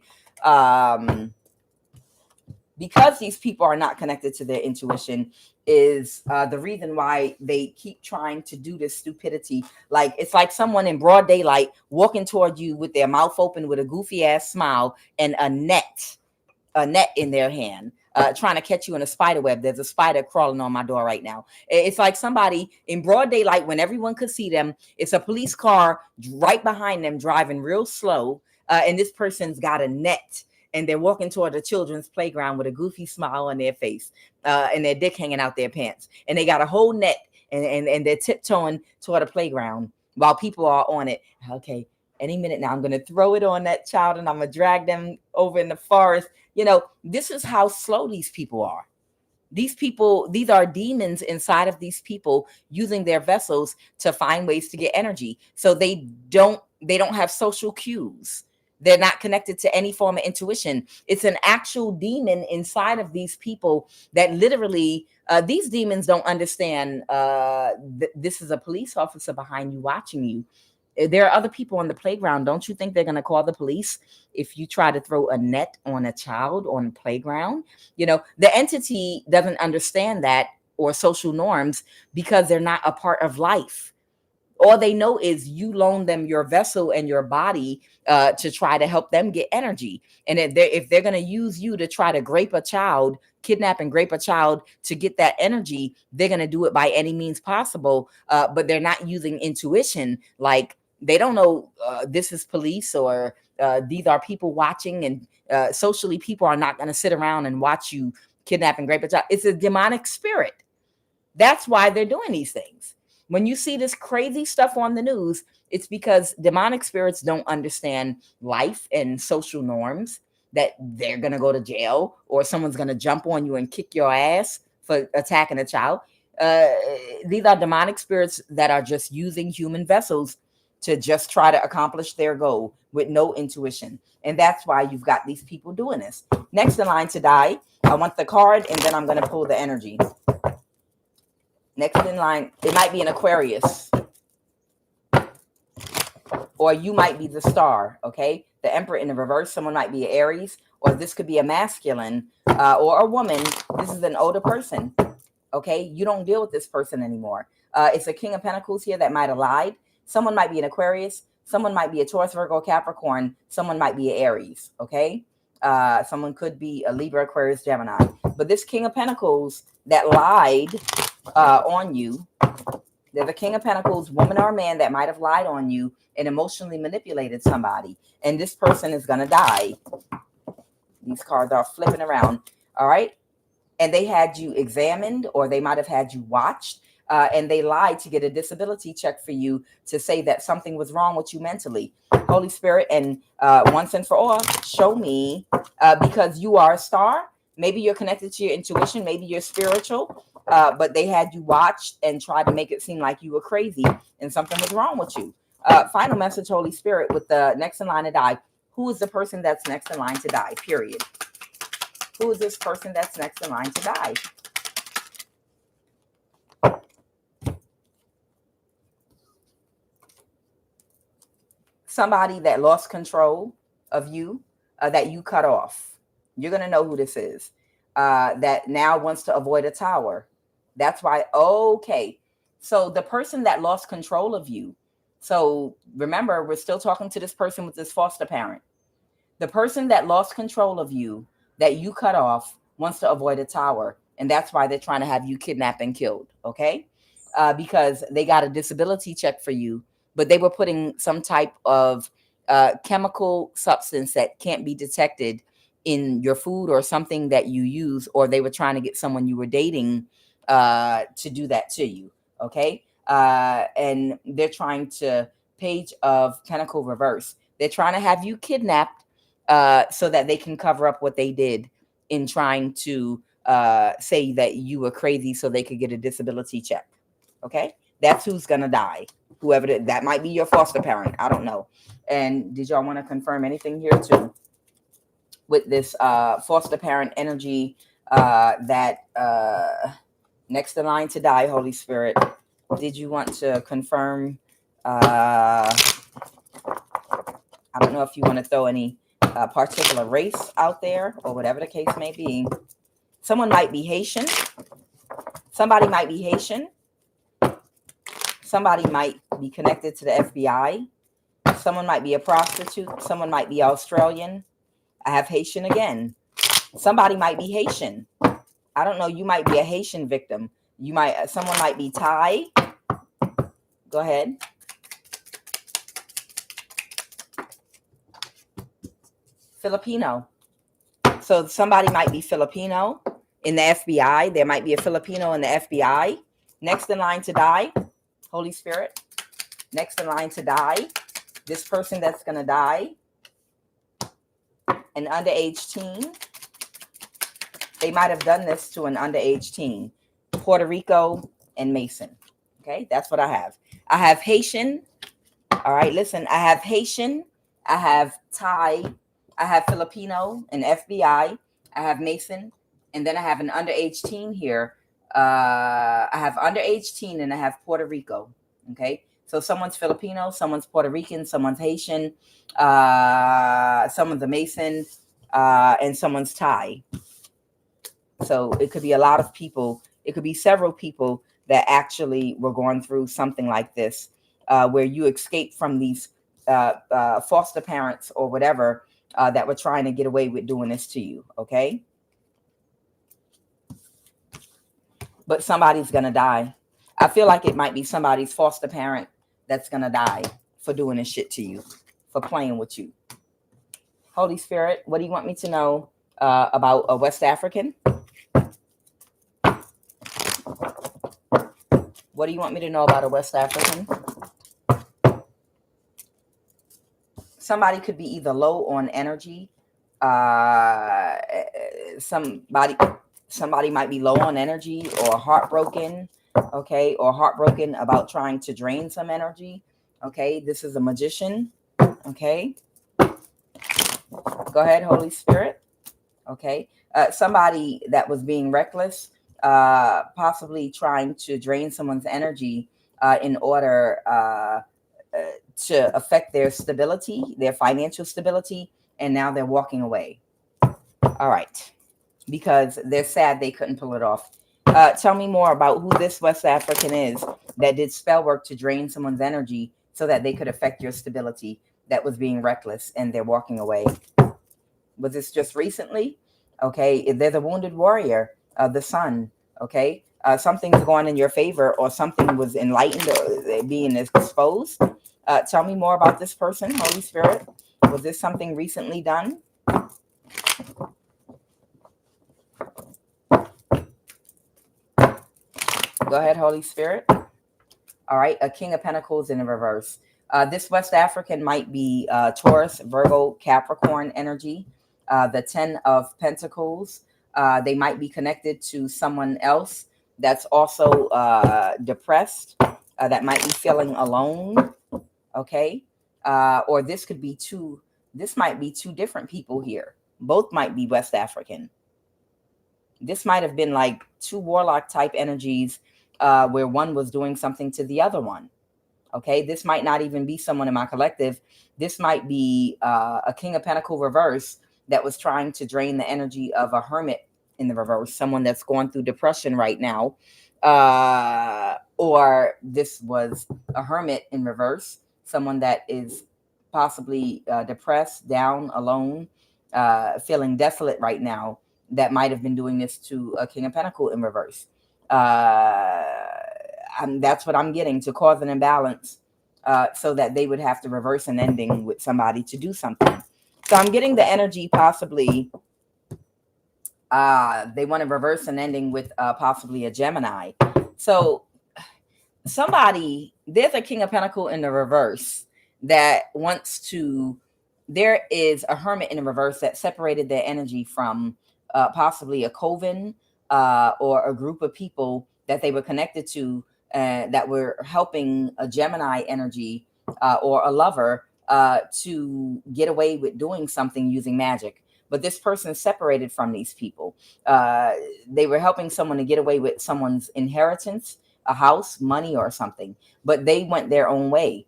Because these people are not connected to their intuition is the reason why they keep trying to do this stupidity. Like, it's like someone in broad daylight walking toward you with their mouth open with a goofy ass smile and a net in their hand, trying to catch you in a spider web. There's a spider crawling on my door right now. It's like somebody in broad daylight when everyone could see them. It's a police car right behind them driving real slow. And this person's got a net. And they're walking toward the children's playground with a goofy smile on their face, and their dick hanging out their pants. And they got a whole net, and they're tiptoeing toward a playground while people are on it. Okay, any minute now, I'm going to throw it on that child, and I'm going to drag them over in the forest. You know, this is how slow these people are. These are demons inside of these people using their vessels to find ways to get energy. So they don't have social cues. They're not connected to any form of intuition. It's an actual demon inside of these people that literally, these demons don't understand this is a police officer behind you watching you. There are other people on the playground. Don't you think they're going to call the police if you try to throw a net on a child on the playground? You know, the entity doesn't understand that or social norms because they're not a part of life. All they know is you loan them your vessel and your body to try to help them get energy. And if they're going to use you to try to kidnap and grape a child to get that energy, they're going to do it by any means possible. But they're not using intuition. Like, they don't know this is police or these are people watching. And socially, people are not going to sit around and watch you kidnap and grape a child. It's a demonic spirit. That's why they're doing these things. When you see this crazy stuff on the news, it's because demonic spirits don't understand life and social norms, that they're going to go to jail or someone's going to jump on you and kick your ass for attacking a child. These are demonic spirits that are just using human vessels to just try to accomplish their goal with no intuition. And that's why you've got these people doing this. Next in line to die, I want the card, and then I'm going to pull the energy. Next in line, it might be an Aquarius. Or you might be the star, okay? The Emperor in the reverse. Someone might be an Aries. Or this could be a masculine or a woman. This is an older person, okay? You don't deal with this person anymore. It's a King of Pentacles here that might have lied. Someone might be an Aquarius. Someone might be a Taurus, Virgo, Capricorn. Someone might be an Aries, okay? Someone could be a Libra, Aquarius, Gemini. But this King of Pentacles that lied on you, there's a King of Pentacles, woman or man that might have lied on you and emotionally manipulated somebody. And this person is going to die. These cards are flipping around. All right. And they had you examined, or they might have had you watched. and they lied to get a disability check for you to say that something was wrong with you mentally. Holy Spirit, and once and for all, show me, because you are a star. Maybe you're connected to your intuition. Maybe you're spiritual, but they had you watched and tried to make it seem like you were crazy and something was wrong with you. Final message, Holy Spirit, with the next in line to die. Who is the person that's next in line to die? Period. Who is this person that's next in line to die? Somebody that lost control of you, that you cut off. You're going to know who this is. That now wants to avoid a tower. That's why. Okay. So the person that lost control of you. So remember, we're still talking to this person with this foster parent. The person that lost control of you, that you cut off, wants to avoid a tower. And that's why they're trying to have you kidnapped and killed. Okay. Because they got a disability check for you, but they were putting some type of chemical substance that can't be detected in your food or something that you use, or they were trying to get someone you were dating to do that to you. Okay. And they're trying to page of tentacle reverse. They're trying to have you kidnapped so that they can cover up what they did in trying to say that you were crazy so they could get a disability check. Okay. That's who's going to die. Whoever that might be your foster parent. I don't know. And did y'all want to confirm anything here too? With this foster parent energy that next in line to die, Holy Spirit, did you want to confirm? I don't know if you want to throw any particular race out there or whatever the case may be. Someone might be Haitian. Somebody might be Haitian. Somebody might be connected to the FBI. Someone might be a prostitute. Someone might be Australian. I have Haitian again. Somebody might be Haitian. I don't know. You might be a Haitian victim. Someone might be Thai. Go ahead. Filipino. So somebody might be Filipino in the FBI. There might be a Filipino in the FBI. Next in line to die, Holy Spirit. Next in line to die, this person that's going to die, an underage teen. They might have done this to an underage teen. Puerto Rico and Mason. Okay, that's what I have. I have Haitian. All right, listen, I have Haitian. I have Thai. I have Filipino and FBI. I have Mason. And then I have an underage teen here. I have underage teen and I have Puerto Rico. Okay. So someone's Filipino, someone's Puerto Rican, someone's Haitian, someone's a Mason, and someone's Thai. So it could be a lot of people. It could be several people that actually were going through something like this, where you escaped from these foster parents or whatever that were trying to get away with doing this to you. Okay. But somebody's going to die. I feel like it might be somebody's foster parent that's going to die for doing this shit to you, for playing with you. Holy Spirit, what do you want me to know about a West African? What do you want me to know about a West African? Somebody could be either low on energy. Somebody might be low on energy or heartbroken. Okay. Or heartbroken about trying to drain some energy. Okay. This is a magician. Okay. Go ahead, Holy Spirit. Okay. Somebody that was being reckless, possibly trying to drain someone's energy in order to affect their stability, their financial stability, and now they're walking away. All right. Because they're sad they couldn't pull it off. Tell me more about who this West African is that did spell work to drain someone's energy so that they could affect your stability, that was being reckless and they're walking away. Was this just recently? Okay. They're the wounded warrior, the sun. Okay. Something's going in your favor, or something was enlightened or being exposed. Tell me more about this person, Holy Spirit. Was this something recently done? Go ahead, Holy Spirit. All right, a King of Pentacles in the reverse. This West African might be Taurus, Virgo, Capricorn energy. The 10 of Pentacles. They might be connected to someone else that's also depressed, that might be feeling alone. Okay. Or this could be this might be two different people here. Both might be West African. This might have been like two warlock type energies, where one was doing something to the other one. Okay, this might not even be someone in my collective. This might be a King of Pentacle reverse that was trying to drain the energy of a hermit in the reverse, someone that's going through depression right now. Or this was a hermit in reverse, someone that is possibly depressed, down, alone, feeling desolate right now, that might have been doing this to a King of Pentacle in reverse. That's what I'm getting, to cause an imbalance, so that they would have to reverse an ending with somebody to do something. So I'm getting the energy possibly they want to reverse an ending with possibly a Gemini. So there's a King of Pentacle in the reverse that wants to, there is a hermit in the reverse that separated their energy from possibly a coven or a group of people that they were connected to, that were helping a Gemini energy or a lover to get away with doing something using magic. But this person separated from these people. They were helping someone to get away with someone's inheritance, a house, money, or something, but they went their own way.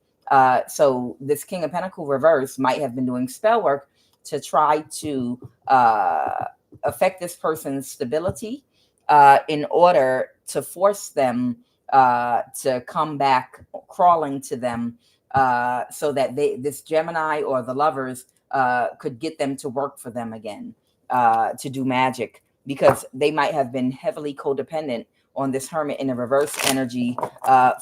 So this King of Pentacle reverse might have been doing spell work to try to affect this person's stability in order to force them to come back crawling to them, so that this Gemini or the lovers could get them to work for them again, to do magic, because they might have been heavily codependent on this hermit in the reverse energy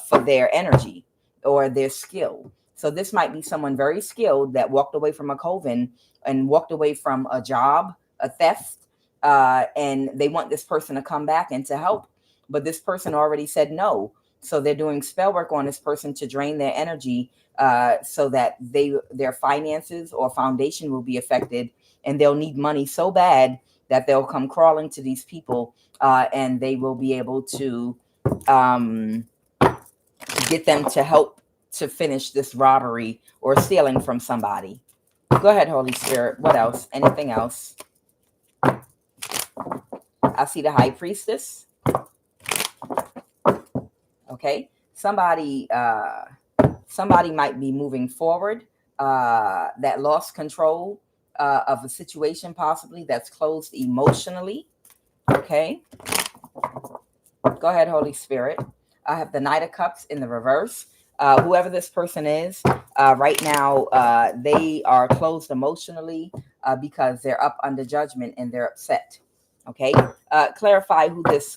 for their energy or their skill. So this might be someone very skilled that walked away from a coven and walked away from a job, a theft, and they want this person to come back and to help, but this person already said no. So they're doing spell work on this person to drain their energy, so that their finances or foundation will be affected, and they'll need money so bad that they'll come crawling to these people, and they will be able to get them to help to finish this robbery or stealing from somebody. Go ahead, Holy Spirit. What else? Anything else? I see the High Priestess. Okay. Somebody might be moving forward, that lost control of a situation, possibly that's closed emotionally. Okay. Go ahead, Holy Spirit. I have the Knight of Cups in the reverse. Whoever this person is, right now, they are closed emotionally because they're up under judgment and they're upset. Okay. Clarify who this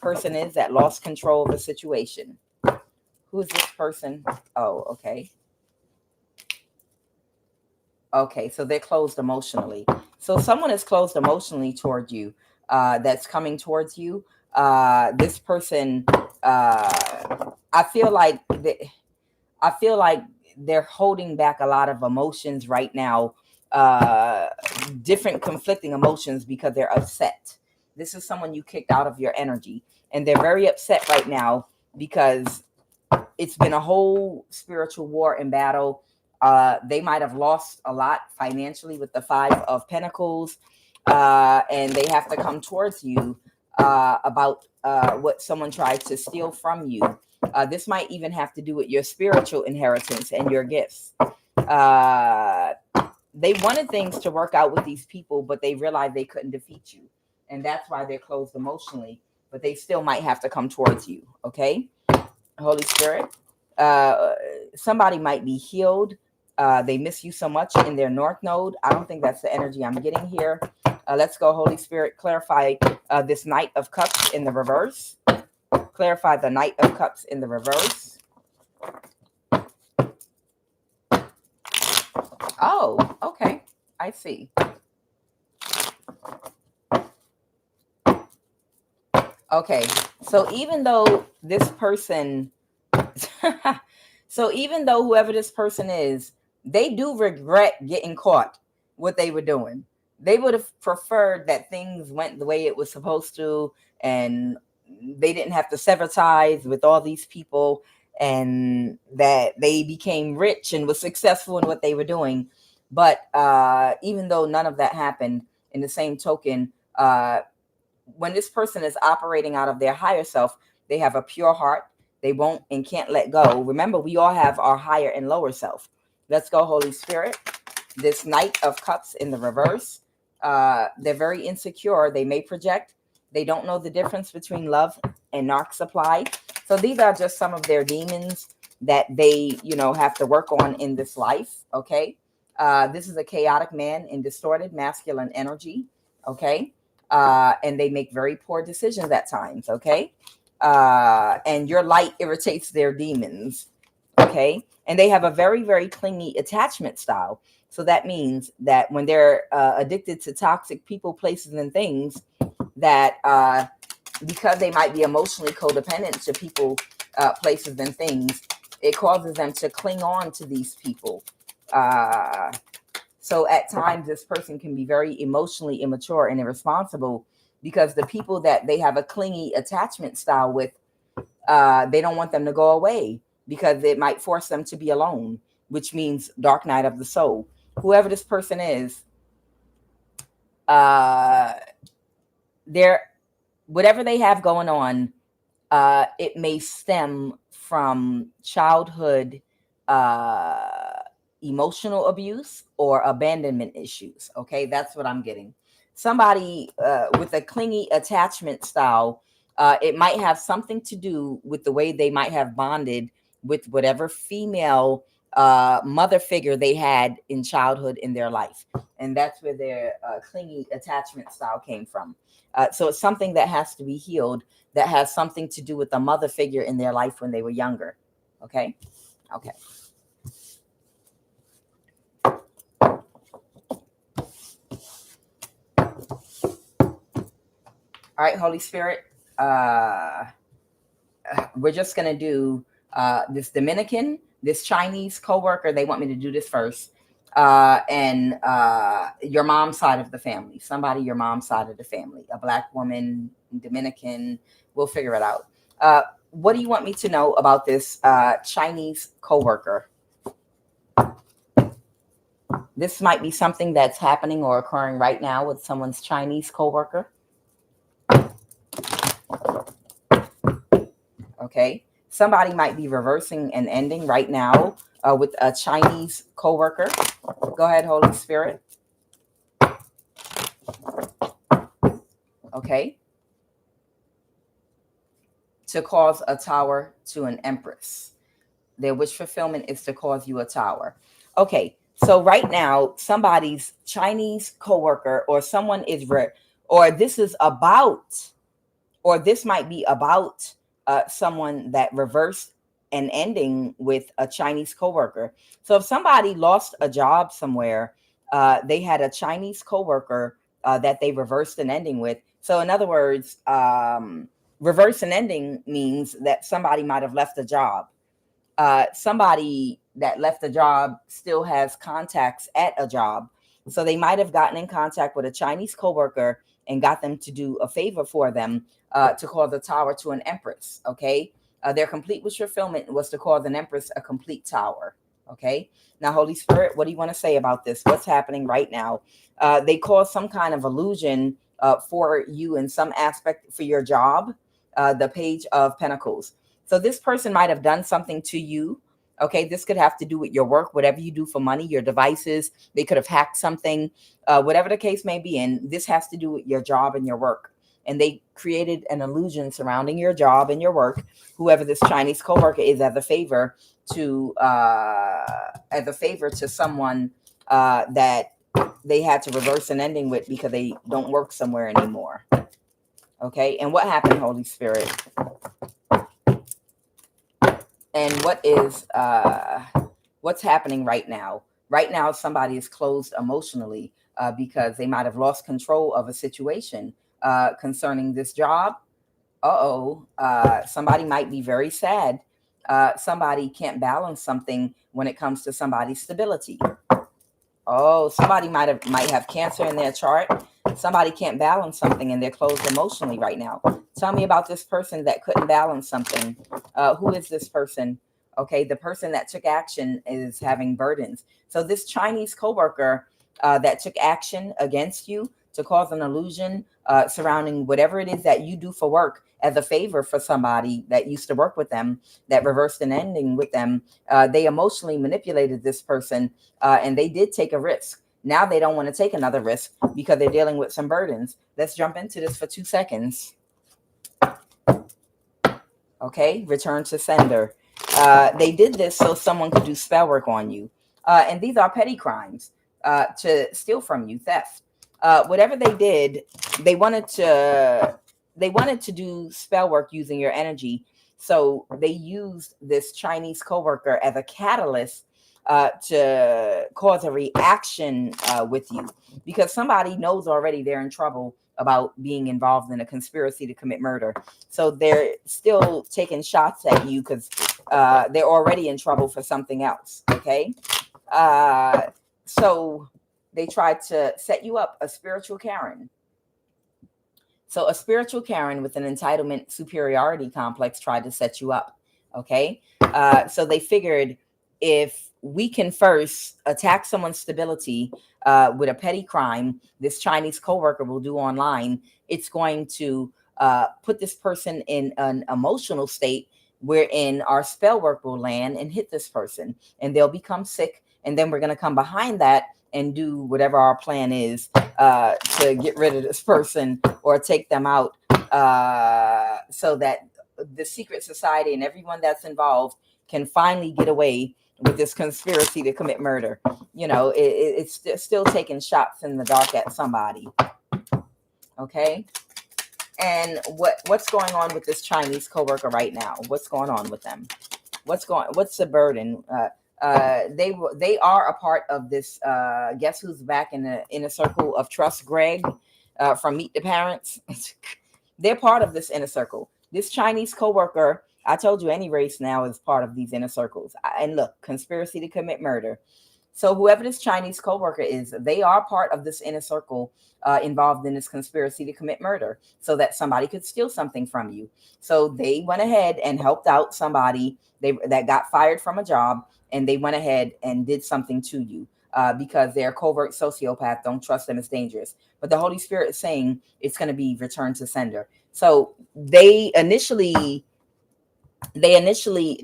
person is that lost control of the situation. Who is this person? Oh, okay. Okay, so they're closed emotionally. So someone is closed emotionally toward you, that's coming towards you. This person, I feel like they're holding back a lot of emotions right now, different conflicting emotions, because they're upset. This is someone you kicked out of your energy, and they're very upset right now because it's been a whole spiritual war and battle. They might have lost a lot financially with the Five of Pentacles, and they have to come towards you about what someone tried to steal from you. This might even have to do with your spiritual inheritance and your gifts. They wanted things to work out with these people, but they realized they couldn't defeat you. And that's why they're closed emotionally, but they still might have to come towards you. Okay. Holy Spirit. Somebody might be healed. They miss you so much in their North Node. I don't think that's the energy I'm getting here. Let's go, Holy Spirit. Clarify this Knight of Cups in the reverse. Clarify the Knight of Cups in the reverse. Oh, okay. I see. Okay. So even though this person, so even though whoever this person is, they do regret getting caught what they were doing. They would have preferred that things went the way it was supposed to, and they didn't have to sever ties with all these people, and that they became rich and was successful in what they were doing. But even though none of that happened, in the same token, when this person is operating out of their higher self, they have a pure heart. They won't and can't let go. Remember, we all have our higher and lower self. Let's go, Holy Spirit. This Knight of Cups in the reverse. They're very insecure. They may project. They don't know the difference between love and narc supply. So these are just some of their demons that they, have to work on in this life. Okay. This is a chaotic man in distorted masculine energy. Okay. And they make very poor decisions at times. Okay. And your light irritates their demons. Okay. And they have a very, very clingy attachment style. So that means that when they're addicted to toxic people, places, and things, that because they might be emotionally codependent to people, places, and things, it causes them to cling on to these people. So at times, this person can be very emotionally immature and irresponsible because the people that they have a clingy attachment style with, they don't want them to go away because it might force them to be alone, which means dark night of the soul. Whoever this person is, whatever they have going on, it may stem from childhood emotional abuse or abandonment issues. Okay, that's what I'm getting. Somebody with a clingy attachment style, it might have something to do with the way they might have bonded with whatever female mother figure they had in childhood in their life. And that's where their clingy attachment style came from. So it's something that has to be healed, that has something to do with the mother figure in their life when they were younger. Okay. Okay. All right, Holy Spirit, we're just going to do this Dominican, this Chinese coworker. They want me to do this first. And your mom's side of the family, somebody your mom's side of the family, a Black woman, Dominican, we'll figure it out. What do you want me to know about this Chinese coworker? This might be something that's happening or occurring right now with someone's Chinese coworker. Okay. Somebody might be reversing and ending right now with a Chinese coworker. Go ahead, Holy Spirit. Okay. To cause a tower to an empress. Their wish fulfillment is to cause you a tower. Okay. So right now, somebody's Chinese coworker or someone is or this is about, or this might be about someone that reversed and ending with a Chinese coworker. So if somebody lost a job somewhere, they had a Chinese coworker that they reversed an ending with. So in other words, reverse and ending means that somebody might have left a job. Somebody that left a job still has contacts at a job. So they might have gotten in contact with a Chinese coworker and got them to do a favor for them to cause the tower to an empress. Okay. Their complete wish fulfillment was to cause an empress a complete tower. Okay. Now, Holy Spirit, what do you want to say about this? What's happening right now? They cause some kind of illusion for you in some aspect for your job. The Page of Pentacles. So this person might have done something to you. Okay, this could have to do with your work, whatever you do for money, your devices. They could have hacked something, whatever the case may be. And this has to do with your job and your work. And they created an illusion surrounding your job and your work, whoever this Chinese coworker is, as a favor to someone that they had to reverse an ending with because they don't work somewhere anymore. Okay, and what happened, Holy Spirit? And what is what's happening right now? Right now, somebody is closed emotionally because they might have lost control of a situation concerning this job. Somebody might be very sad. Somebody can't balance something when it comes to somebody's stability. Oh, somebody might have cancer in their chart. Somebody can't balance something and they're closed emotionally right now. Tell me about this person that couldn't balance something. Who is this person? Okay, the person that took action is having burdens. So this Chinese coworker that took action against you to cause an illusion surrounding whatever it is that you do for work as a favor for somebody that used to work with them, that reversed an ending with them. They emotionally manipulated this person, and they did take a risk. Now they don't want to take another risk because they're dealing with some burdens. Let's jump into this for 2 seconds. Okay, return to sender. They did this so someone could do spell work on you. And these are petty crimes to steal from you, theft. Whatever they did, they wanted to do spell work using your energy. So they used this Chinese coworker as a catalyst to cause a reaction with you, because somebody knows already they're in trouble about being involved in a conspiracy to commit murder. So they're still taking shots at you because they're already in trouble for something else. Okay. So they tried to set you up, a spiritual Karen. So a spiritual Karen with an entitlement superiority complex tried to set you up. Okay. So they figured, if we can first attack someone's stability with a petty crime this Chinese coworker will do online, it's going to put this person in an emotional state wherein our spell work will land and hit this person and they'll become sick. And then we're going to come behind that and do whatever our plan is to get rid of this person or take them out, so that the secret society and everyone that's involved can finally get away with this conspiracy to commit murder. You know, it's still taking shots in the dark at somebody. Okay. And what's going on with this Chinese coworker right now? What's going on with them? What's the burden? They are a part of this. Guess who's back in the inner circle of trust? Greg from Meet the Parents. They're part of this inner circle. This Chinese coworker, I told you, any race now is part of these inner circles. And look, conspiracy to commit murder. So whoever this Chinese coworker is, they are part of this inner circle involved in this conspiracy to commit murder so that somebody could steal something from you. So they went ahead and helped out somebody that got fired from a job, and they went ahead and did something to you because they're a covert sociopath. Don't trust them. It's dangerous. But the Holy Spirit is saying it's going to be returned to sender. So they initially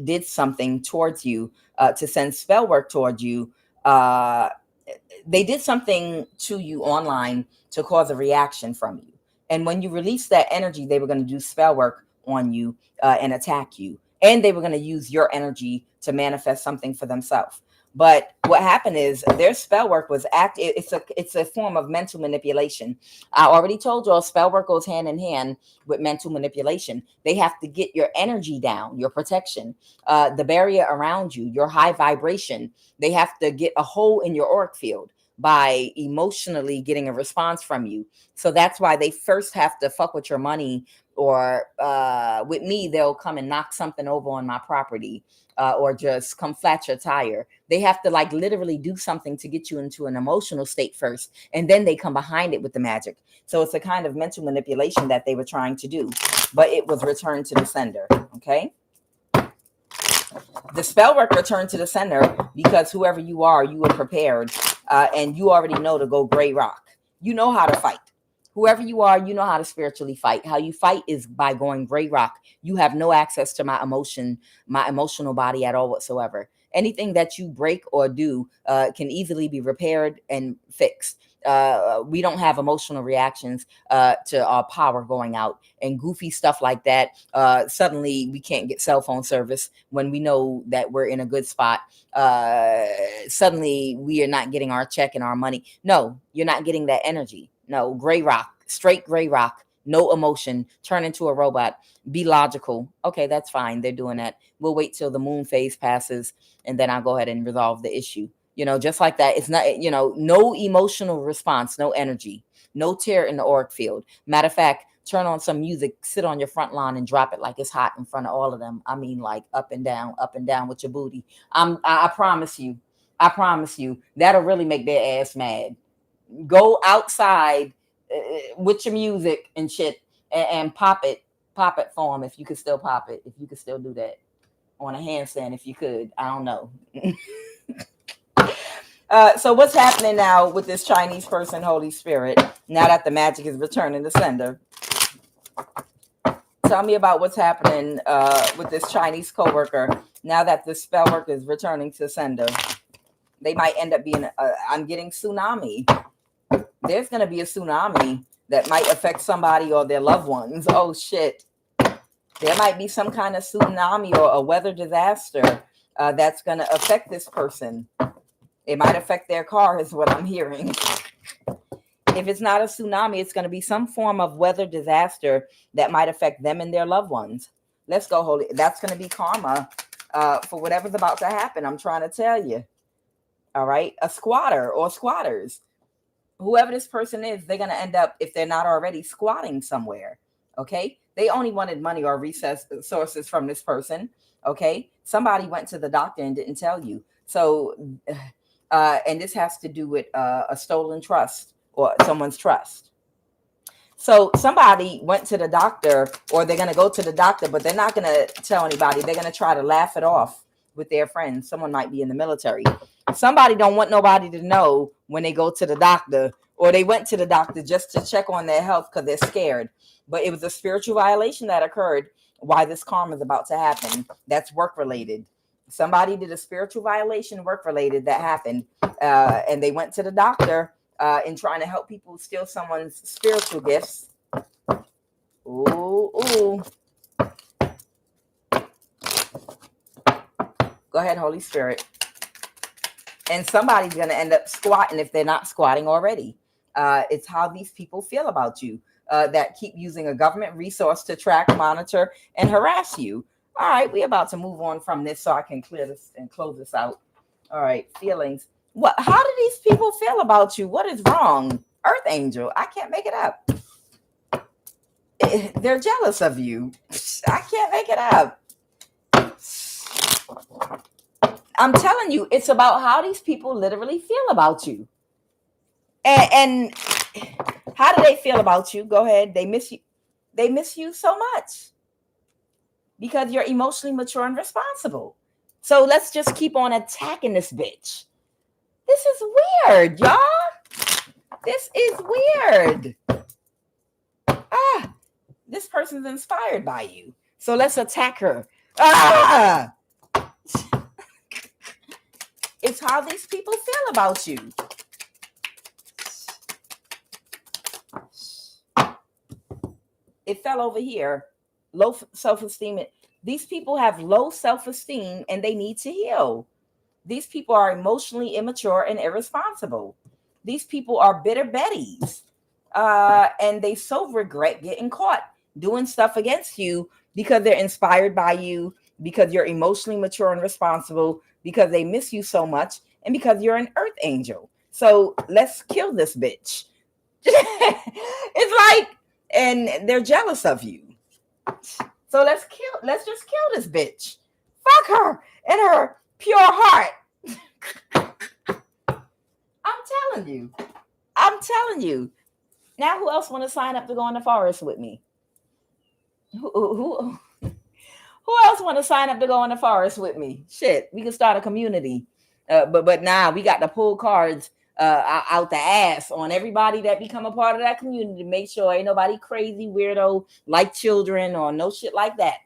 did something towards you to send spell work towards you. They did something to you online to cause a reaction from you. And when you release that energy, they were going to do spell work on you and attack you. And they were going to use your energy to manifest something for themselves. But what happened is their spell work was it's a form of mental manipulation. I already told you all spell work goes hand in hand with mental manipulation. They have to get your energy down, your protection, the barrier around you, your high vibration. They have to get a hole in your auric field by emotionally getting a response from you. So that's why they first have to fuck with your money, or with me, they'll come and knock something over on my property. Or just come flat your tire. They have to like literally do something to get you into an emotional state first, and then they come behind it with the magic. So it's a kind of mental manipulation that they were trying to do, but it was returned to the sender. Okay. The spell work returned to the sender because whoever you are, you were prepared, and you already know to go gray rock. You know how to fight. Whoever you are, you know how to spiritually fight. How you fight is by going gray rock. You have no access to my emotional body at all whatsoever. Anything that you break or do can easily be repaired and fixed. We don't have emotional reactions to our power going out and goofy stuff like that. Suddenly we can't get cell phone service when we know that we're in a good spot. Suddenly we are not getting our check and our money. No, you're not getting that energy. No, gray rock, straight gray rock, no emotion, turn into a robot, be logical. Okay, that's fine. They're doing that. We'll wait till the moon phase passes and then I'll go ahead and resolve the issue. Just like that. It's not, no emotional response, no energy, no tear in the auric field. Matter of fact, turn on some music, sit on your front lawn and drop it like it's hot in front of all of them. I mean, like up and down with your booty. I promise you, that'll really make their ass mad. Go outside with your music and shit and pop it for them if you could still pop it, if you could still do that on a handstand, if you could. I don't know. So what's happening now with this Chinese person, Holy Spirit, now that the magic is returning to sender? Tell me about what's happening with this Chinese coworker now that the spell work is returning to sender. They might end up being, I'm getting tsunami. There's going to be a tsunami that might affect somebody or their loved ones. Oh, shit. There might be some kind of tsunami or a weather disaster that's going to affect this person. It might affect their car is what I'm hearing. If it's not a tsunami, it's going to be some form of weather disaster that might affect them and their loved ones. Let's go, Holy. That's going to be karma for whatever's about to happen. I'm trying to tell you. All right. A squatter or squatters. Whoever this person is, they're going to end up, if they're not already, squatting somewhere. Okay. They only wanted money or resources from this person. Okay. Somebody went to the doctor and didn't tell you. So, and this has to do with a stolen trust or someone's trust. So somebody went to the doctor, or they're going to go to the doctor, but they're not going to tell anybody. They're going to try to laugh it off with their friends. Someone might be in the military. Somebody don't want nobody to know when they go to the doctor, or they went to the doctor just to check on their health because they're scared. But it was a spiritual violation that occurred. Why this karma is about to happen. That's work related. Somebody did a spiritual violation, work related, that happened, and they went to the doctor in trying to help people steal someone's spiritual gifts. Ooh. Go ahead, Holy Spirit. And somebody's going to end up squatting if they're not squatting already. It's how these people feel about you that keep using a government resource to track, monitor, and harass you. All right, we're about to move on from this so I can clear this and close this out. All right, feelings. How do these people feel about you? What is wrong? Earth angel, I can't make it up. They're jealous of you. I can't make it up. I'm telling you, it's about how these people literally feel about you. And how do they feel about you? Go ahead. They miss you. They miss you so much because you're emotionally mature and responsible. So let's just keep on attacking this bitch. This is weird, y'all. This is weird. This person's inspired by you. So let's attack her. It's how these people feel about you. It fell over here. Low self-esteem. These people have low self-esteem and they need to heal. These people are emotionally immature and irresponsible. These people are bitter Bettys. And they so regret getting caught doing stuff against you because they're inspired by you, because you're emotionally mature and responsible, because they miss you so much, and because you're an earth angel. So let's kill this bitch. It's like, and they're jealous of you. So let's just kill this bitch. Fuck her and her pure heart. I'm telling you. Now, who else want to sign up to go in the forest with me? Who else want to sign up to go in the forest with me? Shit, we can start a community. But now we got to pull cards out the ass on everybody that become a part of that community to make sure ain't nobody crazy, weirdo, like children or no shit like that.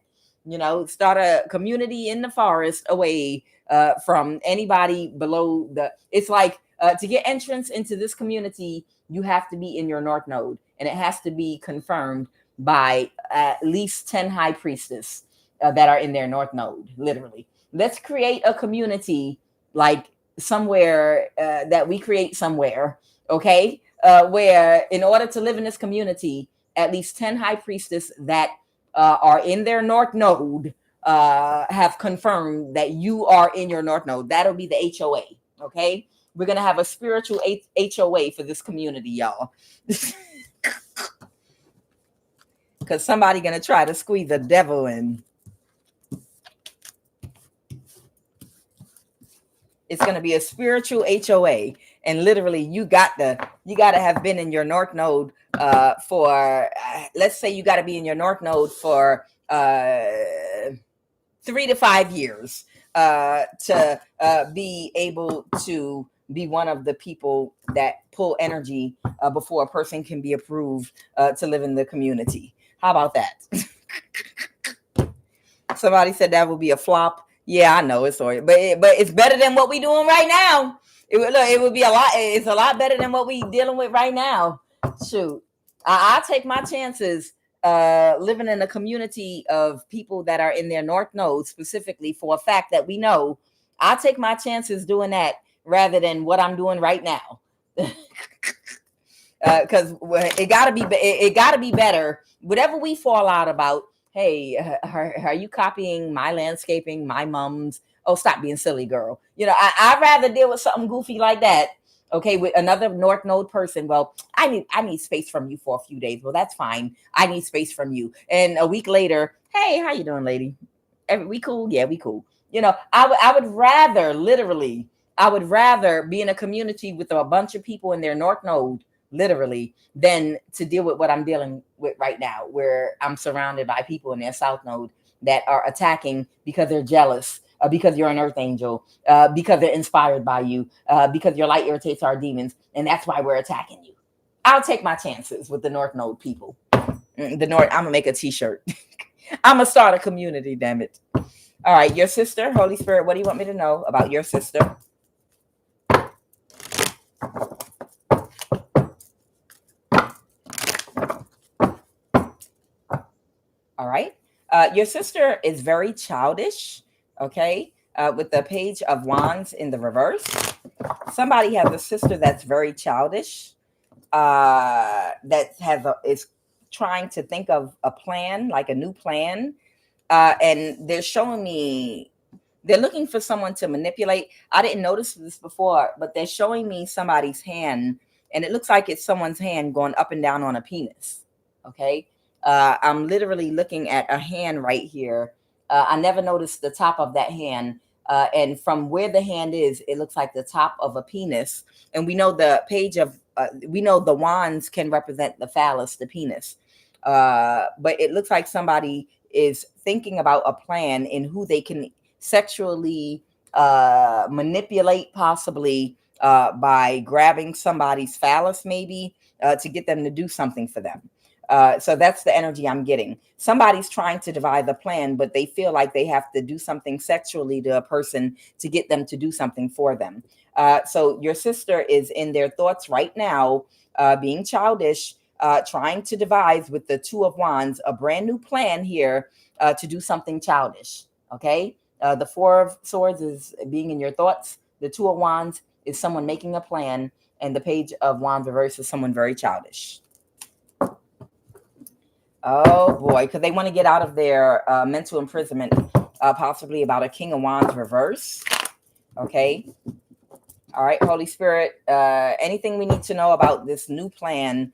You know, start a community in the forest away from anybody below the. It's like to get entrance into this community, you have to be in your North Node, and it has to be confirmed by at least 10 high priestess that are in their North Node, literally. Let's create a community like somewhere that we create somewhere, okay? Where in order to live in this community, at least 10 high priestess that are in their North Node have confirmed that you are in your North Node. That'll be the HOA, okay? We're going to have a spiritual HOA for this community, y'all. because somebody gonna try to squeeze the devil in. It's gonna be a spiritual HOA, and literally, you gotta have been in your North Node for let's say you gotta be in your North Node for 3 to 5 years to be able to be one of the people that pull energy before a person can be approved to live in the community. How about that? Somebody said that would be a flop. Yeah, I know it's sorry, but it's better than what we doing right now. It would be a lot. It's a lot better than what we dealing with right now. Shoot, I'll take my chances living in a community of people that are in their North Node specifically for a fact that we know. I'll take my chances doing that rather than what I'm doing right now. Because it gotta be better. Whatever we fall out about. Hey, are you copying my landscaping, my mom's? Oh, stop being silly, girl. I'd rather deal with something goofy like that. Okay, with another North Node person. Well, I need space from you for a few days. Well, that's fine. I need space from you. And a week later, hey, how you doing, lady? We cool? Yeah, we cool. I would rather be in a community with a bunch of people in their North Node, literally, than to deal with what I'm dealing with right now, where I'm surrounded by people in their South Node that are attacking because they're jealous, because you're an earth angel, because they're inspired by you, because your light irritates our demons, and that's why we're attacking you. I'll take my chances with the North Node people. I'm gonna make a t-shirt. I'm gonna start a community, damn it. All right, your sister, Holy Spirit, what do you want me to know about your sister? All right. Your sister is very childish, okay, with the Page of Wands in the reverse. Somebody has a sister that's very childish, is trying to think of a plan, like a new plan, and they're showing me they're looking for someone to manipulate. I didn't notice this before, but they're showing me somebody's hand, and it looks like it's someone's hand going up and down on a penis, okay? I'm literally looking at a hand right here. I never noticed the top of that hand. And from where the hand is, it looks like the top of a penis. And we know the we know the wands can represent the phallus, the penis. But it looks like somebody is thinking about a plan in who they can sexually manipulate, possibly by grabbing somebody's phallus, maybe to get them to do something for them. So that's the energy I'm getting. Somebody's trying to devise a plan, but they feel like they have to do something sexually to a person to get them to do something for them. So your sister is in their thoughts right now, being childish, trying to devise with the Two of Wands a brand new plan here to do something childish. Okay. The Four of Swords is being in your thoughts. The Two of Wands is someone making a plan. And the Page of Wands reverse is someone very childish. Oh boy, because they want to get out of their mental imprisonment, possibly about a King of Wands reverse. Okay. All right, Holy Spirit, anything we need to know about this new plan?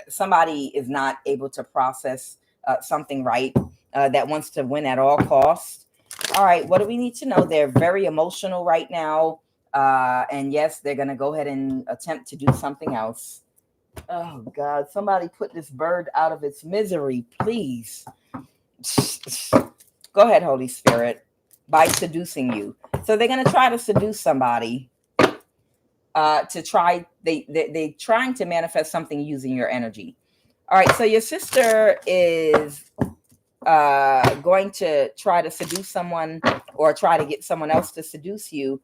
Somebody is not able to process something right, that wants to win at all costs. All right, what do we need to know? They're very emotional right now. And yes, they're going to go ahead and attempt to do something else. Oh God, somebody put this bird out of its misery, please. Go ahead, Holy Spirit, by seducing you. So they're going to try to seduce somebody to try, they trying to manifest something using your energy. All right, so your sister is going to try to seduce someone or try to get someone else to seduce you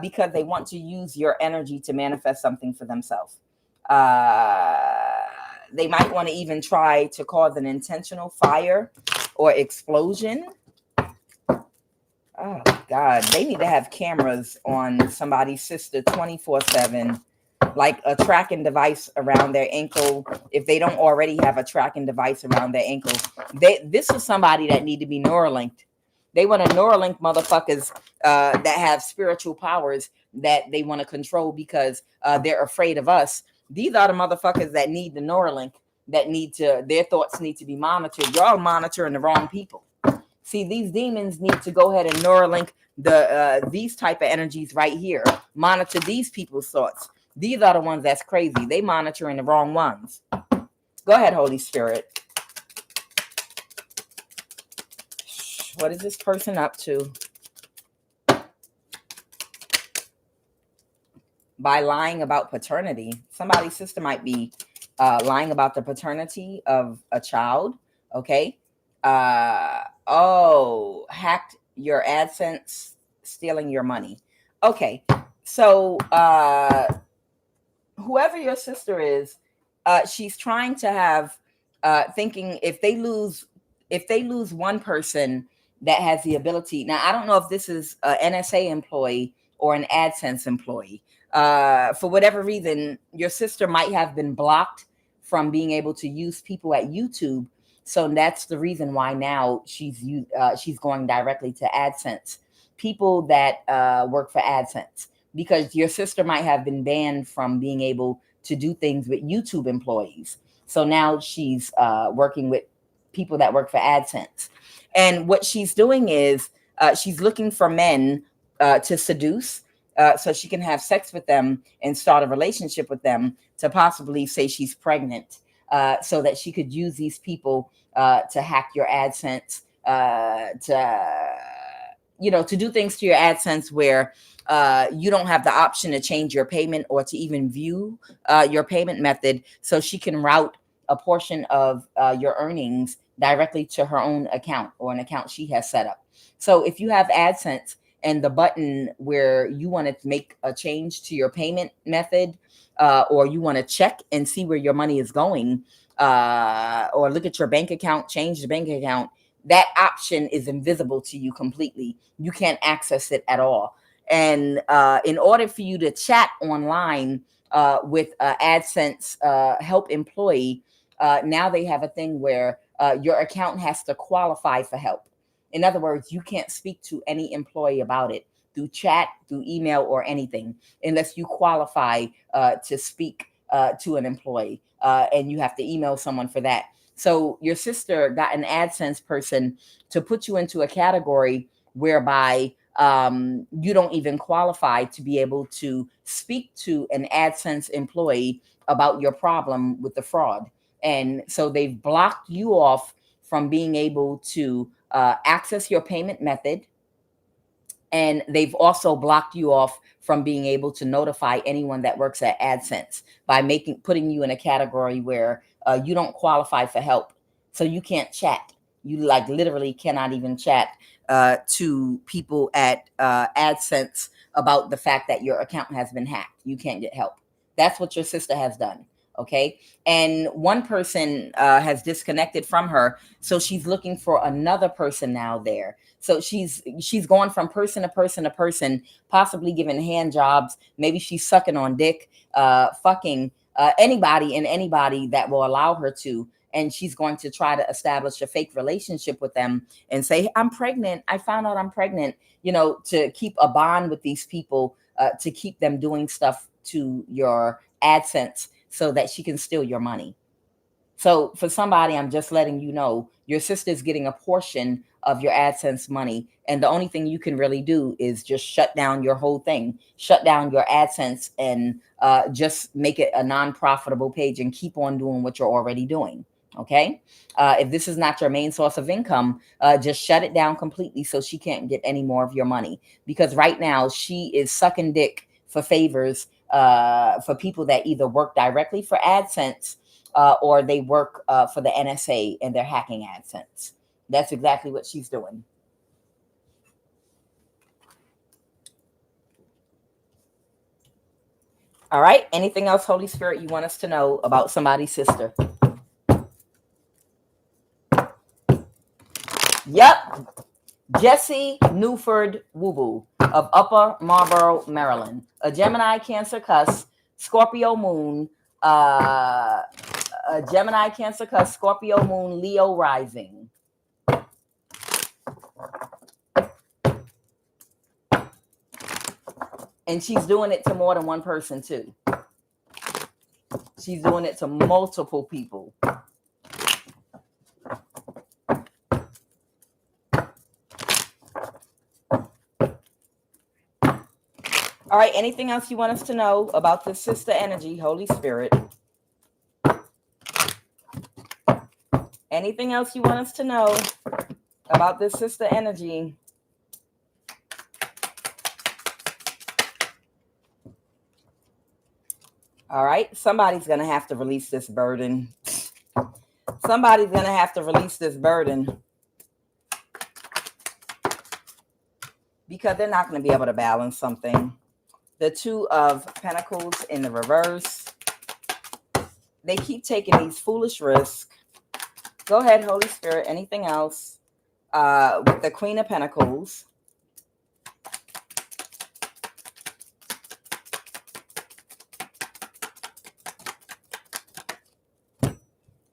because they want to use your energy to manifest something for themselves. They might want to even try to cause an intentional fire or explosion. Oh God, they need to have cameras on somebody's sister 24/7, like a tracking device around their ankle. If they don't already have a tracking device around their ankle, this is somebody that need to be Neuralinked. They want to Neuralink motherfuckers that have spiritual powers that they want to control because they're afraid of us. These are the motherfuckers that need the Neuralink. that their thoughts need to be monitored. Y'all monitoring the wrong people. See, these demons need to go ahead and Neuralink these type of energies right here. Monitor these people's thoughts. These are the ones that's crazy. They monitoring the wrong ones. Go ahead, Holy Spirit. What is this person up to? By lying about paternity. Somebody's sister might be lying about the paternity of a child. Okay. Hacked your AdSense, stealing your money. Okay. So whoever your sister is, she's trying to have thinking if they lose one person that has the ability. Now, I don't know if this is an NSA employee or an AdSense employee. For whatever reason, your sister might have been blocked from being able to use people at YouTube. So that's the reason why now she's going directly to AdSense. People that work for AdSense, because your sister might have been banned from being able to do things with YouTube employees. So now she's working with people that work for AdSense. And what she's doing is she's looking for men to seduce, so she can have sex with them and start a relationship with them to possibly say she's pregnant, so that she could use these people to hack your AdSense, to do things to your AdSense where you don't have the option to change your payment or to even view your payment method, so she can route a portion of your earnings directly to her own account or an account she has set up. So if you have AdSense and the button where you want to make a change to your payment method, or you want to check and see where your money is going, or look at your bank account, change the bank account, that option is invisible to you completely. You can't access it at all. And in order for you to chat online with AdSense help employee, now they have a thing where your account has to qualify for help. In other words, you can't speak to any employee about it through chat, through email, or anything unless you qualify to speak to an employee, and you have to email someone for that. So your sister got an AdSense person to put you into a category whereby you don't even qualify to be able to speak to an AdSense employee about your problem with the fraud. And so they've blocked you off from being able to access your payment method. And they've also blocked you off from being able to notify anyone that works at AdSense by putting you in a category where you don't qualify for help. So you can't chat. You literally cannot even chat to people at AdSense about the fact that your account has been hacked. You can't get help. That's what your sister has done. Okay. And one person has disconnected from her. So she's looking for another person now there. So she's going from person to person to person, possibly giving hand jobs. Maybe she's sucking on dick, fucking anybody and anybody that will allow her to. And she's going to try to establish a fake relationship with them and say, I'm pregnant. I found out I'm pregnant, to keep a bond with these people, to keep them doing stuff to your AdSense so that she can steal your money. So for somebody, I'm just letting you know, your sister's getting a portion of your AdSense money. And the only thing you can really do is just shut down your whole thing, shut down your AdSense, and just make it a non-profitable page and keep on doing what you're already doing. Okay. If this is not your main source of income, just shut it down completely so she can't get any more of your money. Because right now she is sucking dick for favors for people that either work directly for AdSense or they work for the NSA and they're hacking AdSense. That's exactly what she's doing. All right. Anything else, Holy Spirit, you want us to know about somebody's sister? Yep. Jesse Newford Woo of Upper Marlboro, Maryland. A Gemini, Cancer, Cusp, Scorpio Moon, a Gemini, Cancer, Cusp, Scorpio Moon, Leo rising. And she's doing it to more than one person too. She's doing it to multiple people. All right, anything else you want us to know about this sister energy, Holy Spirit? Anything else you want us to know about this sister energy? All right, somebody's going to have to release this burden. Somebody's going to have to release this burden because they're not going to be able to balance something. The Two of Pentacles in the reverse. They keep taking these foolish risks. Go ahead, Holy Spirit. Anything else? With the Queen of Pentacles.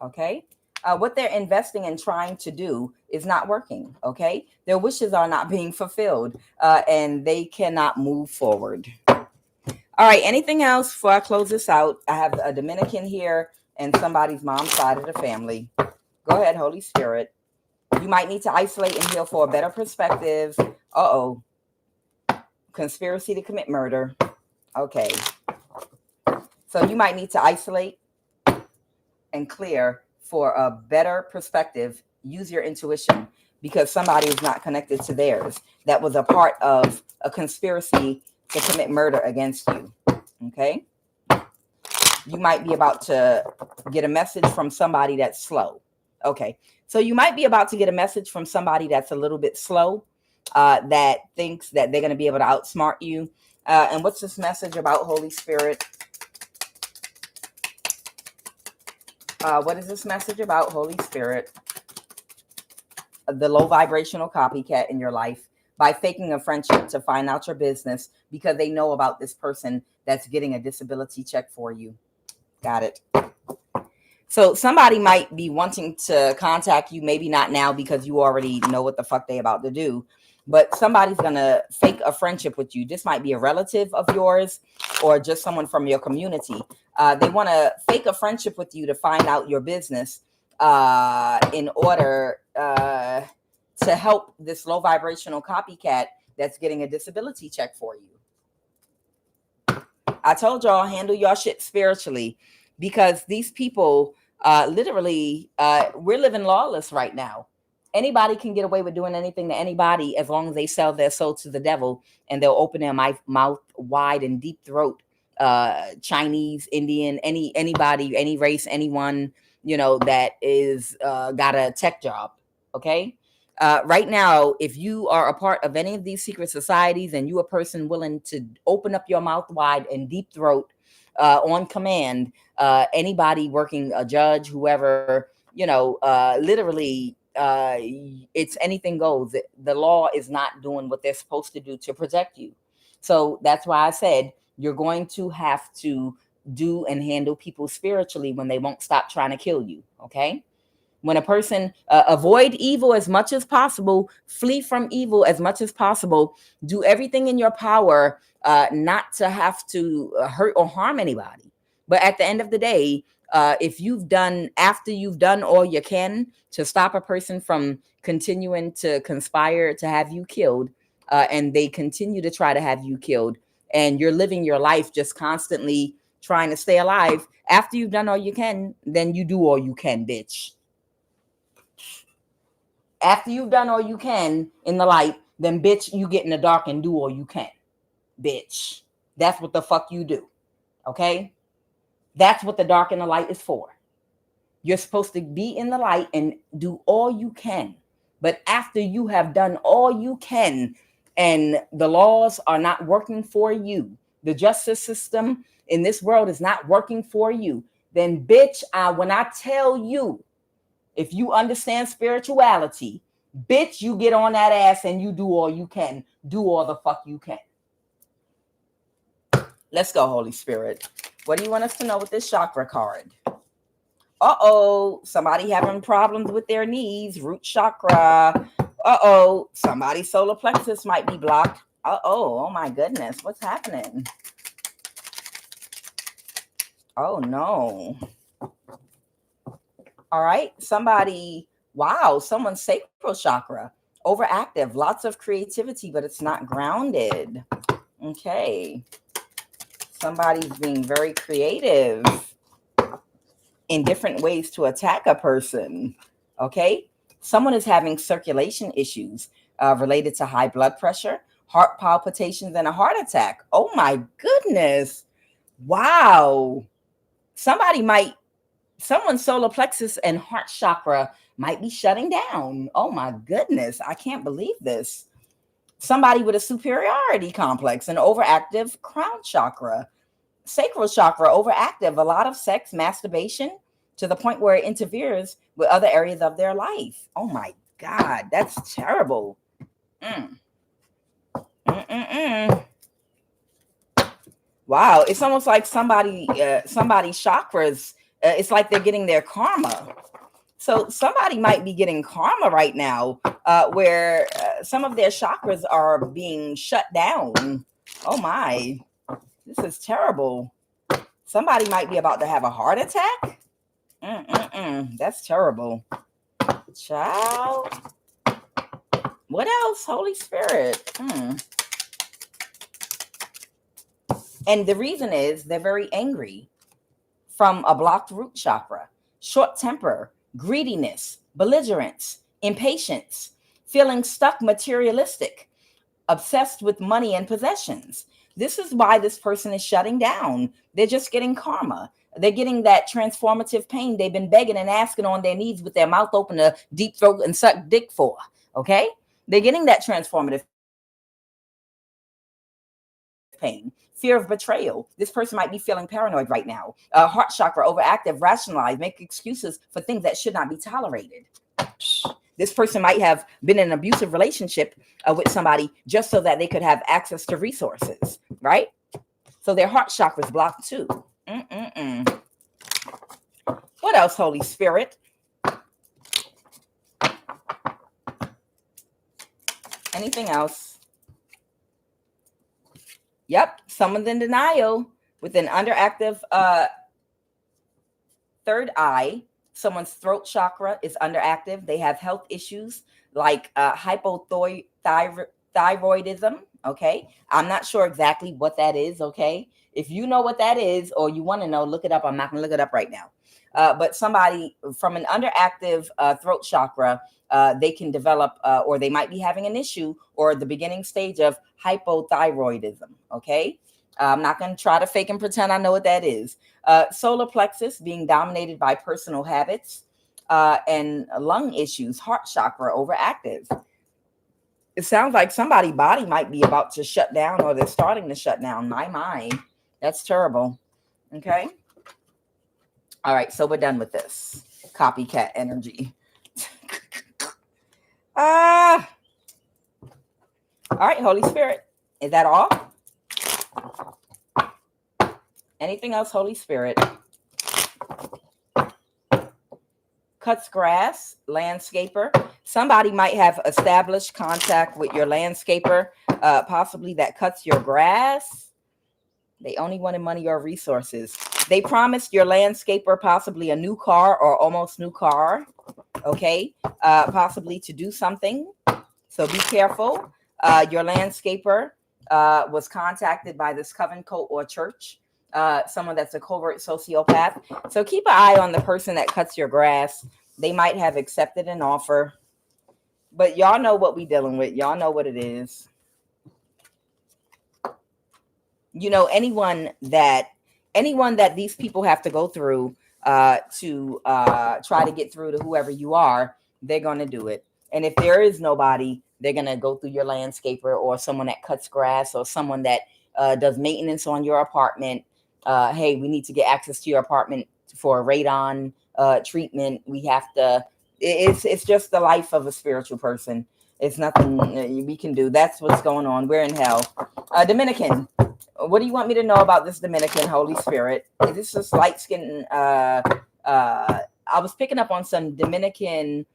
Okay. What they're investing and trying to do is not working. Okay. Their wishes are not being fulfilled, and they cannot move forward. All right. Anything else before I close this out? I have a Dominican here and somebody's mom's side of the family. Go ahead, Holy Spirit. You might need to isolate and heal for a better perspective. Uh-oh. Conspiracy to commit murder. Okay. So you might need to isolate and clear for a better perspective. Use your intuition because somebody is not connected to theirs. That was a part of a conspiracy to commit murder against you. Okay. You might be about to get a message from somebody that's slow. Okay. So you might be about to get a message from somebody that's a little bit slow, that thinks that they're going to be able to outsmart you. And what's this message about, Holy Spirit? What is this message about, Holy Spirit? The low vibrational copycat in your life by faking a friendship to find out your business because they know about this person that's getting a disability check for you. Got it. So somebody might be wanting to contact you, maybe not now because you already know what the fuck they about to do, but somebody's going to fake a friendship with you. This might be a relative of yours or just someone from your community. They want to fake a friendship with you to find out your business in order to help this low vibrational copycat that's getting a disability check for you. I told y'all, handle y'all shit spiritually because these people literally, we're living lawless right now. Anybody can get away with doing anything to anybody as long as they sell their soul to the devil and they'll open their mouth wide and deep throat. Chinese, Indian, anybody, any race, anyone, you know, that is got a tech job. Okay. Right now, if you are a part of any of these secret societies and you a person willing to open up your mouth wide and deep throat on command, anybody working, a judge, whoever, you know, literally, it's anything goes. The law is not doing what they're supposed to do to protect you. So that's why I said you're going to have to do and handle people spiritually when they won't stop trying to kill you. Okay. When a person avoid evil as much as possible, flee from evil as much as possible, do everything in your power not to have to hurt or harm anybody. But at the end of the day, if you've done, after you've done all you can to stop a person from continuing to conspire to have you killed, and they continue to try to have you killed, and you're living your life just constantly trying to stay alive, after you've done all you can, then you do all you can, bitch. After you've done all you can in the light, then bitch, you get in the dark and do all you can. Bitch. That's what the fuck you do. Okay? That's what the dark and the light is for. You're supposed to be in the light and do all you can. But after you have done all you can and the laws are not working for you, the justice system in this world is not working for you, then bitch, when I tell you, if you understand spirituality, bitch, you get on that ass and you do all you can. Do all the fuck you can. Let's go, Holy Spirit. What do you want us to know with this chakra card? Uh-oh, somebody having problems with their knees, root chakra. Uh-oh, somebody's solar plexus might be blocked. Uh-oh, oh my goodness, what's happening? Oh no. All right, somebody, wow, someone's sacral chakra, overactive, lots of creativity, but it's not grounded. Okay. Somebody's being very creative in different ways to attack a person. Okay. Someone is having circulation issues related to high blood pressure, heart palpitations, and a heart attack. Oh my goodness. Wow. Someone's solar plexus and heart chakra might be shutting down. Oh my goodness. I can't believe this. Somebody with a superiority complex, an overactive crown chakra, sacral chakra overactive, a lot of sex, masturbation to the point where it interferes with other areas of their life. Oh my God, that's terrible. Wow, it's almost like somebody's chakras, it's like they're getting their karma. So somebody might be getting karma right now where some of their chakras are being shut down. Oh my, this is terrible. Somebody might be about to have a heart attack. That's terrible. Child. What else? Holy Spirit. And the reason is they're very angry from a blocked root chakra, short temper, greediness, belligerence, impatience, feeling stuck, materialistic, obsessed with money and possessions. This is why this person is shutting down. They're just getting karma. They're getting that transformative pain they've been begging and asking on their knees with their mouth open to deep throat and suck dick for. Okay? They're getting that transformative pain. Fear of betrayal. This person might be feeling paranoid right now. Heart chakra overactive, rationalize, make excuses for things that should not be tolerated. This person might have been in an abusive relationship with somebody just so that they could have access to resources, right? So their heart chakra is blocked too. What else, Holy Spirit? Anything else? Yep, someone's in denial with an underactive third eye. Someone's throat chakra is underactive. They have health issues like hypothyroidism. Okay, I'm not sure exactly what that is. Okay, if you know what that is or you want to know, look it up. I'm not going to look it up right now. But somebody from an underactive throat chakra, they can develop or they might be having an issue or the beginning stage of hypothyroidism. Okay. I'm not going to try to fake and pretend I know what that is. Solar plexus being dominated by personal habits and lung issues, heart chakra overactive. It sounds like somebody's body might be about to shut down or they're starting to shut down. My mind. That's terrible. Okay. All right. So we're done with this copycat energy. All right. Holy Spirit. Is that all? Anything else, Holy Spirit? Cuts grass, landscaper. Somebody might have established contact with your landscaper, possibly that cuts your grass. They only wanted money or resources. They promised your landscaper possibly a new car or almost new car. Okay, possibly to do something. So be careful. Your landscaper was contacted by this coven, cult, or church. Someone that's a covert sociopath. So keep an eye on the person that cuts your grass. They might have accepted an offer, but y'all know what we dealing with. Y'all know what it is. You know, anyone that these people have to go through to try to get through to whoever you are, they're going to do it. And if there is nobody, they're going to go through your landscaper or someone that cuts grass or someone that does maintenance on your apartment. Hey, we need to get access to your apartment for a radon treatment. We have to, it's just the life of a spiritual person. It's nothing we can do. That's what's going on. We're in hell. Dominican. What do you want me to know about this Dominican, Holy Spirit? Is this just light skin? I was picking up on some Dominican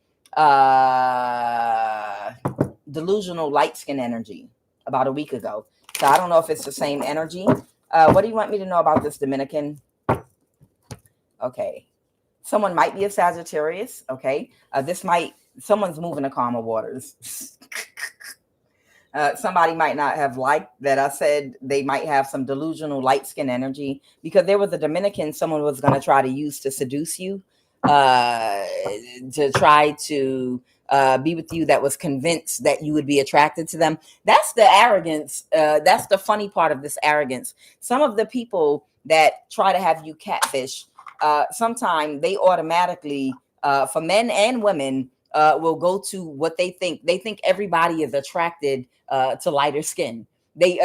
delusional light skin energy about a week ago. So I don't know if it's the same energy. What do you want me to know about this Dominican? Okay. Someone might be a Sagittarius. Okay. Someone's moving to calmer waters. Somebody might not have liked that I said they might have some delusional light skin energy, because there was a Dominican someone was going to try to use to seduce you, to try to be with you, that was convinced that you would be attracted to them. That's the arrogance. That's the funny part of this arrogance. Some of the people that try to have you catfish, sometimes they automatically, for men and women, will go to what they think. They think everybody is attracted to lighter skin. They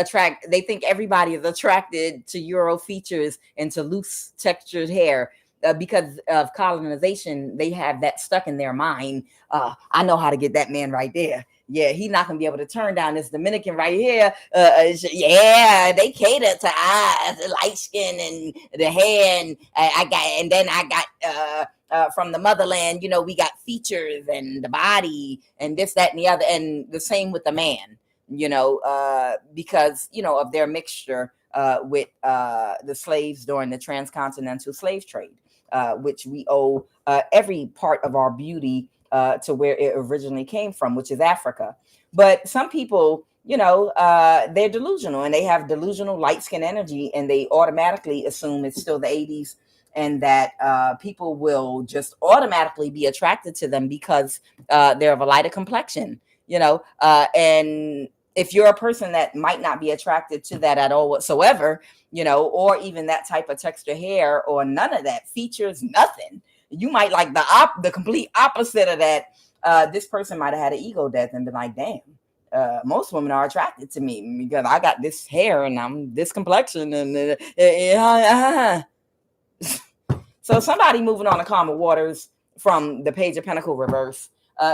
think everybody is attracted to Euro features and to loose textured hair. Because of colonization, they have that stuck in their mind. I know how to get that man right there. Yeah, he's not gonna be able to turn down this Dominican right here. Yeah, they cater to eyes, the light skin, and the hair, and I got from the motherland. You know, we got features and the body and this, that, and the other, and the same with the man. You know, because of their mixture with the slaves during the transcontinental slave trade. Which we owe every part of our beauty to where it originally came from, which is Africa. But some people, they're delusional, and they have delusional light skin energy, and they automatically assume it's still the 80s, and that people will just automatically be attracted to them because they're of a lighter complexion, and if you're a person that might not be attracted to that at all whatsoever, or even that type of texture hair, or none of that features, nothing, you might like the complete opposite of that. This person might have had an ego death and been like, damn, most women are attracted to me because I got this hair and I'm this complexion. And So somebody moving on to calmer waters from the Page of Pentacle reverse,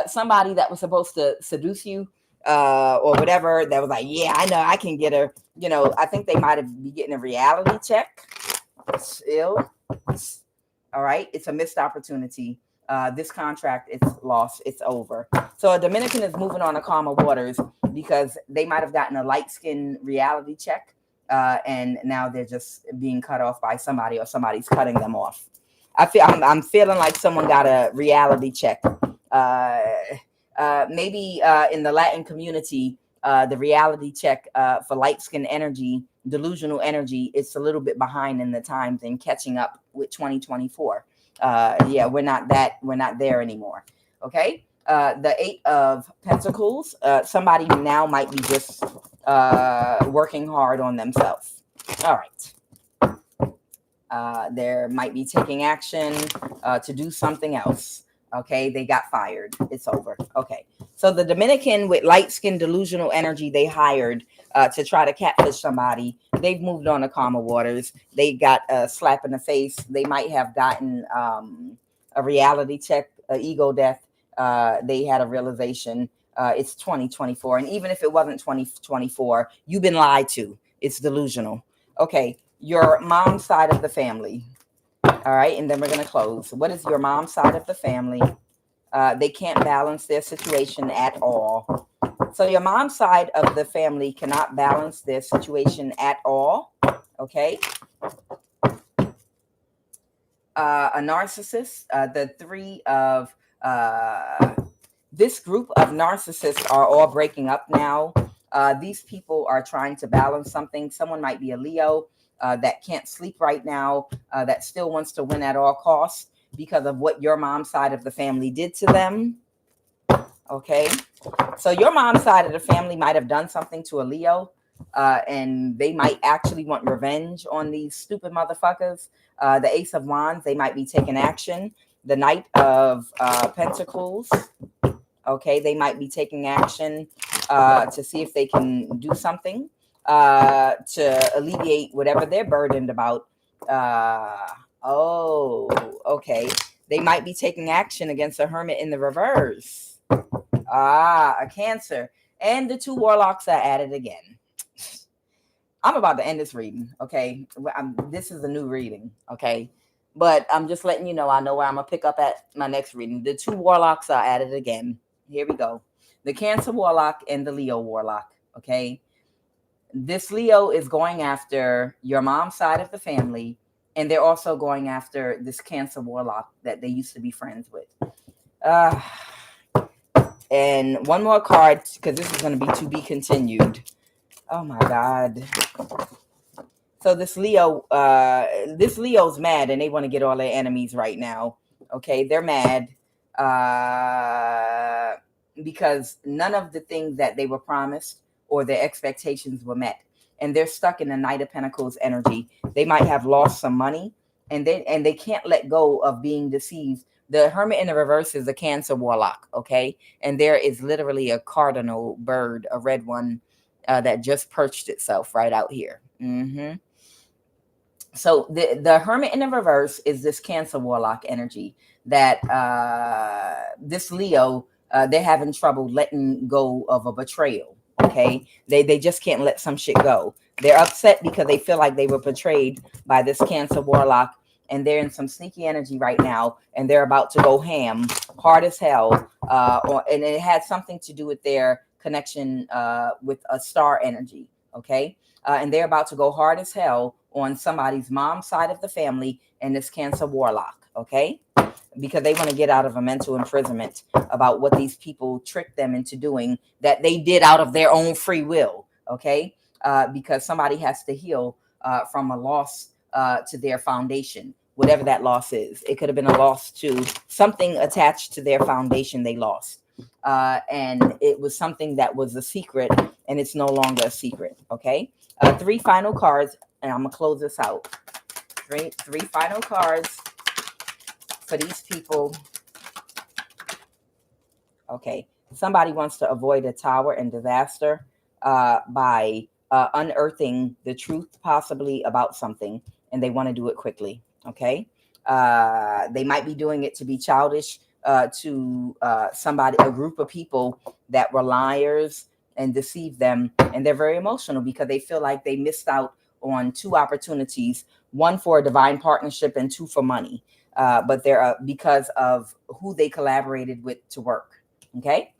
somebody that was supposed to seduce you, or whatever, that was like, yeah, I know I can get her. I think they might have been getting a reality check. Still, all right, it's a missed opportunity. This contract, it's lost, it's over. So a Dominican is moving on to calmer waters because they might have gotten a light skin reality check, and now they're just being cut off by somebody, or somebody's cutting them off. I'm feeling like someone got a reality check. Maybe in the Latin community, the reality check for light skin energy, delusional energy, it's a little bit behind in the times and catching up with 2024. Yeah, we're not there anymore. Okay. The 8 of Pentacles, somebody now might be just working hard on themselves. All right. There might be taking action to do something else. Okay, they got fired. It's over. Okay, so the Dominican with light skin delusional energy they hired to try to catfish somebody, they've moved on to calmer waters. They got a slap in the face. They might have gotten a reality check, an ego death. They had a realization. It's 2024, and even if it wasn't 2024, you've been lied to. It's delusional. Okay, your mom's side of the family. All right, and then we're going to close. What is your mom's side of the family? They can't balance their situation at all. So your mom's side of the family cannot balance their situation at all. Okay. A narcissist, the 3 of this group of narcissists are all breaking up now. These people are trying to balance something. Someone might be a Leo that can't sleep right now, that still wants to win at all costs because of what your mom's side of the family did to them. Okay. So your mom's side of the family might have done something to a Leo, and they might actually want revenge on these stupid motherfuckers. The Ace of Wands, they might be taking action. The Knight of Pentacles, okay, they might be taking action to see if they can do something to alleviate whatever they're burdened about. Okay. They might be taking action against a Hermit in the reverse. A Cancer. And the 2 Warlocks are at it again. I'm about to end this reading, okay? This is a new reading, okay? But I'm just letting you know, I know where I'm going to pick up at my next reading. The 2 Warlocks are at it again. Here we go. The Cancer Warlock and the Leo Warlock, okay? This Leo is going after your mom's side of the family, and they're also going after this Cancer Warlock that they used to be friends with. And one more card, because this is going to be continued. Oh my God. So this Leo's mad, and they want to get all their enemies right now. Okay, they're mad because none of the things that they were promised or their expectations were met, and they're stuck in the Knight of Pentacles energy. They might have lost some money, and they can't let go of being deceived. The Hermit in the reverse is a Cancer Warlock. Okay, and there is literally a cardinal bird, a red one, that just perched itself right out here. So the Hermit in the reverse is this Cancer Warlock energy that this Leo, they're having trouble letting go of a betrayal. Okay, they just can't let some shit go. They're upset because they feel like they were betrayed by this Cancer Warlock, and they're in some sneaky energy right now, and they're about to go ham, hard as hell. And it had something to do with their connection with a star energy. Okay, and they're about to go hard as hell on somebody's mom's side of the family and this Cancer Warlock. Okay, because they want to get out of a mental imprisonment about what these people tricked them into doing that they did out of their own free will. Okay, because somebody has to heal from a loss to their foundation, whatever that loss is. It could have been a loss to something attached to their foundation they lost. And it was something that was a secret, and it's no longer a secret. Okay, 3 final cards, and I'm gonna close this out. Three final cards for these people. Okay, somebody wants to avoid a tower and disaster by unearthing the truth, possibly about something, and they want to do it quickly. Okay, they might be doing it to be childish to somebody, a group of people that were liars and deceived them, and they're very emotional because they feel like they missed out on 2 opportunities, 1 for a divine partnership and 2 for money. But they're because of who they collaborated with to work. Okay,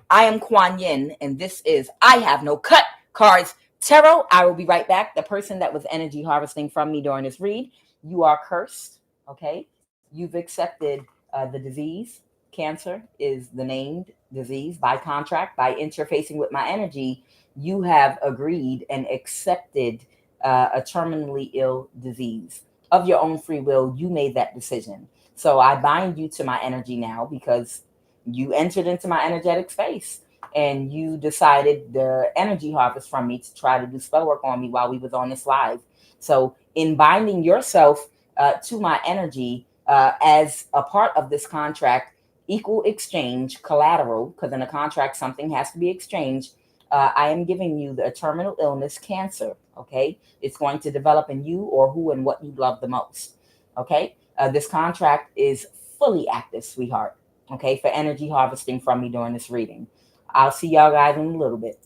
I am Kuan Yin, and this is I Have No Cut Cards Tarot. I will be right back. The person that was energy harvesting from me during this read, you are cursed. Okay, you've accepted the disease. Cancer is the named disease by contract. By interfacing with my energy, you have agreed and accepted a terminally ill disease of your own free will. You made that decision. So I bind you to my energy now because you entered into my energetic space and you decided the energy harvest from me to try to do spell work on me while we was on this live. So in binding yourself to my energy as a part of this contract, equal exchange, collateral, because in a contract something has to be exchanged. I am giving you the terminal illness, cancer. Okay, it's going to develop in you or who and what you love the most. Okay, this contract is fully active, sweetheart. Okay, for energy harvesting from me during this reading. I'll see y'all guys in a little bit.